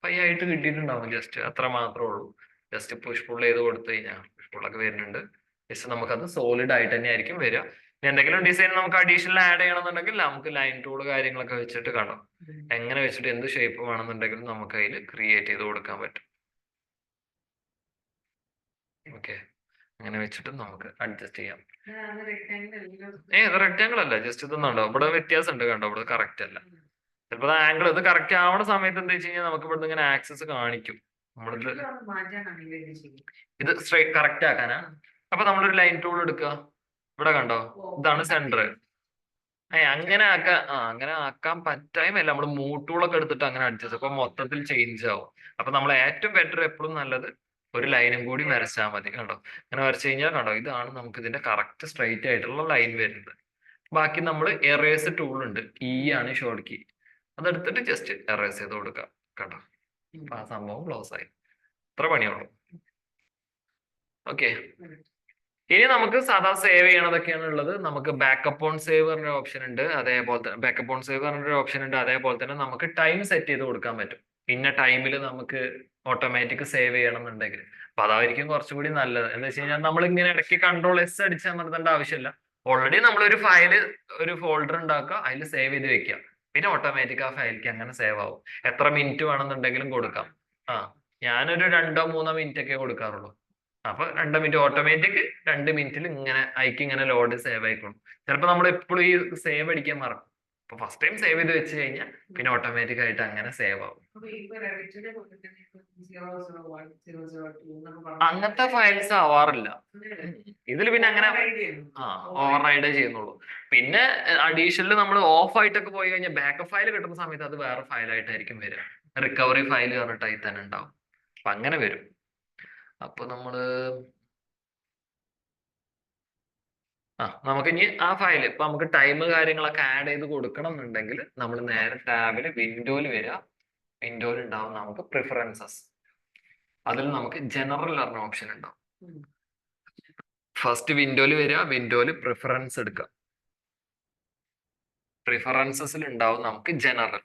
ആയിട്ട് കിട്ടിയിട്ടുണ്ടാവും. ജസ്റ്റ് അത്ര മാത്രമേ ഉള്ളൂ. ജസ്റ്റ് പുഷ് പുൾ ചെയ്ത് കൊടുത്തു കഴിഞ്ഞാൽ പുഷ് പുള്ളൊക്കെ വരുന്നുണ്ട്. ജസ്റ്റ് നമുക്കത് സോളിഡ് ആയിട്ട് തന്നെ ആയിരിക്കും വരിക. എന്തെങ്കിലും ഡിസൈൻ നമുക്ക് അഡീഷണൽ ആഡ് ചെയ്യണമെന്നുണ്ടെങ്കിൽ നമുക്ക് ലൈൻ ടൂൾ കാര്യങ്ങളൊക്കെ വെച്ചിട്ട് കാണാം. എങ്ങനെ വെച്ചിട്ട് എന്ത് ഷേപ്പ് വേണമെന്നുണ്ടെങ്കിലും നമുക്ക് അതിൽ ക്രിയേറ്റ് ചെയ്ത് കൊടുക്കാൻ പറ്റും. ഓക്കെ, അങ്ങനെ വെച്ചിട്ട് നമുക്ക് അഡ്ജസ്റ്റ് ചെയ്യാം. ഇത് റെക്ടാങ്കിൾ അല്ല, ജസ്റ്റ് ഇതൊന്നുണ്ടോ ഇവിടെ വ്യത്യാസം ഉണ്ട്. കണ്ടോ ഇവിടെ കറക്റ്റ് അല്ല. ചിലപ്പോൾ ആംഗിൾ ഇത് കറക്റ്റ് ആവണ സമയത്ത് എന്താ വെച്ച് കഴിഞ്ഞാൽ നമുക്ക് ഇവിടുന്ന് ഇങ്ങനെ ആക്സസ് കാണിക്കും. നമ്മളിത് ഇത് സ്ട്രൈറ്റ് കറക്റ്റ് ആക്കാനാ. അപ്പൊ നമ്മളൊരു ലൈൻ ടൂൾ എടുക്കുക. ഇവിടെ കണ്ടോ ഇതാണ് സെന്റർ. അങ്ങനെ ആക്കാൻ പറ്റായ്മല്ല. നമ്മൾ മൂവ് ടൂളൊക്കെ എടുത്തിട്ട് അങ്ങനെ അഡ്ജസ്റ്റ്, അപ്പൊ മൊത്തത്തിൽ ചേഞ്ച് ആവും. അപ്പൊ നമ്മൾ ഏറ്റവും ബെറ്റർ എപ്പോഴും നല്ലത് ഒരു ലൈനും കൂടി വരച്ചാൽ മതി. കണ്ടോ അങ്ങനെ വരച്ചു കഴിഞ്ഞാൽ കണ്ടോ ഇതാണ് നമുക്ക് ഇതിന്റെ കറക്റ്റ് സ്ട്രൈറ്റ് ആയിട്ടുള്ള ലൈൻ വരുന്നത്. ബാക്കി നമ്മൾ എറേസ് ടൂൾ ഉണ്ട്, ആണ് ഷോർട്ട് കീ. അതെടുത്തിട്ട് ജസ്റ്റ് എറേസ് ചെയ്ത് കൊടുക്കാം. കണ്ടോ അപ്പൊ ആ സംഭവം ക്ലോസ് ആയി. ഇത്ര പണിയുള്ളൂ. ഓക്കെ, ഇനി നമുക്ക് സാധാ സേവ് ചെയ്യണതൊക്കെയാണ് ഉള്ളത്. നമുക്ക് ബാക്കപ്പ് ഓൺ സേവ് പറഞ്ഞ ഓപ്ഷൻ ഉണ്ട്. അതേപോലെ തന്നെ ബാക്കപ്പ് ഓൺ സേവ് പറഞ്ഞൊരു ഓപ്ഷൻ ഉണ്ട്. അതേപോലെ തന്നെ നമുക്ക് ടൈം സെറ്റ് ചെയ്ത് കൊടുക്കാൻ പറ്റും. ഇന്ന ടൈമിൽ നമുക്ക് ഓട്ടോമാറ്റിക് സേവ് ചെയ്യണം എന്നുണ്ടെങ്കിൽ അപ്പൊ അതായിരിക്കും കുറച്ചുകൂടി നല്ലത്. എന്താ വെച്ച് കഴിഞ്ഞാൽ നമ്മൾ ഇങ്ങനെ ഇടയ്ക്ക് Ctrl+S അടിച്ചമർത്തേണ്ട ആവശ്യമില്ല. ഓൾറെഡി നമ്മളൊരു ഫയല് ഒരു ഫോൾഡർ ഉണ്ടാക്കുക, അതിൽ സേവ് ചെയ്ത് വെക്കുക. പിന്നെ ഓട്ടോമാറ്റിക് ആ ഫയലിലേക്ക് അങ്ങനെ സേവ് ആവും. എത്ര മിനിറ്റ് വേണമെന്നുണ്ടെങ്കിലും കൊടുക്കാം. ഞാനൊരു 2-3 മിനിറ്റ് ഒക്കെ കൊടുക്കാറുള്ളൂ. അപ്പൊ 2 മിനിറ്റ് ഓട്ടോമാറ്റിക് 2 മിനിറ്റിൽ ഇങ്ങനെ അയക്ക് ഇങ്ങനെ ലോഡ് സേവ് ആയിക്കോളും. ചിലപ്പോൾ നമ്മൾ എപ്പോഴും ഈ സേവ് അടിക്കാൻ മറക്കും. അപ്പൊ ഫസ്റ്റ് ടൈം സേവ് ചെയ്ത് വെച്ച് കഴിഞ്ഞാൽ പിന്നെ ഓട്ടോമാറ്റിക് ആയിട്ട് അങ്ങനെ സേവ് ആവും. അങ്ങനത്തെ ഫയൽസ് ആവാറില്ല ഇതിൽ. പിന്നെ അങ്ങനെ ഓവർ റൈഡേ ചെയ്യുന്നുള്ളൂ. പിന്നെ അഡീഷണൽ നമ്മൾ ഓഫ് ആയിട്ടൊക്കെ പോയി കഴിഞ്ഞാൽ ബാക്കപ്പ് ഫയൽ കിട്ടുന്ന സമയത്ത് അത് വേറെ ഫയലായിട്ടായിരിക്കും വരിക. റിക്കവറി ഫയൽ പറഞ്ഞിട്ടായി തന്നെ ഉണ്ടാവും. അപ്പൊ അങ്ങനെ വരും. അപ്പൊ നമ്മള് നമുക്ക് ഇനി ആ ഫയൽ ഇപ്പൊ നമുക്ക് ടൈം കാര്യങ്ങളൊക്കെ ആഡ് ചെയ്ത് കൊടുക്കണം എന്നുണ്ടെങ്കിൽ നമ്മൾ നേരെ ടാബില് വിൻഡോയിൽ വരിക. വിൻഡോയിൽ ഉണ്ടാവും നമുക്ക് പ്രിഫറൻസസ്. അതിൽ നമുക്ക് ജനറൽ പറഞ്ഞ ഓപ്ഷൻ ഉണ്ടാവും. ഫസ്റ്റ് വിൻഡോയിൽ വരിക, വിൻഡോയിൽ പ്രിഫറൻസ് എടുക്കുക. പ്രിഫറൻസസിൽ ഉണ്ടാവും നമുക്ക് ജനറൽ.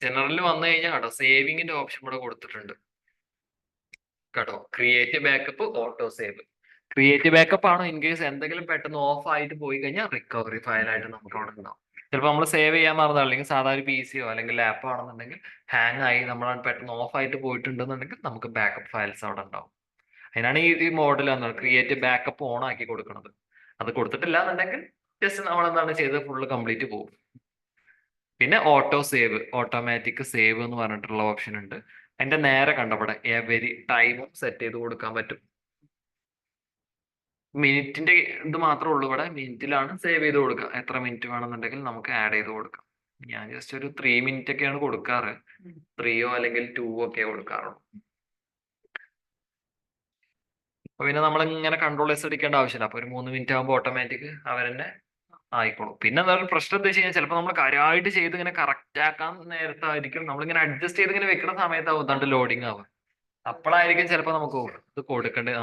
ജനറലിൽ വന്നു കഴിഞ്ഞാൽ കേട്ടോ സേവിങ്ങിന്റെ ഓപ്ഷൻ ഇവിടെ കൊടുത്തിട്ടുണ്ട് കേട്ടോ. Create backup, auto save. Create backup ആണ് ഇൻ കേസ് എന്തെങ്കിലും പെട്ടെന്ന് ഓഫ് ആയിട്ട് പോയി കഴിഞ്ഞാൽ റിക്കവറി ഫയൽ ആയിട്ട് നമുക്ക് അവിടെ ഉണ്ടാവും. ചിലപ്പോൾ നമ്മൾ സേവ് ചെയ്യാൻ മറന്നോ അല്ലെങ്കിൽ സാധാരണ PC അല്ലെങ്കിൽ ലാപ്പോ ആണെന്നുണ്ടെങ്കിൽ ഹാങ് ആയി നമ്മൾ പെട്ടെന്ന് ഓഫ് ആയിട്ട് പോയിട്ടുണ്ടെന്നുണ്ടെങ്കിൽ നമുക്ക് ബാക്കപ്പ് ഫയൽസ് അവിടെ ഉണ്ടാവും. അതിനാണ് ഈ മോഡൽ വന്നത് ക്രിയേറ്റ് ബാക്കപ്പ് ഓൺ ആക്കി കൊടുക്കുന്നത്. അത് കൊടുത്തിട്ടില്ല എന്നുണ്ടെങ്കിൽ ജസ്റ്റ് നമ്മൾ എന്താണ് ചെയ്തത് ഫുള്ള് കംപ്ലീറ്റ് പോകും. പിന്നെ ഓട്ടോ സേവ്, ഓട്ടോമാറ്റിക് സേവ് എന്ന് പറഞ്ഞിട്ടുള്ള ഓപ്ഷൻ ഉണ്ട്. അതിന്റെ നേരെ കണ്ടവിടെ എവരി ടൈമും സെറ്റ് ചെയ്ത് കൊടുക്കാൻ പറ്റും. മിനിറ്റിന്റെ ഇത് മാത്രമേ ഉള്ളൂ ഇവിടെ. മിനിറ്റിലാണ് സേവ് ചെയ്ത് കൊടുക്കുക. എത്ര മിനിറ്റ് വേണമെന്നുണ്ടെങ്കിൽ നമുക്ക് ആഡ് ചെയ്ത് കൊടുക്കാം. ഞാൻ ജസ്റ്റ് ഒരു 3 മിനിറ്റ് ഒക്കെയാണ് കൊടുക്കാറ്. 3 അല്ലെങ്കിൽ 2 ഒക്കെ കൊടുക്കാറുള്ളൂ. അപ്പൊ പിന്നെ നമ്മൾ ഇങ്ങനെ കൺട്രോൾ എസ് അടിക്കേണ്ട ആവശ്യമില്ല. അപ്പൊ ഒരു 3 മിനിറ്റ് ആകുമ്പോൾ ഓട്ടോമാറ്റിക് അവരെന്നെ ആയിക്കോളും. പിന്നെ എന്താ പ്രശ്നം എന്താ വെച്ച് കഴിഞ്ഞാൽ ചിലപ്പോൾ നമ്മൾ കാര്യമായിട്ട് ചെയ്ത് ഇങ്ങനെ കറക്റ്റ് ആക്കാൻ നേരത്തായിരിക്കും നമ്മളിങ്ങനെ അഡ്ജസ്റ്റ് ചെയ്ത് ഇങ്ങനെ വെക്കുന്ന സമയത്താവും ഇതാണ്ട് ലോഡിങ് ആവുക. അപ്പോഴായിരിക്കും ചിലപ്പോൾ നമുക്ക് ഇത് കൊടുക്കേണ്ടത്.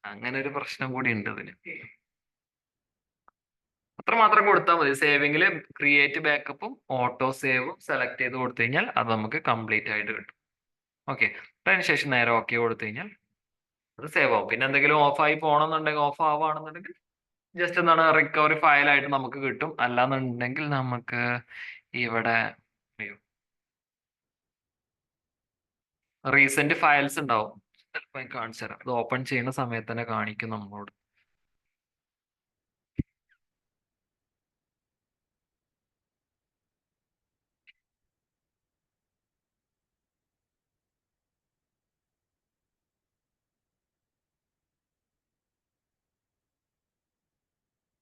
അങ്ങനെ ഒരു പ്രശ്നം കൂടി ഉണ്ട് ഇതിന്. അത്ര മാത്രം കൊടുത്താൽ മതി. സേവിങ്ങിൽ ക്രിയേറ്റ് ബാക്കപ്പും ഓട്ടോ സേവും സെലക്ട് ചെയ്ത് കൊടുത്തു കഴിഞ്ഞാൽ അത് നമുക്ക് കംപ്ലീറ്റ് ആയിട്ട് കിട്ടും. ഓക്കെ, അതിനുശേഷം നേരെ ഓക്കെ കൊടുത്തു കഴിഞ്ഞാൽ അത് സേവ് ആവും. പിന്നെ എന്തെങ്കിലും ഓഫ് ആയി പോകണമെന്നുണ്ടെങ്കിൽ ഓഫ് ആവുകയാണെന്നുണ്ടെങ്കിൽ ജസ്റ്റ് എന്താണ് റിക്കവറി ഫയലായിട്ട് നമുക്ക് കിട്ടും. അല്ലാന്നുണ്ടെങ്കിൽ നമുക്ക് ഇവിടെ റീസെന്റ് ഫയൽസ് ഉണ്ടാവും. ചിലപ്പോൾ കാണിച്ചു തരാം. അത് ഓപ്പൺ ചെയ്യുന്ന സമയത്ത് തന്നെ കാണിക്കും നമ്മളോട്.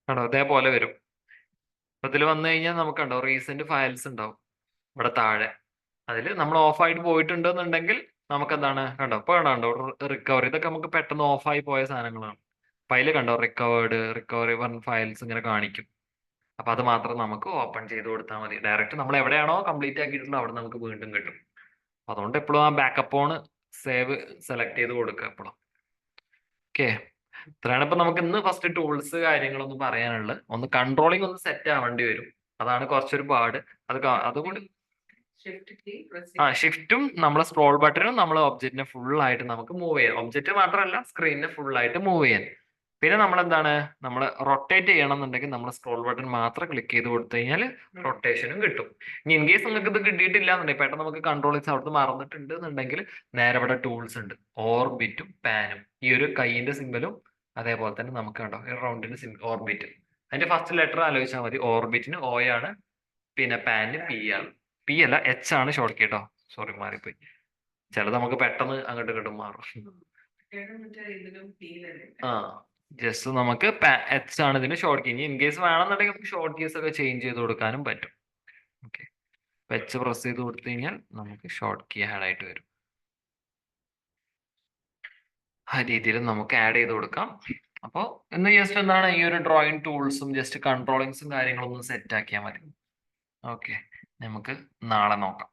കണ്ടോ ഇതേപോലെ വരും. ഇതിൽ വന്നു കഴിഞ്ഞാൽ നമുക്ക് കണ്ടോ റീസെന്റ് ഫയൽസ് ഉണ്ടാവും ഇവിടെ താഴെ. അതിൽ നമ്മൾ ഓഫ് ആയിട്ട് പോയിട്ടുണ്ടെന്നുണ്ടെങ്കിൽ നമുക്ക് എന്താണ് കണ്ടോ ഇപ്പൊ കണ്ടോ റിക്കവറി. ഇതൊക്കെ നമുക്ക് പെട്ടെന്ന് ഓഫ് ആയി പോയ സാധനങ്ങളാണ്. ഫയല് കണ്ടോ റിക്കവറി പറഞ്ഞ ഫയൽസ് ഇങ്ങനെ കാണിക്കും. അപ്പൊ അത് മാത്രം നമുക്ക് ഓപ്പൺ ചെയ്ത് കൊടുത്താൽ മതി. ഡയറക്റ്റ് നമ്മൾ എവിടെയാണോ കംപ്ലീറ്റ് ആക്കിയിട്ടുള്ളത് അവിടെ നമുക്ക് വീണ്ടും കിട്ടും. അതുകൊണ്ട് എപ്പോഴും ആ ബാക്കപ്പ് ഓൺ സേവ് സെലക്ട് ചെയ്ത് കൊടുക്കുക എപ്പോഴും. ഓക്കെ, ഇത്രയാണ് ഇപ്പൊ നമുക്ക് ഇന്ന് ഫസ്റ്റ് ടൂൾസ് കാര്യങ്ങളൊന്നും പറയാനുള്ളത്. ഒന്ന് കൺട്രോളിങ് ഒന്ന് സെറ്റ് ആവേണ്ടി വരും. അതാണ് കുറച്ചൊരു പാട്. അതുകൂടി ഷിഫ്റ്റും നമ്മളെ സ്ക്രോൾ ബട്ടണും നമ്മളെ ഒബ്ജക്റ്റിനെ ഫുൾ ആയിട്ട് നമുക്ക് മൂവ് ചെയ്യാം. ഒബ്ജക്റ്റ് മാത്രമല്ല സ്ക്രീനിനെ ഫുൾ ആയിട്ട് മൂവ് ചെയ്യാൻ. പിന്നെ നമ്മൾ എന്താണ് നമ്മൾ റൊട്ടേറ്റ് ചെയ്യണം എന്നുണ്ടെങ്കിൽ നമ്മൾ സ്ക്രോൾ ബട്ടൺ മാത്രം ക്ലിക്ക് ചെയ്ത് കൊടുത്തു കഴിഞ്ഞാൽ റൊട്ടേഷനും കിട്ടും. ഇനി ഇൻ കേസ് നിങ്ങൾക്ക് ഇത് കിട്ടിയിട്ടില്ല എന്നുണ്ടെങ്കിൽ പെട്ടെന്ന് നമുക്ക് കൺട്രോൾസ് അവിടുന്ന് മറന്നിട്ടുണ്ട് എന്നുണ്ടെങ്കിൽ നേരെ ഇവിടെ ടൂൾസ് ഉണ്ട്. ഓർബിറ്റും പാനും ഈ ഒരു കൈയിന്റെ സിമ്പലും അതേപോലെ തന്നെ നമുക്ക് കണ്ടോ ഈ റൗണ്ടിന്റെ ഓർബിറ്റ്. അതിന്റെ ഫസ്റ്റ് ലെറ്റർ ആലോചിച്ചാൽ മതി. ഓർബിറ്റിന് O ആണ്, പിന്നെ പാനിന് P ആണ്. P അല്ല H ആണ് ഷോർട്ട് കീ കേട്ടോ. സോറി മാറിപ്പോയി. ചിലത് നമുക്ക് പെട്ടെന്ന് അങ്ങോട്ടും ഇങ്ങോട്ടും മാറും. ജസ്റ്റ് നമുക്ക് H ആണ് ഇതിന് ഷോർട്ട് കീ. ഇനി ഇൻ കേസ് വേണമെന്നുണ്ടെങ്കിൽ നമുക്ക് ഷോർട്ട് കീസ് ഒക്കെ ചേഞ്ച് ചെയ്ത് കൊടുക്കാനും പറ്റും. ഓക്കെ, H പ്രസ് ചെയ്ത് കൊടുത്തു കഴിഞ്ഞാൽ നമുക്ക് ഷോർട്ട് കീ ആഡ് ആയിട്ട് വരും. ആ രീതിയിൽ നമുക്ക് ആഡ് ചെയ്ത് കൊടുക്കാം. അപ്പോൾ ഇന്ന് ജസ്റ്റ് എന്താണ് ഈ ഒരു ഡ്രോയിങ് ടൂൾസും ജസ്റ്റ് കൺട്രോളിങ്സും കാര്യങ്ങളൊന്നും സെറ്റ് ആക്കിയാൽ മതി. ഓക്കെ, നമുക്ക് നാളെ നോക്കാം.